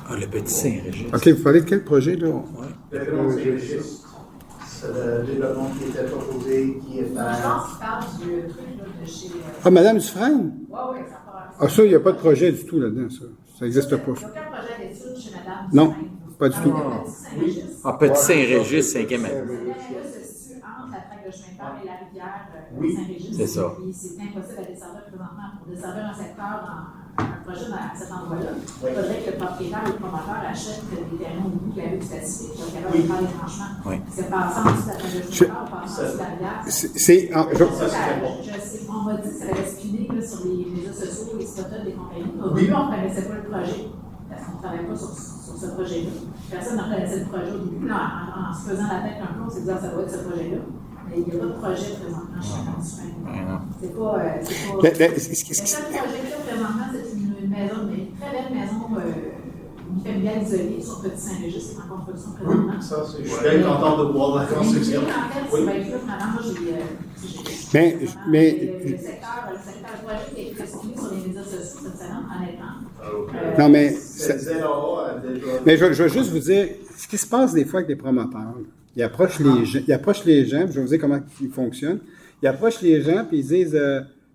S5: Ah, le petit Saint-Régis.
S1: OK, vous parlez de quel projet, là?
S12: Le Grand Saint-Régis, c'est le développement qui était proposé, qui est
S2: Je
S12: fait.
S2: pense qu'il parle du truc là, de chez.
S1: Ah, Madame Dufresne?
S2: Oui, oui, ça part.
S1: Ah, ça, il n'y a pas de projet du tout là-dedans, ça. Ça n'existe pas.
S2: Il n'y a aucun projet d'études chez Madame.
S1: Non, pas du tout.
S5: Ah, petit Saint-Régis, 5e année.
S2: Là, se situe entre la traque de chemin de fer et la rivière
S12: Oui,
S2: Saint-Régis.
S5: c'est ça.
S2: Puis c'est impossible à desservir présentement. Pour desservir un secteur dans un projet à cet endroit-là, il faudrait que le propriétaire ou le promoteur achète des terrains au bout de la rue spécifique pour être capable de faire les tranchements.
S5: Oui.
S2: C'est passant en dessous de la traque de chemin de fer, passant en dessous de la rivière.
S1: Je
S2: sais, on m'a dit que ça avait spiné là, sur les réseaux sociaux, les spotters des compagnies. Au début, on ne connaissait pas le projet, parce qu'on ne travaillait pas sur ce projet-là. Personne ne connaissait le projet au début. Là, en se faisant la tête un peu, on s'est dit que ça doit être ce projet-là. Mais il n'y a pas de projet présentement chez Saint-Constant. C'est pas. Le seul projet-là, présentement, c'est une maison, une très belle maison unifamiliale isolée sur Petit Saint-Régis, c'est en construction présentement.
S12: Oui, ça, je suis bien content de voir la construction.
S2: En fait, ça va être là, maintenant, moi, j'ai. Le secteur, le projet qui a été exprimé sur les médias sociaux cette semaine, honnêtement.
S1: Non, mais.
S12: Mais
S1: je veux juste vous dire, ce qui se passe des fois avec les promoteurs, ils approchent les gens, puis je vais vous dire comment ils fonctionnent. Ils approchent les gens, puis ils disent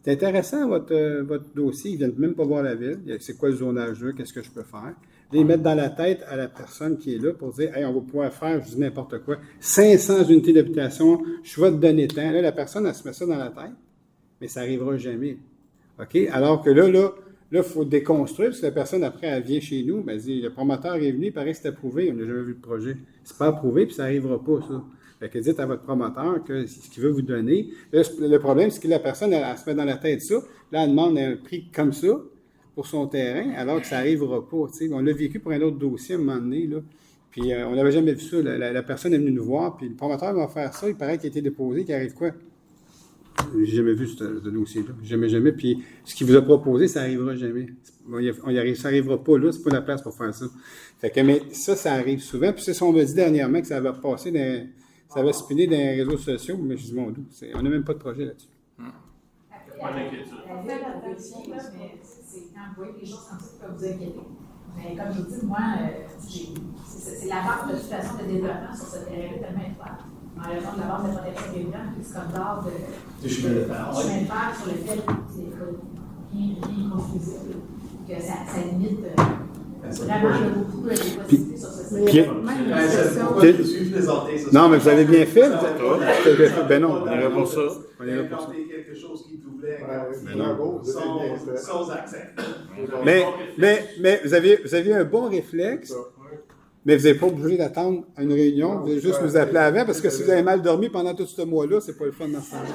S1: c'est intéressant votre dossier, ils ne viennent même pas voir la ville. C'est quoi le zonage là, qu'est-ce que je peux faire? Là, ils mettent dans la tête à la personne qui est là pour dire hey, on va pouvoir faire, je dis n'importe quoi, 500 unités d'habitation, je vais te donner tant. Là, la personne, elle se met ça dans la tête, mais ça n'arrivera jamais. OK? Alors que là, il faut déconstruire, parce que la personne, après, elle vient chez nous, elle dit, le promoteur est venu, il paraît que c'est approuvé, on n'a jamais vu le projet. C'est pas approuvé, puis ça n'arrivera pas, ça. Fait que dites à votre promoteur que ce qu'il veut vous donner. Là, le problème, c'est que la personne, elle se met dans la tête ça, là, elle demande un prix comme ça pour son terrain, alors que ça n'arrivera pas. T'sais. On l'a vécu pour un autre dossier à un moment donné, là. Puis on n'avait jamais vu ça. La personne est venue nous voir, puis le promoteur va faire ça, il paraît qu'il a été déposé, qu'il arrive quoi? J'ai jamais vu ce dossier-là. Jamais. Puis ce qu'il vous a proposé, ça n'arrivera jamais. Ça n'arrivera pas là, c'est pas la place pour faire ça. Fait que, mais ça arrive souvent. Puis c'est ce qu'on m'a dit dernièrement que ça va passer ça va spinner dans les réseaux sociaux, mais je dis mon doux, on n'a même pas de projet là-dessus.
S2: Pas d'inquiétude. C'est quand vous voyez des choses comme ça, que vous inquiétez. Mais comme je vous dis, moi, c'est la base de toute façon de développement sur ce terrain tellement étroit. En raison de la base de protection des gens, puis c'est comme d'ordre de chemin de fer sur lequel c'est bien construisible, que ça limite vraiment beaucoup les possibilités sur ce site.
S1: Non, mais vous avez bien fait. Ben non,
S5: on est là pour ça.
S12: On est là pour ça. Quelque chose qui est voulait garantir
S6: bravo, vous avez bien fait.
S12: sans accès.
S1: Mais vous aviez un bon réflexe, mais vous n'êtes pas obligé d'attendre une réunion. Vous allez juste nous appeler avant, parce que si vous avez mal dormi pendant tout ce mois-là, c'est pas le fun dans ce temps-là.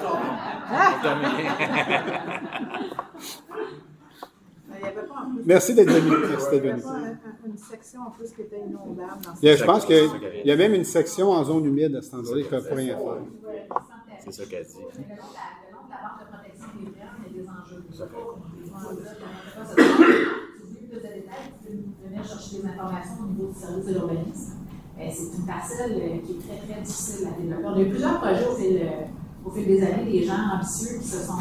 S11: Il y avait pas en plus.
S1: Merci d'être venu. Merci d'être
S11: Il y
S1: venu.
S11: avait pas une section en plus qui était inondable dans
S1: Je pense qu'il y a même une section en zone humide à cet endroit-là qui ne peut rien faire.
S5: C'est ça qu'elle dit.
S4: Le long de la banque de protection des terres, il y a des enjeux. Si vous voulez plus de détails, vous pouvez venir chercher des informations au niveau du service de l'urbanisme. C'est une parcelle qui est très, très difficile à développer. On a eu plusieurs projets au fil des années, des gens ambitieux qui se sont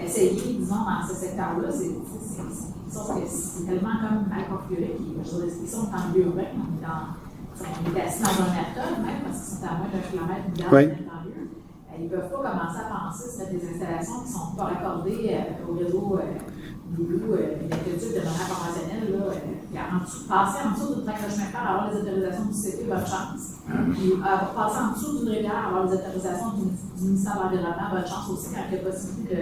S4: essayés, disons, dans ce secteur-là. Sauf que c'est tellement comme mal configuré qu'ils sont en lieu urbain. On est assis dans un atoll, même, parce qu'ils sont à moins d'1 kilomètre de banlieue. Ils ne peuvent pas commencer à penser à des installations qui ne sont pas raccordées au réseau d'inquiétude de notre conventionnel. Passer en dessous d'une traque de chemin de fer, avoir les autorisations du CP, bonne chance. Puis passer en dessous d'une rivière, avoir les autorisations du ministère de l'Environnement, bonne chance aussi, quand il y a possibilité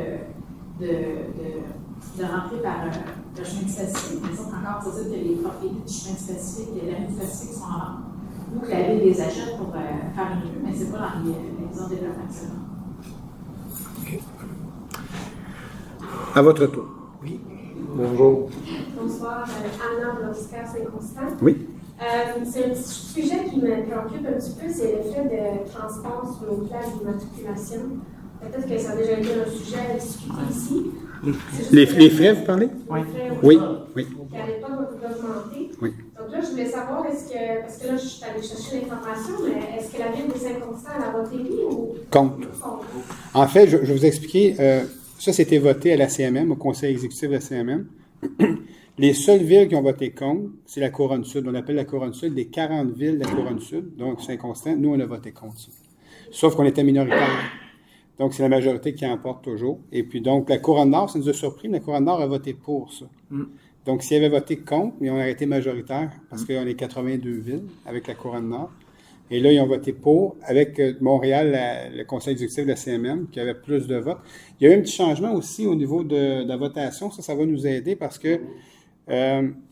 S4: de rentrer par le chemin spécifique. Mais sauf encore, il faut dire que les propriétés du chemin spécifique et les lignes spécifiques sont en vente. Ou que la ville les achète pour faire une rue, mais ce n'est pas dans les zones de développement actuellement.
S1: À votre tour.
S5: Oui.
S6: Bonjour.
S13: Bonsoir, Anna Blomska, Saint-Constant.
S1: Oui.
S13: C'est un petit sujet qui me préoccupe un petit peu, c'est le fait de transport sur nos plages d'immatriculation. Peut-être que ça a déjà été un sujet à discuter ici.
S1: Les frais, vous parlez?
S13: Oui.
S1: Oui. Oui.
S13: Qui à l'époque ont augmenté.
S1: Oui.
S13: Donc là, je voulais savoir, parce que là, je suis allée chercher l'information, mais est-ce que la ville de Saint-Constant, elle a voté oui ou
S1: contre? En fait, je vais vous expliquer. Ça, c'était voté à la CMM, au Conseil exécutif de la CMM. Les seules villes qui ont voté contre, c'est la Couronne-Sud. On appelle la Couronne-Sud des 40 villes de la Couronne-Sud. Donc, Saint-Constant, nous, on a voté contre ça. Sauf qu'on était minoritaire. Donc, c'est la majorité qui emporte toujours. Et puis, donc, la Couronne-Nord, ça nous a surpris, mais la Couronne-Nord a voté pour ça. Donc, s'ils avaient voté contre, ils ont été majoritaires, parce qu'on est 82 villes avec la Couronne-Nord. Et là, ils ont voté pour, avec Montréal, le conseil exécutif de la CMM, qui avait plus de votes. Il y a eu un petit changement aussi au niveau de la votation. Ça va nous aider parce que,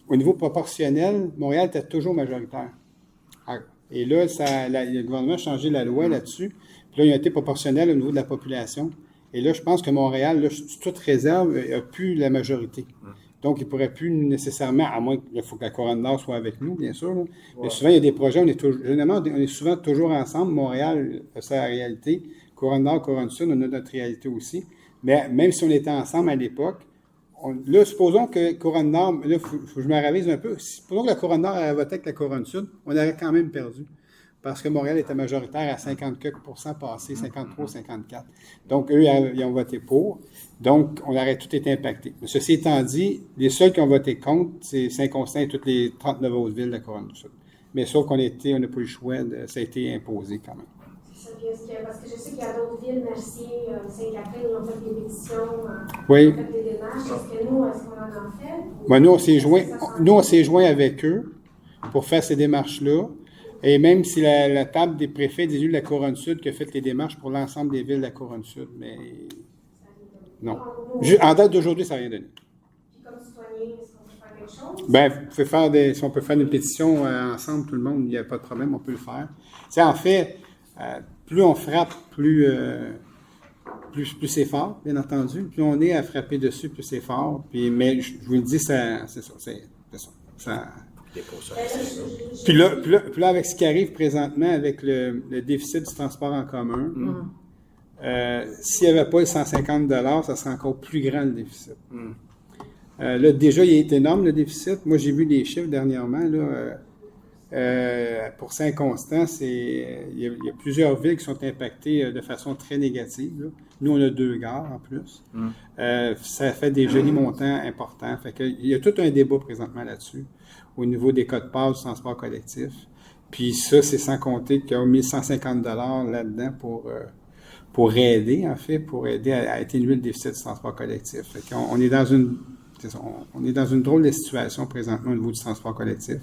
S1: au niveau proportionnel, Montréal était toujours majoritaire. Et là, le gouvernement a changé la loi là-dessus. Puis là, ils ont été proportionnels au niveau de la population. Et là, je pense que Montréal, là, toute réserve, n'a plus la majorité. Donc, il ne pourrait plus nécessairement, à moins qu'il faut que la Couronne-Nord soit avec nous, bien sûr. Là. Mais souvent, il y a des projets, généralement, on est souvent toujours ensemble. Montréal, c'est la réalité. Couronne-Nord, Couronne-Sud, on a notre réalité aussi. Mais même si on était ensemble à l'époque, là, supposons que Couronne-Nord, là, il faut que je me ravise un peu. Supposons que la Couronne-Nord avait voté avec la Couronne-Sud, on aurait quand même perdu. Parce que Montréal était majoritaire à 54% passé, 53, 54. Donc, eux, ils ont voté pour. Donc, on aurait tout été impacté. Mais ceci étant dit, les seuls qui ont voté contre, c'est Saint-Constant et toutes les 39 autres villes de la Couronne-Sud. Mais sauf qu'on n'a pas eu le choix, ça a été imposé quand même.
S13: C'est ça, parce que je sais qu'il y a d'autres villes, Mercier, Sainte-Catherine, ils ont fait des pétitions,
S1: oui.
S13: Ils ont fait des démarches. Est-ce qu'on en a fait?
S1: Ben, nous, on s'est joint avec eux pour faire ces démarches-là. Et même si la table des préfets des élus de la Couronne-Sud qui a fait les démarches pour l'ensemble des villes de la Couronne-Sud, mais non. En date d'aujourd'hui, ça n'a rien donné.
S13: Puis comme citoyen, est-ce qu'on peut faire quelque chose?
S1: Bien, si on peut faire une pétition ensemble, tout le monde, il n'y a pas de problème, on peut le faire. T'sais, en fait, plus on frappe, plus c'est fort, bien entendu. Plus on est à frapper dessus, plus c'est fort. Mais je vous le dis, c'est ça. Puis là, avec ce qui arrive présentement, avec le déficit du transport en commun, s'il n'y avait pas les 150 $, ça serait encore plus grand le déficit. Là, déjà, il est énorme le déficit. Moi, j'ai vu les chiffres dernièrement. Là, pour Saint-Constant, il y a plusieurs villes qui sont impactées de façon très négative. Là. Nous, on a 2 gares en plus. Ça fait des jolis montants importants. Fait que, il y a tout un débat présentement là-dessus, au niveau des codes passe du transport collectif. Puis ça, c'est sans compter qu'il y a 1150 $ là-dedans pour aider, en fait, pour aider à atténuer le déficit du transport collectif. Fait qu'on est dans une drôle de situation présentement au niveau du transport collectif.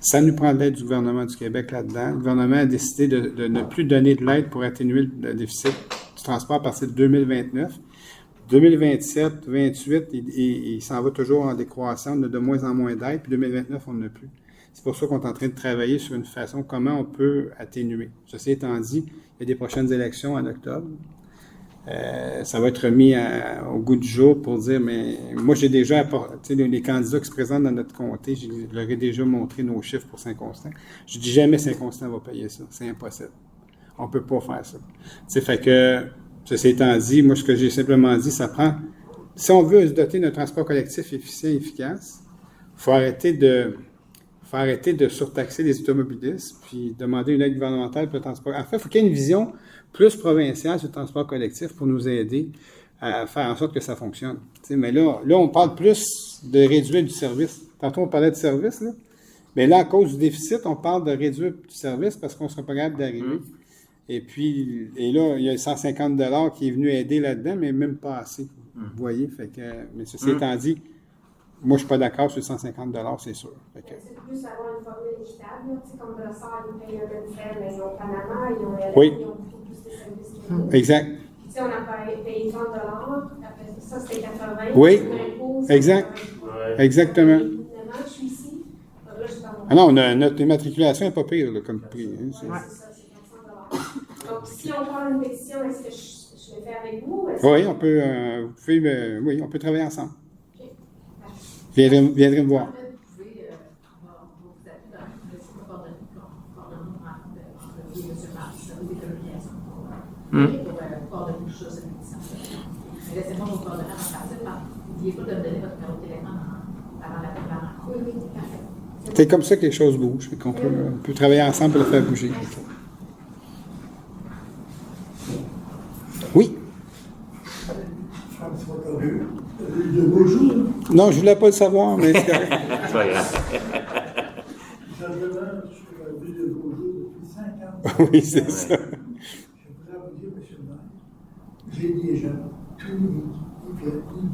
S1: Ça nous prend de l'aide du gouvernement du Québec là-dedans. Le gouvernement a décidé de ne plus donner de l'aide pour atténuer le déficit du transport à partir de 2029. 2027, 2028, il s'en va toujours en décroissant, on a de moins en moins d'aide, puis 2029, on n'en a plus. C'est pour ça qu'on est en train de travailler sur une façon, comment on peut atténuer. Ceci étant dit, il y a des prochaines élections en octobre. Ça va être mis au goût du jour pour dire, mais moi, j'ai déjà apporté, les candidats qui se présentent dans notre comté, je leur ai déjà montré nos chiffres pour Saint-Constant. Je dis jamais Saint-Constant va payer ça. C'est impossible. On peut pas faire ça. Fait que, ceci étant dit, moi, ce que j'ai simplement dit, ça prend, si on veut se doter d'un transport collectif efficient et efficace, il faut arrêter de surtaxer les automobilistes, puis demander une aide gouvernementale pour le transport. En fait, il faut qu'il y ait une vision plus provinciale sur le transport collectif pour nous aider à faire en sorte que ça fonctionne. Mais là, on parle plus de réduire du service. Tantôt, on parlait de service, là. Mais là, à cause du déficit, on parle de réduire du service parce qu'on ne sera pas capable d'arriver. Et puis, là, il y a 150 $ qui est venu aider là-dedans, mais même pas assez. Vous voyez? Fait que, mais ceci étant dit, moi, je ne suis pas d'accord sur 150 $, c'est sûr.
S13: C'est plus avoir une formule équitable. Comme Brossard, ils payent un peu de frais, mais ils ont Panama, ils ont LA, ils ont beaucoup plus de services qu'ils ont.
S1: Exact.
S13: Puis, on a payé 30 $, après ça, c'était 80 $.
S1: Oui, exact. Exactement.
S13: Je suis ici. Là, je
S1: ah non, notre immatriculation n'est pas pire là, comme prix. Hein,
S13: c'est ça, c'est 400 $. Donc, si on prend une pétition, est-ce que je le fais avec vous?
S1: Oui, on peut, oui, on peut travailler ensemble. Viendrez me voir.
S4: En fait, vous pouvez, on va vous appeler dans le site coordonnées entre vous et M. Marc, ça vous des communications pour coordonner tout ça, cette émission. Mais laissez-moi vous coordonner avant de partir. N'oubliez pas de me donner votre numéro de téléphone avant la rencontre. Oui, parfait.
S1: C'est comme ça que les choses bougent. On peut travailler ensemble pour le faire bouger. Oui.
S9: De beaux jours.
S1: Non, je ne voulais pas le savoir, mais c'est correct.
S5: C'est pas grave.
S9: Simplement, je suis de beaux jours depuis 5 ans.
S1: Oui, c'est ça.
S9: Je voudrais vous dire, monsieur le maire, j'ai des gens, tous les midi,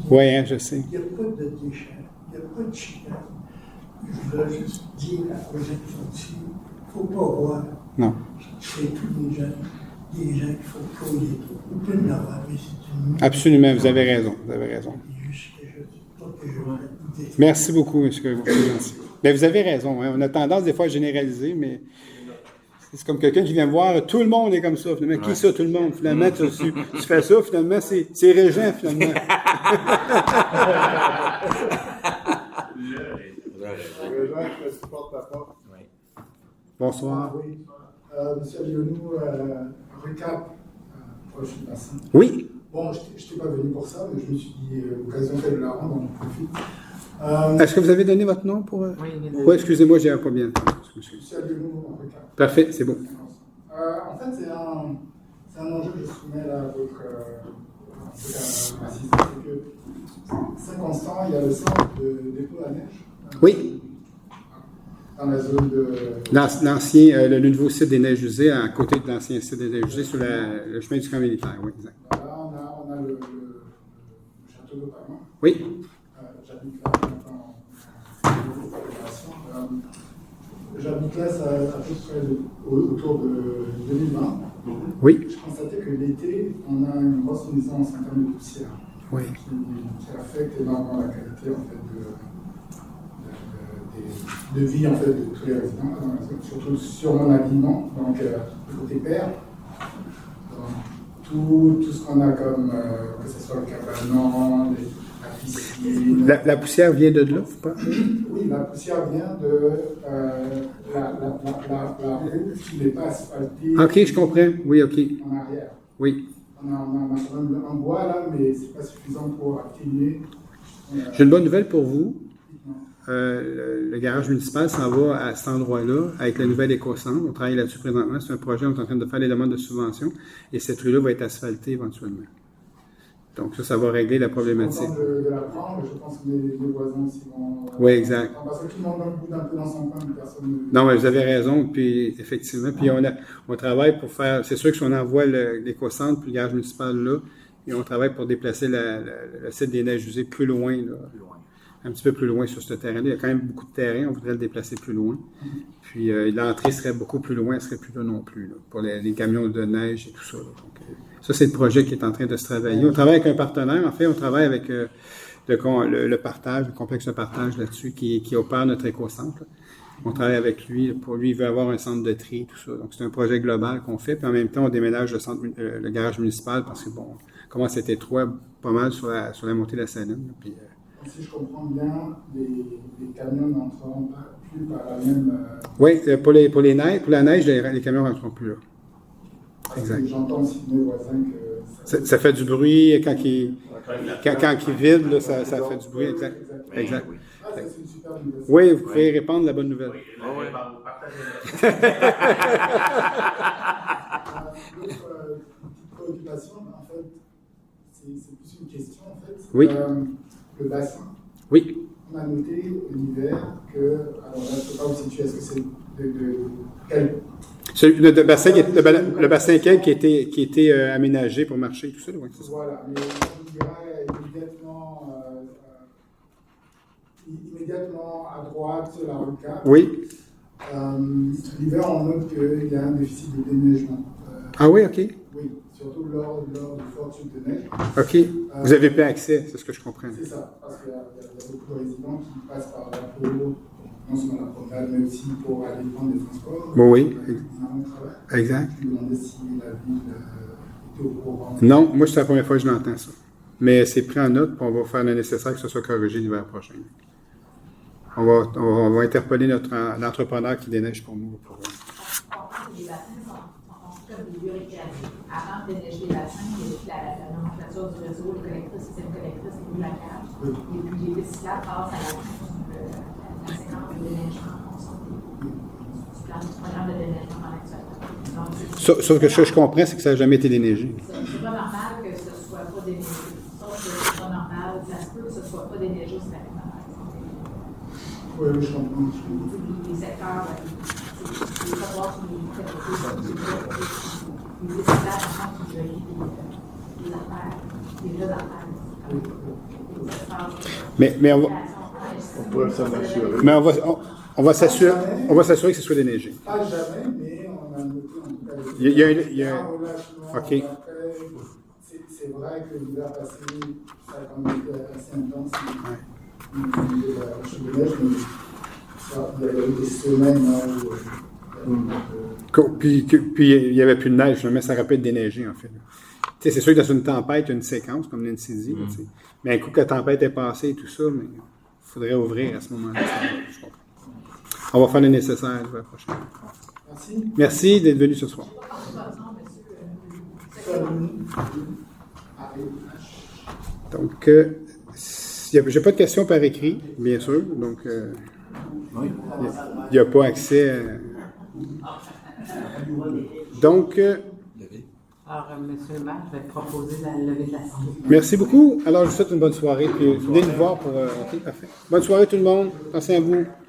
S1: oui, hein, je sais.
S9: Il n'y a pas de déchets, il n'y a pas de chicane. Je voudrais juste dire à la gens qui sont ici, il ne faut pas voir.
S1: Non.
S9: C'est tous les gens qu'il faut trouver. On peut l'avoir, mais c'est une...
S1: Absolument, vous avez raison. Vous avez raison. Merci beaucoup, M. Grégoire. Mais vous avez raison. Hein. On a tendance des fois à généraliser, mais c'est comme quelqu'un qui vient me voir, tout le monde est comme ça. Finalement, qui ça, tout le monde? Finalement, tu fais ça, finalement, c'est Régent, finalement. Bonsoir.
S14: Oui. Monsieur Lyonou, récap prochain bassin.
S1: Oui.
S14: Bon, je n'étais pas venu pour ça, mais je me suis dit, l'occasion de la rendre, on en profite.
S1: Est-ce que vous avez donné votre nom pour... Oui, excusez-moi, j'ai pas bien.
S14: Monsieur Lyonou, en récap.
S1: Parfait, c'est bon.
S14: En fait, c'est un enjeu que je soumets là à votre assistance, c'est que Saint-Constant, il y a le centre de dépôt à neige.
S1: Oui.
S14: Dans la zone de...
S1: L'ancien, le nouveau site des neiges usées, à côté de l'ancien site des neiges usées, sur le chemin du camp militaire, oui, exact.
S14: Là, on a le château de Parlement.
S1: Oui.
S14: J'habite là maintenant. J'habite là, ça à peu près autour de 2020.
S1: Oui.
S14: Je constatais que l'été, on a une grosse nuisance en termes de poussière.
S1: Oui.
S14: Qui affecte énormément la qualité en fait, de vie en fait, de tous les résidents dans la zone, surtout sur mon habillement, donc côté père. Tout ce qu'on a comme, que ce soit le cabanon, la piscine.
S1: La poussière vient de là, pas?
S14: Oui, la poussière vient de la route qui n'est pas asphaltée.
S1: Ok, je comprends. Oui, ok.
S14: En arrière.
S1: Oui.
S14: On a quand même un bois là, mais ce n'est pas suffisant pour atténuer.
S1: J'ai une bonne nouvelle pour vous. Le garage municipal s'en va à cet endroit-là avec le nouvel éco-centre. On travaille là-dessus présentement. C'est un projet, on est en train de faire des demandes de subvention et cette rue-là va être asphaltée éventuellement. Donc ça va régler la problématique.
S14: Je suis content de l'apprendre, je pense que les voisins aussi vont...
S1: Oui, exact.
S14: Parce que tout le monde bouge un peu dans son coin, mais personne ne...
S1: Non, mais vous avez raison, puis effectivement. Puis on travaille pour faire... C'est sûr que si on envoie l'éco-centre puis le garage municipal là, et on travaille pour déplacer le site des neiges usées plus loin. Là. un petit peu plus loin sur ce terrain-là. Il y a quand même beaucoup de terrain, on voudrait le déplacer plus loin. Puis l'entrée serait beaucoup plus loin, elle serait plus là non plus, là, pour les camions de neige et tout ça. Là. Donc, ça, c'est le projet qui est en train de se travailler. On travaille avec un partenaire, en fait, on travaille avec le partage, le complexe de partage là-dessus, qui opère notre éco-centre. On travaille avec lui. Pour lui, il veut avoir un centre de tri, tout ça. Donc, c'est un projet global qu'on fait. Puis en même temps, on déménage le garage municipal parce que, bon, comment c'était étroit, pas mal sur la montée de la Saline. Puis,
S14: si je comprends bien, les camions n'entreront plus par la même...
S1: Oui, pour la neige, les camions ne rentreront plus là. Exact.
S14: J'entends aussi de mes voisins que...
S1: Ça fait du bruit quand il vide, là, ça fait du bruit. Exact.
S14: Ah, ça, c'est une super nouvelle.
S1: Oui, vous pouvez répandre la bonne nouvelle.
S14: L'autre préoccupation, en fait, c'est plus une question, en fait.
S1: Oui.
S14: Le bassin.
S1: Oui.
S14: On a noté l'hiver que, alors là, je ne sais pas où situer, est-ce que c'est de quel... Le bassin quel qui était aménagé pour marcher, tout ça, oui, c'est ça. Voilà, mais on dirait immédiatement à droite, la rue 4.
S1: Oui.
S14: L'hiver, on note qu'il y a un déficit de déneigement.
S1: Ah oui, OK.
S14: Oui, surtout lors de fortes chutes de neige.
S1: OK. Vous avez plus accès, c'est ce que je comprends.
S14: C'est ça, parce qu'il y a beaucoup de résidents qui passent par là pour, non seulement la promenade, mais aussi pour aller prendre des transports.
S1: Oui.
S14: Exact.
S1: Exact.
S14: Je me demandais si la ville était au courant.
S1: Non, moi, c'est la première fois que je l'entends, ça. Mais c'est pris en note, puis on va faire le nécessaire que ce soit corrigé l'hiver prochain. On va interpeller l'entrepreneur qui déneige pour nous.
S4: Les bassins sont en tout cas des lieux récréatifs. Avant de déneiger les bassins, il y a la nomenclature du réseau, les collectrices, système collectrice, les placages. Et puis les pistes cyclables passent à la séquence de déneigement en fonction du plan du programme de déneigement en actualité.
S1: Sauf que ce que je comprends, c'est que ça n'a jamais été déneigé.
S4: C'est pas normal que ce ne soit pas déneigé. Sauf que c'est pas normal, ça se peut que ce ne soit pas déneigé systématiquement.
S14: Oui, je comprends.
S4: Les secteurs, les savoirs qui les décidaires qui veulent les affaires, les vraies affaires.
S1: Mais on va.
S6: On pourrait s'en assurer.
S1: Mais on va s'assurer que ce soit déneigé.
S14: Pas jamais, mais on a noté en tout cas.
S1: Il y a un
S14: relâchement.
S1: OK.
S14: C'est vrai que l'hiver passé, ça a quand même été assez intense. Il y a eu des semaines où...
S1: Puis il n'y avait plus de neige, finalement, ça aurait pu être déneigé, en fait. C'est sûr que dans une tempête, il y a une séquence, comme Nancy dit. Mais un coup que la tempête est passée et tout ça, mais il faudrait ouvrir à ce moment-là. Je comprends. On va faire le nécessaire la prochaine.
S14: Merci.
S1: Merci d'être venu ce soir. Donc, je n'ai pas de questions par écrit, bien sûr. Donc, il n'y a pas accès. Donc,
S15: alors, M. le maire, je vais te proposer la levée de l'Assemblée.
S1: Merci beaucoup. Alors, je vous souhaite une bonne soirée. Puis, venez nous voir pour. OK, parfait. Bonne soirée, tout le monde. Pensez à vous.